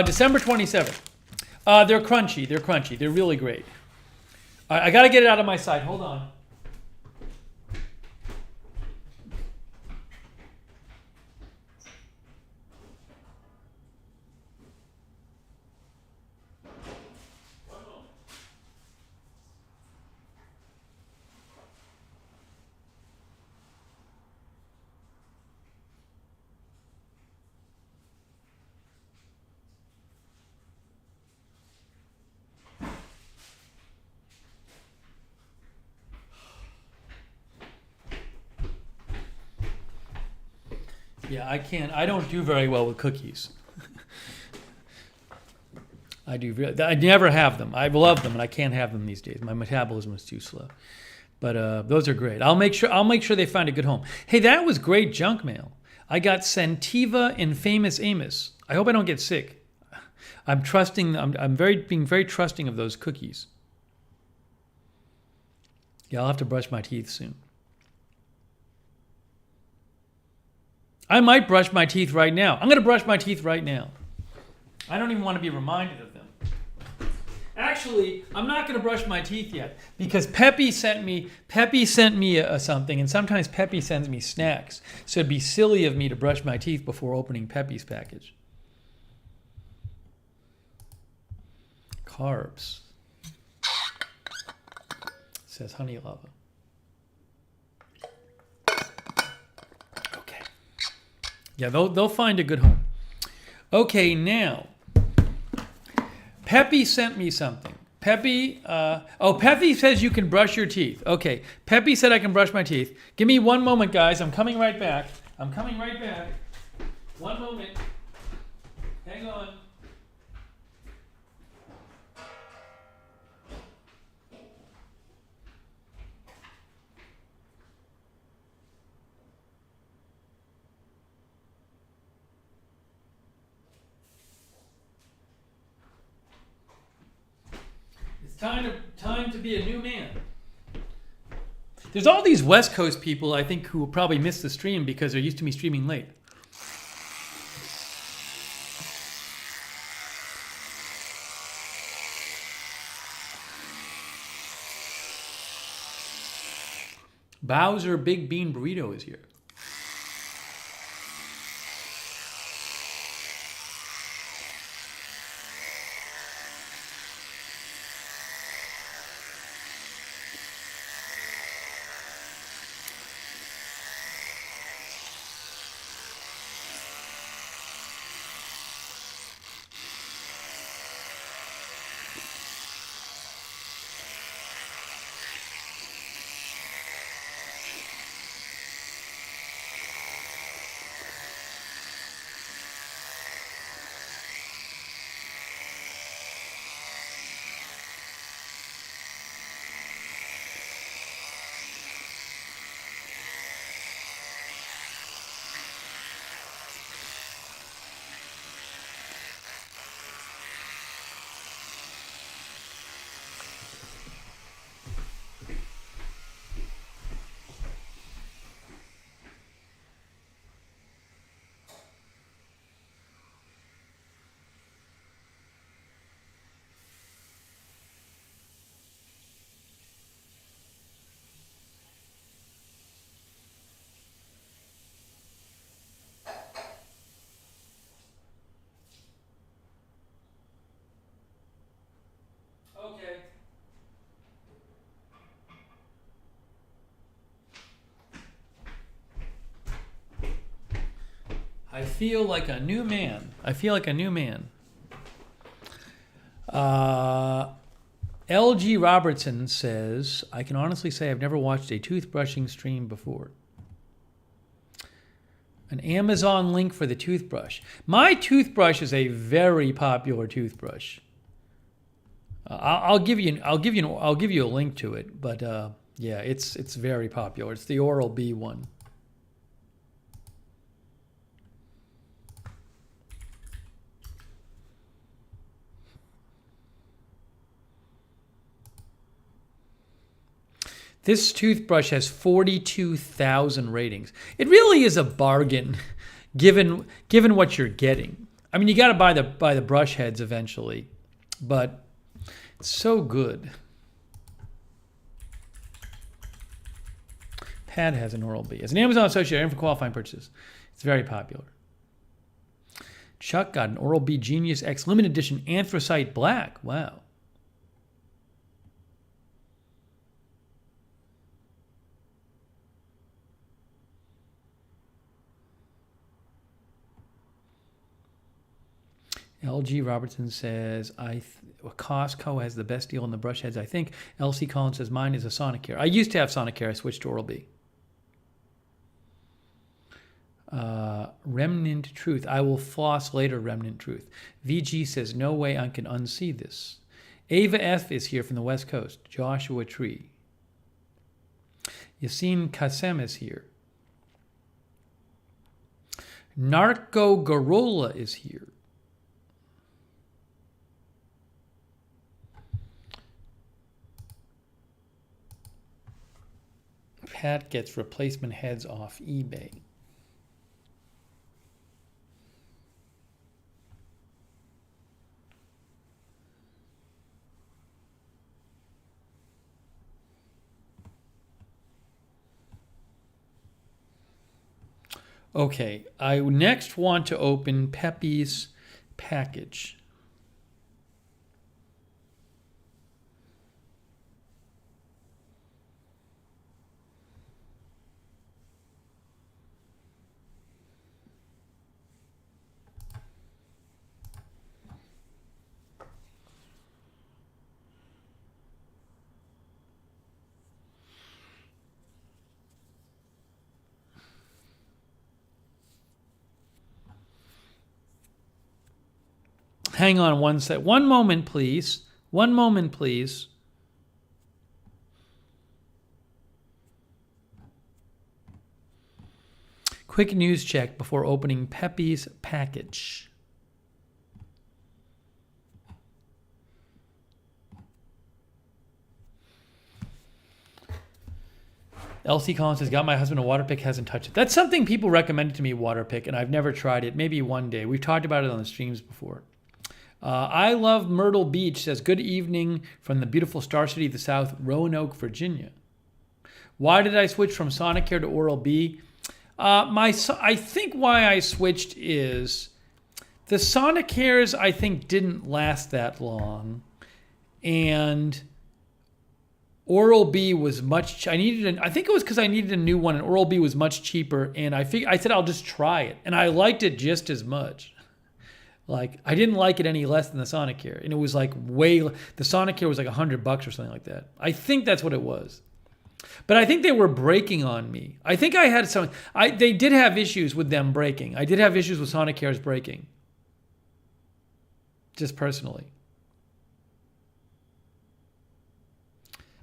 [SPEAKER 1] December 27th. They're crunchy. They're crunchy. They're really great. I got to get it out of my sight. Hold on. Yeah, I can't. I don't do very well with cookies. I never have them. I love them, and I can't have them these days. My metabolism is too slow. But those are great. I'll make sure they find a good home. Hey, that was great junk mail. I got Scentiva and Famous Amos. I hope I don't get sick. I'm trusting. I'm being very trusting of those cookies. Yeah, I'll have to brush my teeth soon. I might brush my teeth right now. I'm going to brush my teeth right now. I don't even want to be reminded of them. Actually, I'm not going to brush my teeth yet because Pepe sent me something, and sometimes Pepe sends me snacks. So it'd be silly of me to brush my teeth before opening Pepe's package. Carbs. It says honey lava. Yeah, they'll find a good home. Okay, now, Pepe sent me something. Pepe says you can brush your teeth. Okay, Pepe said I can brush my teeth. Give me one moment, guys. I'm coming right back. One moment. Hang on. Time to be a new man. There's all these West Coast people, I think, who will probably miss the stream because they're used to me streaming late. Bowser Big Bean Burrito is here. Okay. I feel like a new man. LG Robertson says, I can honestly say I've never watched a toothbrushing stream before. An Amazon link for the toothbrush. My toothbrush is a very popular toothbrush. I'll give you a link to it. But yeah, it's very popular. It's the Oral-B one. This toothbrush has 42,000 ratings. It really is a bargain, given what you're getting. I mean, you got to buy the brush heads eventually, but it's so good. Pat has an Oral-B. As an Amazon associate, and for qualifying purchases, it's very popular. Chuck got an Oral-B Genius X limited edition anthracite black. Wow. LG Robertson says, Costco has the best deal on the brush heads, I think. LC Collins says, mine is a Sonicare. I used to have Sonicare. I switched to Oral-B. Remnant Truth. I will floss later, Remnant Truth. VG says, no way I can unsee this. Ava F is here from the West Coast. Joshua Tree. Yassine Kassem is here. Narco Garola is here. Pat gets replacement heads off eBay. Okay, I next want to open Pepe's package. Hang on one sec. One moment, please. One moment, please. Quick news check before opening Pepe's package. LC Collins has got my husband a water pick, hasn't touched it. That's something people recommended to me, water pick, and I've never tried it. Maybe one day. We've talked about it on the streams before. I love Myrtle Beach says, good evening from the beautiful Star City of the South, Roanoke, Virginia. Why did I switch from Sonicare to Oral-B? I think why I switched is the Sonicares, I think, didn't last that long. And Oral-B was much, I think it was because I needed a new one, and Oral-B was much cheaper. And I said, I'll just try it. And I liked it just as much. Like, I didn't like it any less than the Sonicare. And it was like the Sonicare was like $100 or something like that. I think that's what it was. But I think they were breaking on me. I think I had they did have issues with them breaking. I did have issues with Sonicares breaking. Just personally.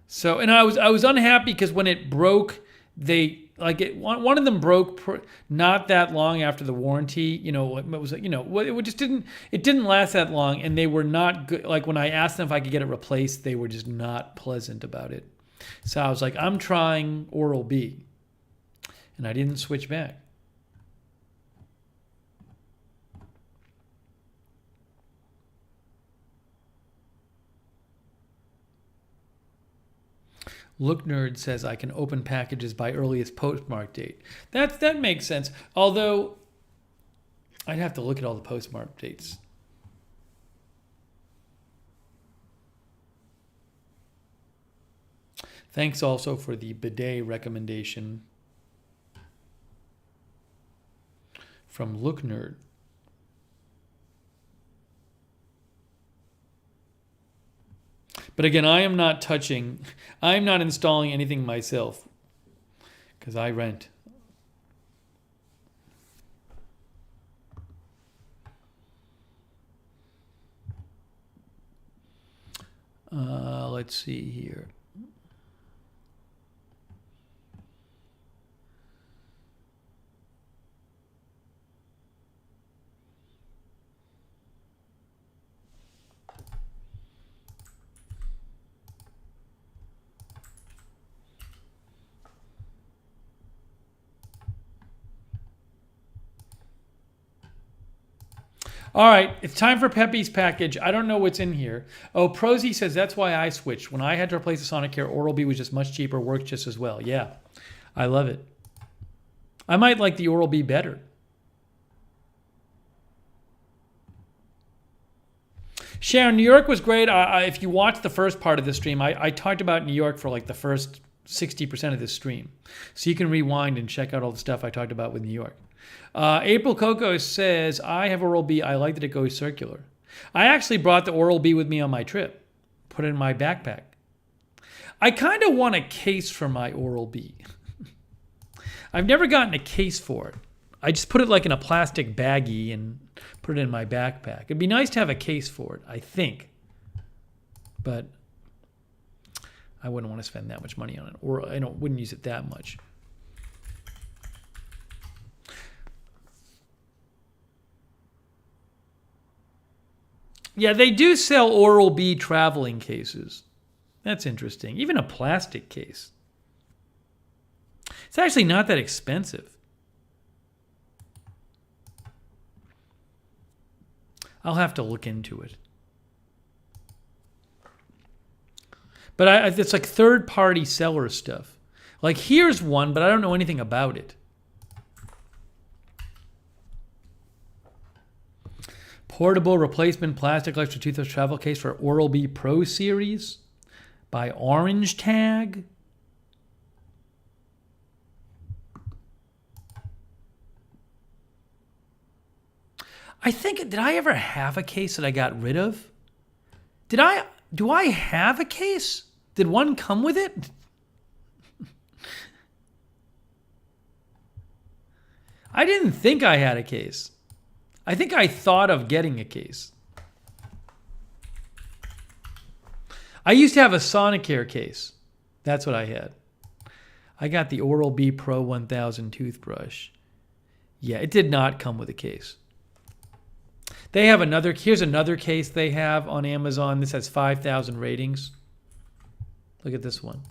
[SPEAKER 1] So, and I was unhappy because when it broke, one of them broke not that long after the warranty. You know, it was, you know, it just didn't last that long, and they were not good. Like when I asked them if I could get it replaced, they were just not pleasant about it. So I was like, I'm trying Oral-B, and I didn't switch back. Lookner says I can open packages by earliest postmark date. That makes sense. Although I'd have to look at all the postmark dates. Thanks also for the bidet recommendation from Lookner. But again, I'm not installing anything myself because I rent. let's see here. All right, it's time for Pepe's package. I don't know what's in here. Oh, Prosy says that's why I switched. When I had to replace the Sonicare, Oral-B was just much cheaper, worked just as well. Yeah, I love it. I might like the Oral-B better. Sharon, New York was great. If you watched the first part of the stream, I talked about New York for like the first 60% of this stream. So you can rewind and check out all the stuff I talked about with New York. April Coco says, I have Oral-B. I like that it goes circular. I actually brought the Oral-B with me on my trip. Put it in my backpack. I kind of want a case for my Oral-B. I've never gotten a case for it. I just put it like in a plastic baggie and put it in my backpack. It'd be nice to have a case for it, I think. But I wouldn't want to spend that much money on it. Or I wouldn't use it that much. Yeah, they do sell Oral-B traveling cases. That's interesting. Even a plastic case. It's actually not that expensive. I'll have to look into it. But it's like third-party seller stuff. Like here's one, but I don't know anything about it. Portable replacement plastic electric toothbrush travel case for Oral-B Pro Series by Orange Tag. I think, did I ever have a case that I got rid of? Do I have a case? Did one come with it? I didn't think I had a case. I think I thought of getting a case. I used to have a Sonicare case. That's what I had. I got the Oral-B Pro 1000 toothbrush. Yeah, it did not come with a case. They have here's another case they have on Amazon. This has 5,000 ratings. Look at this one.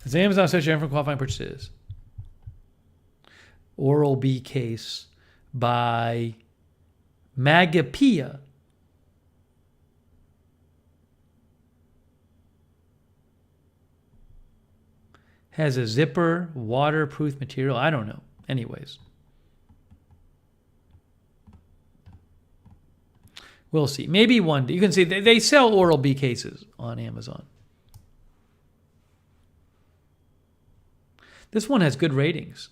[SPEAKER 1] It's Amazon search for qualifying purchases. Oral-B case by Magapia. Has a zipper, waterproof material. I don't know. Anyways. We'll see. Maybe one day. You can see they sell Oral-B cases on Amazon. This one has good ratings.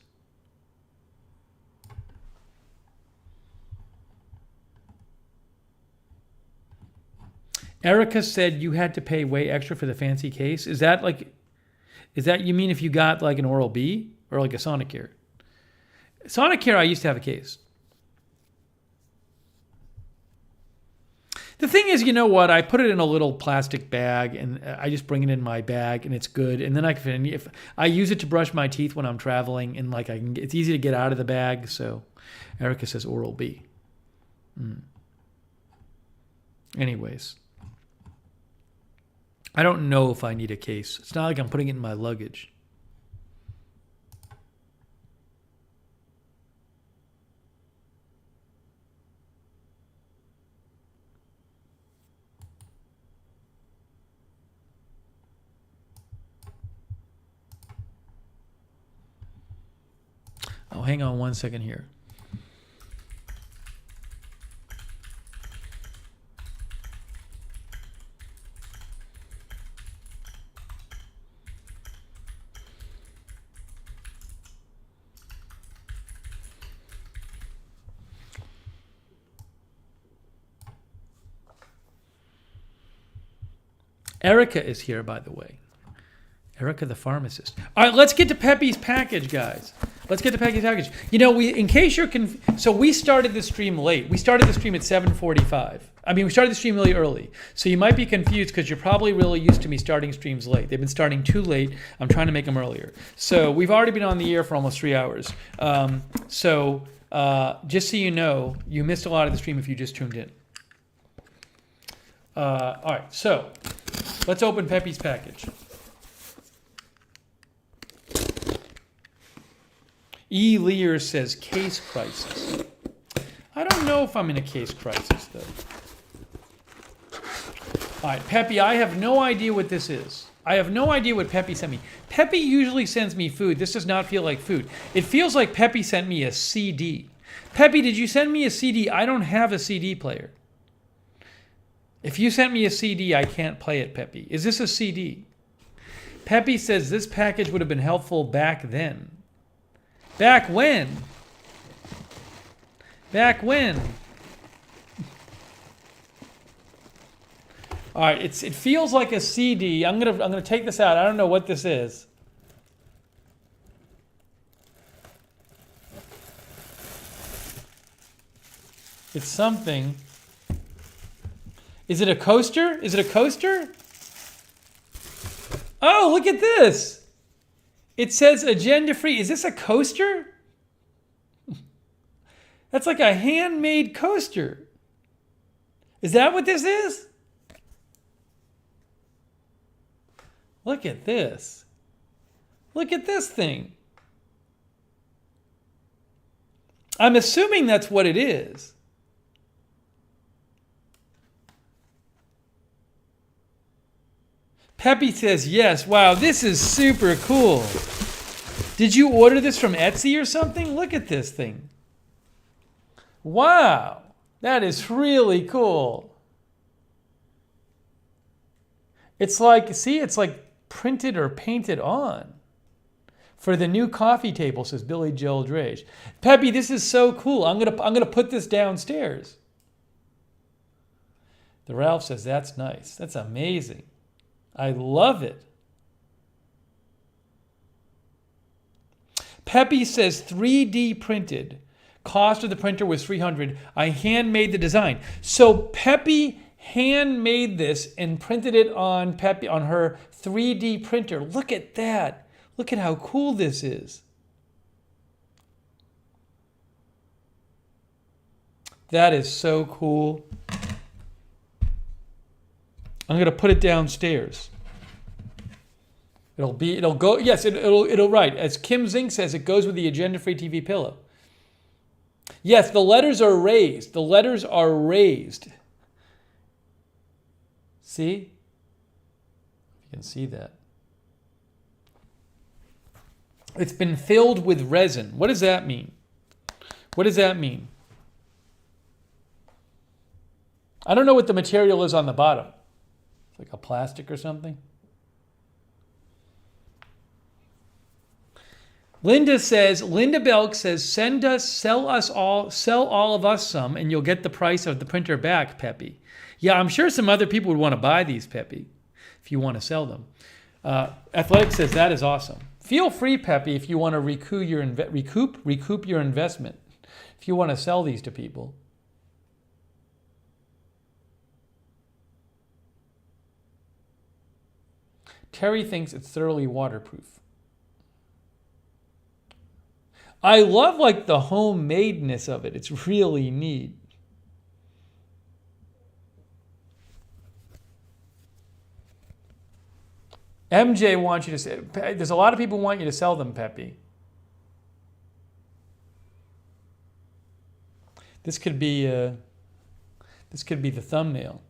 [SPEAKER 1] Erica said you had to pay way extra for the fancy case. Is that you mean if you got like an Oral-B or like a Sonicare? Sonicare, I used to have a case. The thing is, you know what? I put it in a little plastic bag and I just bring it in my bag and it's good. And then if I use it to brush my teeth when I'm traveling and like it's easy to get out of the bag. So Erica says Oral-B. Anyways. I don't know if I need a case. It's not like I'm putting it in my luggage. Oh, hang on one second here. Erica is here, by the way. Erica, the pharmacist. All right, let's get to Pepe's package, guys. Let's get the package. You know, in case you're so we started the stream late. We started the stream at 7:45. I mean, we started the stream really early. So you might be confused because you're probably really used to me starting streams late. They've been starting too late. I'm trying to make them earlier. So we've already been on the air for almost 3 hours. Just so you know, you missed a lot of the stream if you just tuned in. All right, so let's open Pepe's package. E. Lear says case crisis. I don't know if I'm in a case crisis, though. All right, Pepe, I have no idea what this is. I have no idea what Pepe sent me. Pepe usually sends me food. This does not feel like food. It feels like Pepe sent me a CD. Pepe, did you send me a CD? I don't have a CD player. If you sent me a CD, I can't play it, Pepe. Is this a CD? Pepe says this package would have been helpful back then. Back when? Back when? All right, it feels like a CD. I'm gonna take this out. I don't know what this is. It's something. Is it a coaster? Is it a coaster? Oh, look at this. It says agenda free. Is this a coaster? That's like a handmade coaster. Is that what this is? Look at this. Look at this thing. I'm assuming that's what it is. Pepe says yes. Wow, this is super cool. Did you order this from Etsy or something? Look at this thing. Wow, that is really cool. It's like, see, it's like printed or painted on. For the new coffee table, says Billy Joel Drage. Pepe, this is so cool. I'm gonna put this downstairs. The Ralph says that's nice. That's amazing. I love it. Pepe says 3D printed. Cost of the printer was $300. I handmade the design. So Pepe handmade this and printed it on Pepe on her 3D printer. Look at that. Look at how cool this is. That is so cool. I'm going to put it downstairs. It'll go, yes, it'll right. As Kim Zink says, it goes with the agenda-free TV pillow. Yes, the letters are raised. The letters are raised. See? You can see that. It's been filled with resin. What does that mean? What does that mean? I don't know what the material is on the bottom. It's like a plastic or something. Linda Belk says, sell all of us some, and you'll get the price of the printer back, Pepe. Yeah, I'm sure some other people would want to buy these, Pepe, if you want to sell them. Athletic says, that is awesome. Feel free, Pepe, if you want to recoup your investment, if you want to sell these to people. Terry thinks it's thoroughly waterproof. I love like the homemadeness of it. It's really neat. MJ wants you to say, there's a lot of people who want you to sell them, Pepe. This could be the thumbnail.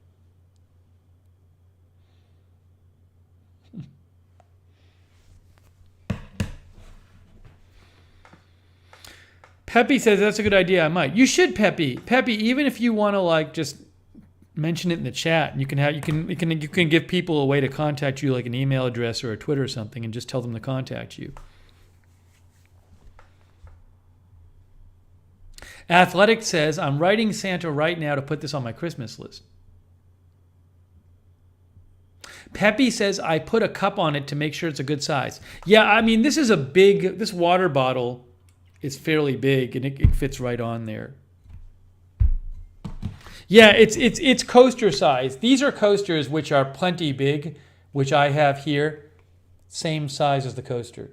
[SPEAKER 1] Pepe says that's a good idea. I might. You should, Pepe. Pepe, even if you want to like just mention it in the chat, you can give people a way to contact you, like an email address or a Twitter or something, and just tell them to contact you. Athletic says, I'm writing Santa right now to put this on my Christmas list. Pepe says, I put a cup on it to make sure it's a good size. Yeah, I mean, this water bottle is fairly big, and it fits right on there. Yeah, it's coaster size. These are coasters which are plenty big, which I have here. Same size as the coaster.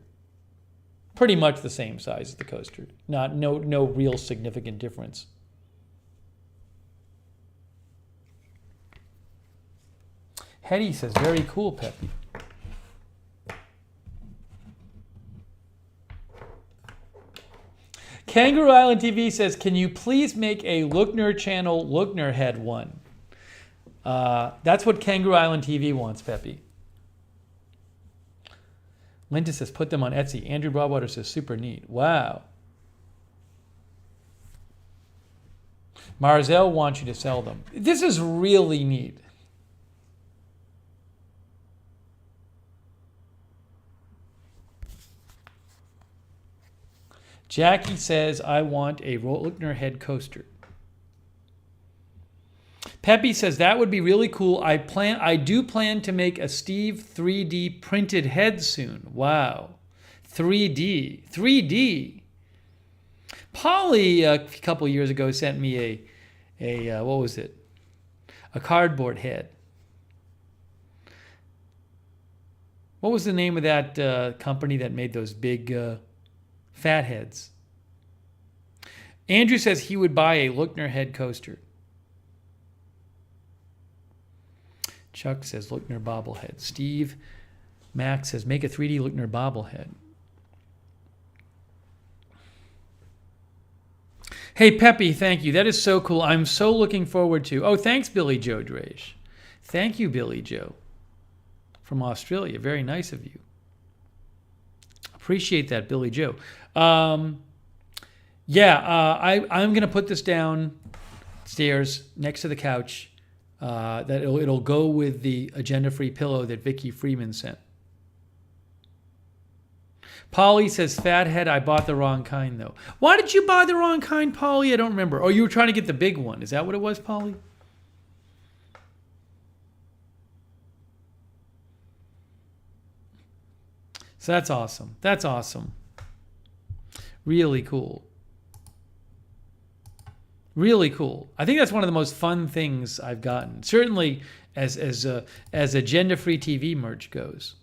[SPEAKER 1] Pretty much the same size as the coaster. No real significant difference. Hetty says, very cool, Pepe. Kangaroo Island TV says, can you please make a Lookner channel Lookner head one? That's what Kangaroo Island TV wants, Pepe. Linda says, put them on Etsy. Andrew Broadwater says, super neat. Wow. Marzel wants you to sell them. This is really neat. Jackie says, I want a Lookner head coaster. Pepe says, that would be really cool. I do plan to make a Steve 3D printed head soon. Wow. 3D. Paulie, a couple years ago, sent me a what was it? A cardboard head. What was the name of that company that made those big fat heads? Andrew says he would buy a Lookner head coaster. Chuck says Lookner bobblehead. Steve Max says make a 3D Lookner bobblehead. Hey, Pepe, thank you. That is so cool. I'm so looking forward to... Oh, thanks, Billy Joe Drage. Thank you, Billy Joe, from Australia. Very nice of you. Appreciate that, Billy Joe. I'm going to put this downstairs next to the couch. That it'll go with the agenda-free pillow that Vicky Freeman sent. Paulie says, fathead, I bought the wrong kind, though. Why did you buy the wrong kind, Paulie? I don't remember. Oh, you were trying to get the big one. Is that what it was, Paulie? So that's awesome. That's awesome. Really cool. Really cool. I think that's one of the most fun things I've gotten. Certainly as agenda-free TV merch goes.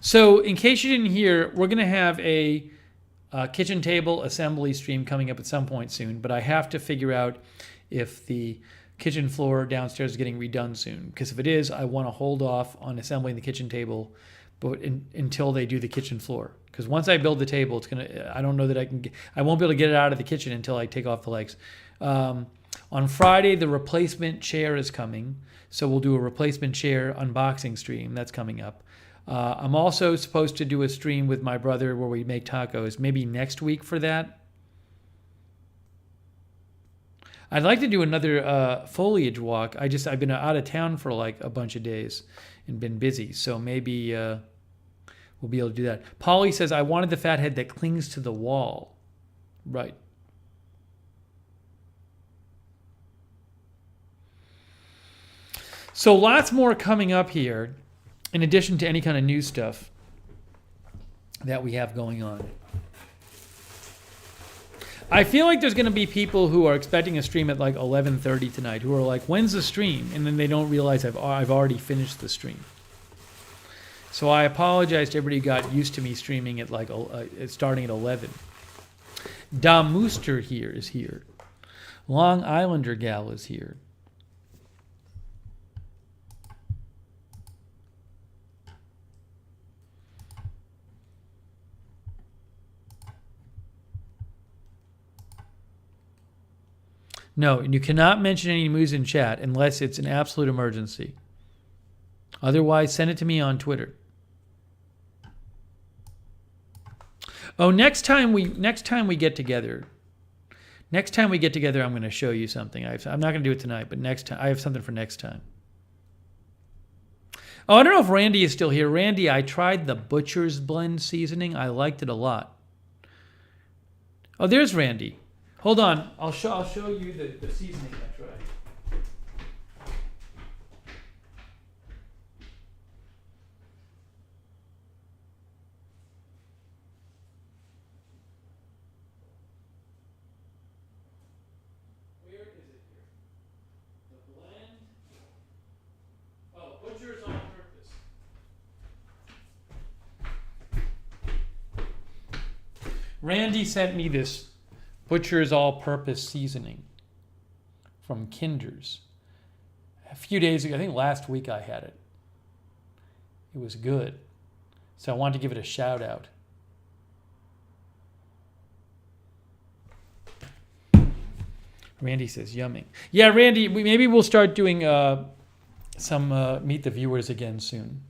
[SPEAKER 1] So in case you didn't hear, we're going to have a kitchen table assembly stream coming up at some point soon, but I have to figure out if the kitchen floor downstairs is getting redone soon. Because if it is, I want to hold off on assembling the kitchen table until they do the kitchen floor. Because once I build the table, it's gonna. I don't know that I won't be able to get it out of the kitchen until I take off the legs. On Friday, the replacement chair is coming, so we'll do a replacement chair unboxing stream. That's coming up. I'm also supposed to do a stream with my brother where we make tacos. Maybe next week for that. I'd like to do another foliage walk. I've been out of town for like a bunch of days and been busy, so maybe we'll be able to do that. Paulie says, I wanted the fat head that clings to the wall. Right. So lots more coming up here, in addition to any kind of new stuff that we have going on. I feel like there's going to be people who are expecting a stream at like 11:30 tonight who are like, when's the stream? And then they don't realize I've already finished the stream. So I apologize to everybody who got used to me streaming at like starting at 11. Da Mooster here is here. Long Islander gal is here. No, you cannot mention any news in chat unless it's an absolute emergency. Otherwise, send it to me on Twitter. Oh, next time we get together, I'm going to show you something. I'm not going to do it tonight, but next time I have something for next time. Oh, I don't know if Randy is still here. Randy, I tried the Butcher's Blend seasoning. I liked it a lot. Oh, there's Randy. Hold on. I'll show you the seasoning I tried. Randy sent me this Butcher's All-Purpose Seasoning from Kinder's a few days ago. I think last week I had it. It was good. So I wanted to give it a shout out. Randy says, yummy. Yeah, Randy, maybe we'll start doing some Meet the Viewers again soon.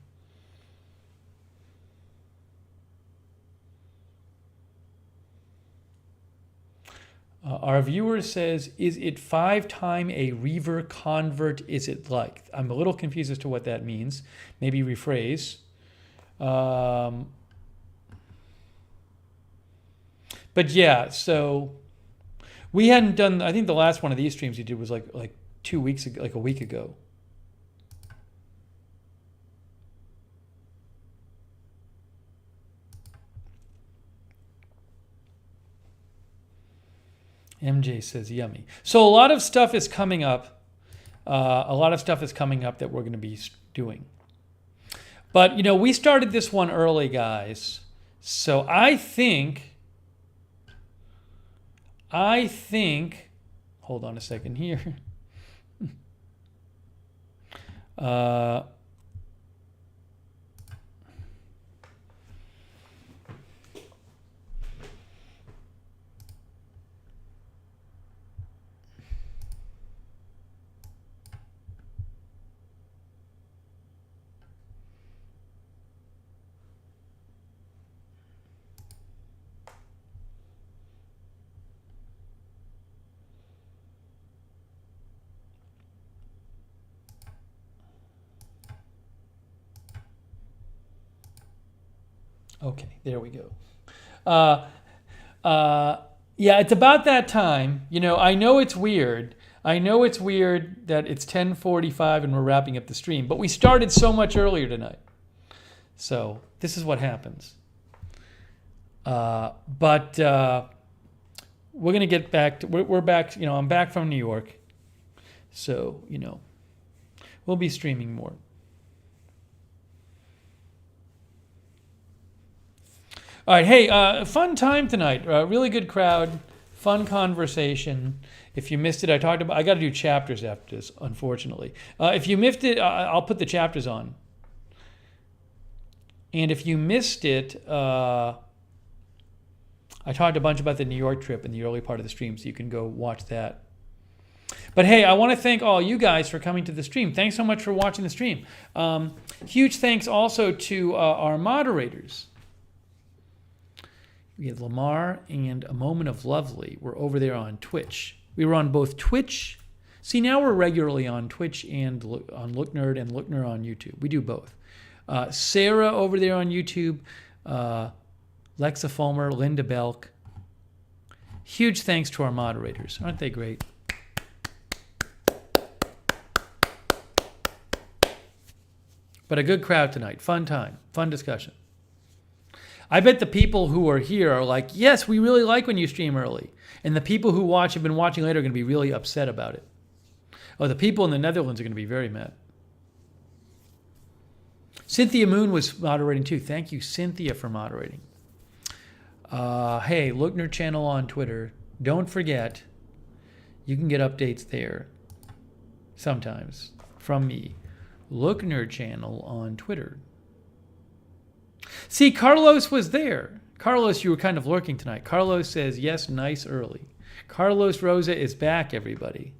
[SPEAKER 1] Our viewer says, is it 5-time a rever convert is it like? I'm a little confused as to what that means. Maybe rephrase. But yeah, so we hadn't done, I think the last one of these streams we did was like 2 weeks ago, like a week ago. MJ says, yummy. So a lot of stuff is coming up. A lot of stuff is coming up that we're going to be doing. But, you know, we started this one early, guys. So I think, hold on a second here. Okay, there we go. Yeah, it's about that time. You know, I know it's weird. I know it's weird that it's 10:45 and we're wrapping up the stream, but we started so much earlier tonight. So this is what happens. But we're going to get back to, we're back, you know, I'm back from New York. So, you know, we'll be streaming more. All right, hey, fun time tonight. Really good crowd, fun conversation. If you missed it, I got to do chapters after this, unfortunately. If you missed it, I'll put the chapters on. And if you missed it, I talked a bunch about the New York trip in the early part of the stream, so you can go watch that. But hey, I want to thank all you guys for coming to the stream. Thanks so much for watching the stream. Huge thanks also to our moderators. We had Lamar and A Moment of Lovely. We're over there on Twitch. We were on both Twitch. See, now we're regularly on Twitch and on Lookner and Lookner on YouTube. We do both. Sarah over there on YouTube. Lexa Fulmer, Linda Belk. Huge thanks to our moderators. Aren't they great? But a good crowd tonight. Fun time. Fun discussion. I bet the people who are here are like, yes, we really like when you stream early. And the people who have been watching later are going to be really upset about it. Oh, the people in the Netherlands are going to be very mad. Cynthia Moon was moderating too. Thank you, Cynthia, for moderating. Hey, Lookner channel on Twitter. Don't forget, you can get updates there sometimes from me. Lookner channel on Twitter. See, Carlos was there. Carlos, you were kind of lurking tonight. Carlos says, yes, nice early. Carlos Rosa is back, everybody.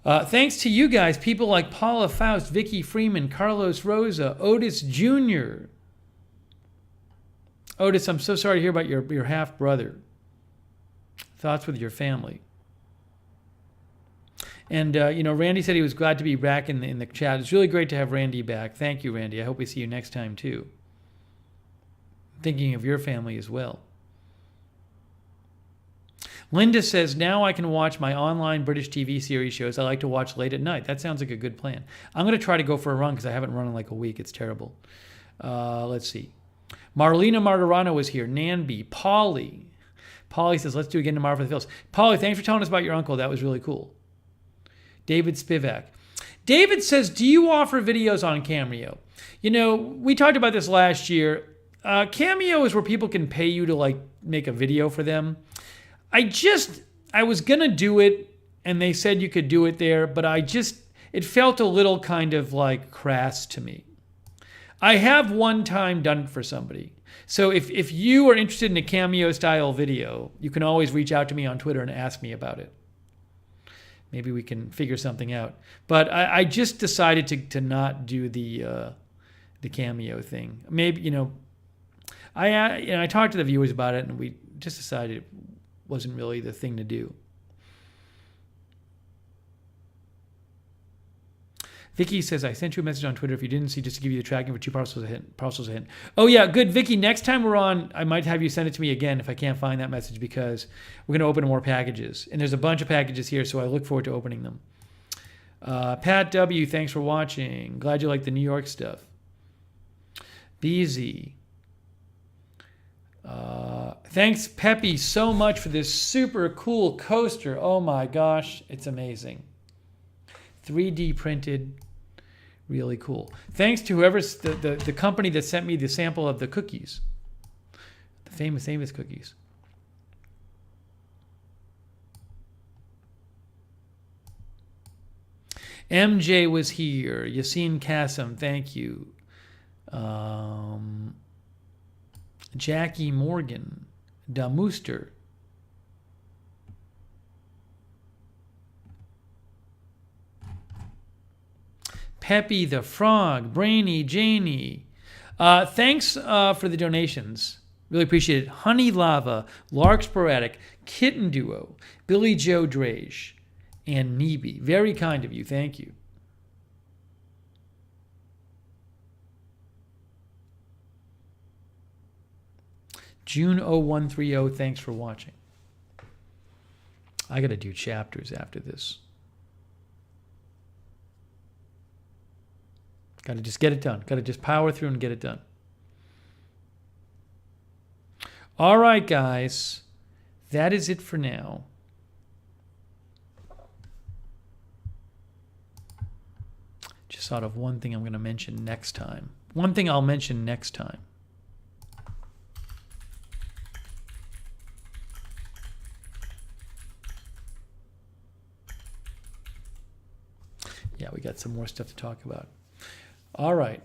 [SPEAKER 1] Thanks to you guys, people like Paula Faust, Vicky Freeman, Carlos Rosa, Otis Jr. Otis, I'm so sorry to hear about your half-brother. Thoughts with your family. And, you know, Randy said he was glad to be back in the chat. It's really great to have Randy back. Thank you, Randy. I hope we see you next time, too. Thinking of your family as well. Linda says, now I can watch my online British TV series shows I like to watch late at night. That sounds like a good plan. I'm going to try to go for a run because I haven't run in like a week. It's terrible. Let's see. Marlena Martirano was here. Nanby. Paulie. Paulie says, let's do it again tomorrow for the Phils. Paulie, thanks for telling us about your uncle. That was really cool. David Spivak. David says, do you offer videos on Cameo? You know, we talked about this last year. Cameo is where people can pay you to like make a video for them. I was gonna do it, and they said you could do it there, but it felt a little kind of like crass to me. I have one time done it for somebody. So if you are interested in a Cameo style video, you can always reach out to me on Twitter and ask me about it. Maybe we can figure something out. But I just decided to not do the Cameo thing. Maybe, I talked to the viewers about it, and we just decided it wasn't really the thing to do. Vicky says, I sent you a message on Twitter. If you didn't see, just to give you the tracking for 2 parcels a hint. Oh, yeah, good. Vicky, next time we're on, I might have you send it to me again if I can't find that message, because we're going to open more packages. And there's a bunch of packages here, so I look forward to opening them. Pat W., thanks for watching. Glad you like the New York stuff. BZ. Thanks, Pepe, so much for this super cool coaster. Oh, my gosh. It's amazing. 3D printed. Really cool. Thanks to whoever's the company that sent me the sample of the cookies. The famous cookies. MJ was here. Yassine Kassim, thank you. Jackie Morgan. Damooster. Pepe the Frog, Brainy, Janie. Thanks for the donations. Really appreciate it. Honey Lava, Lark Sporadic, Kitten Duo, Billy Joe Drage, and Neeby. Very kind of you. Thank you. June 0130, thanks for watching. I got to do chapters after this. Got to just get it done. Got to just power through and get it done. All right, guys. That is it for now. Just thought of one thing I'm going to mention next time. One thing I'll mention next time. Yeah, we got some more stuff to talk about. All right.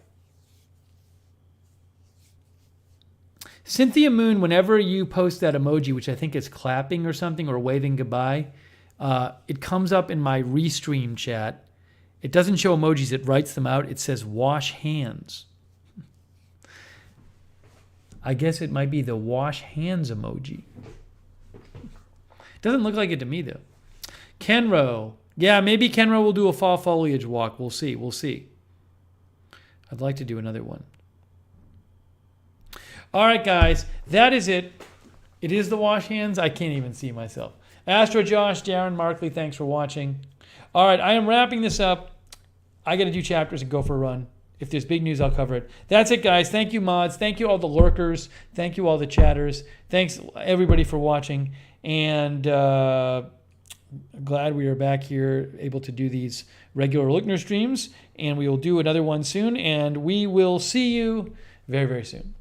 [SPEAKER 1] Cynthia Moon, whenever you post that emoji, which I think is clapping or something or waving goodbye, it comes up in my Restream chat. It doesn't show emojis. It writes them out. It says wash hands. I guess it might be the wash hands emoji. Doesn't look like it to me, though. Kenro. Yeah, maybe Kenro will do a fall foliage walk. We'll see. We'll see. I'd like to do another one. All right, guys. That is it. It is the wash hands. I can't even see myself. Astro Josh, Darren, Markley, thanks for watching. All right, I am wrapping this up. I got to do chapters and go for a run. If there's big news, I'll cover it. That's it, guys. Thank you, mods. Thank you, all the lurkers. Thank you, all the chatters. Thanks, everybody, for watching. And glad we are back here, able to do these regular Lookner streams. And we will do another one soon. And we will see you very, very soon.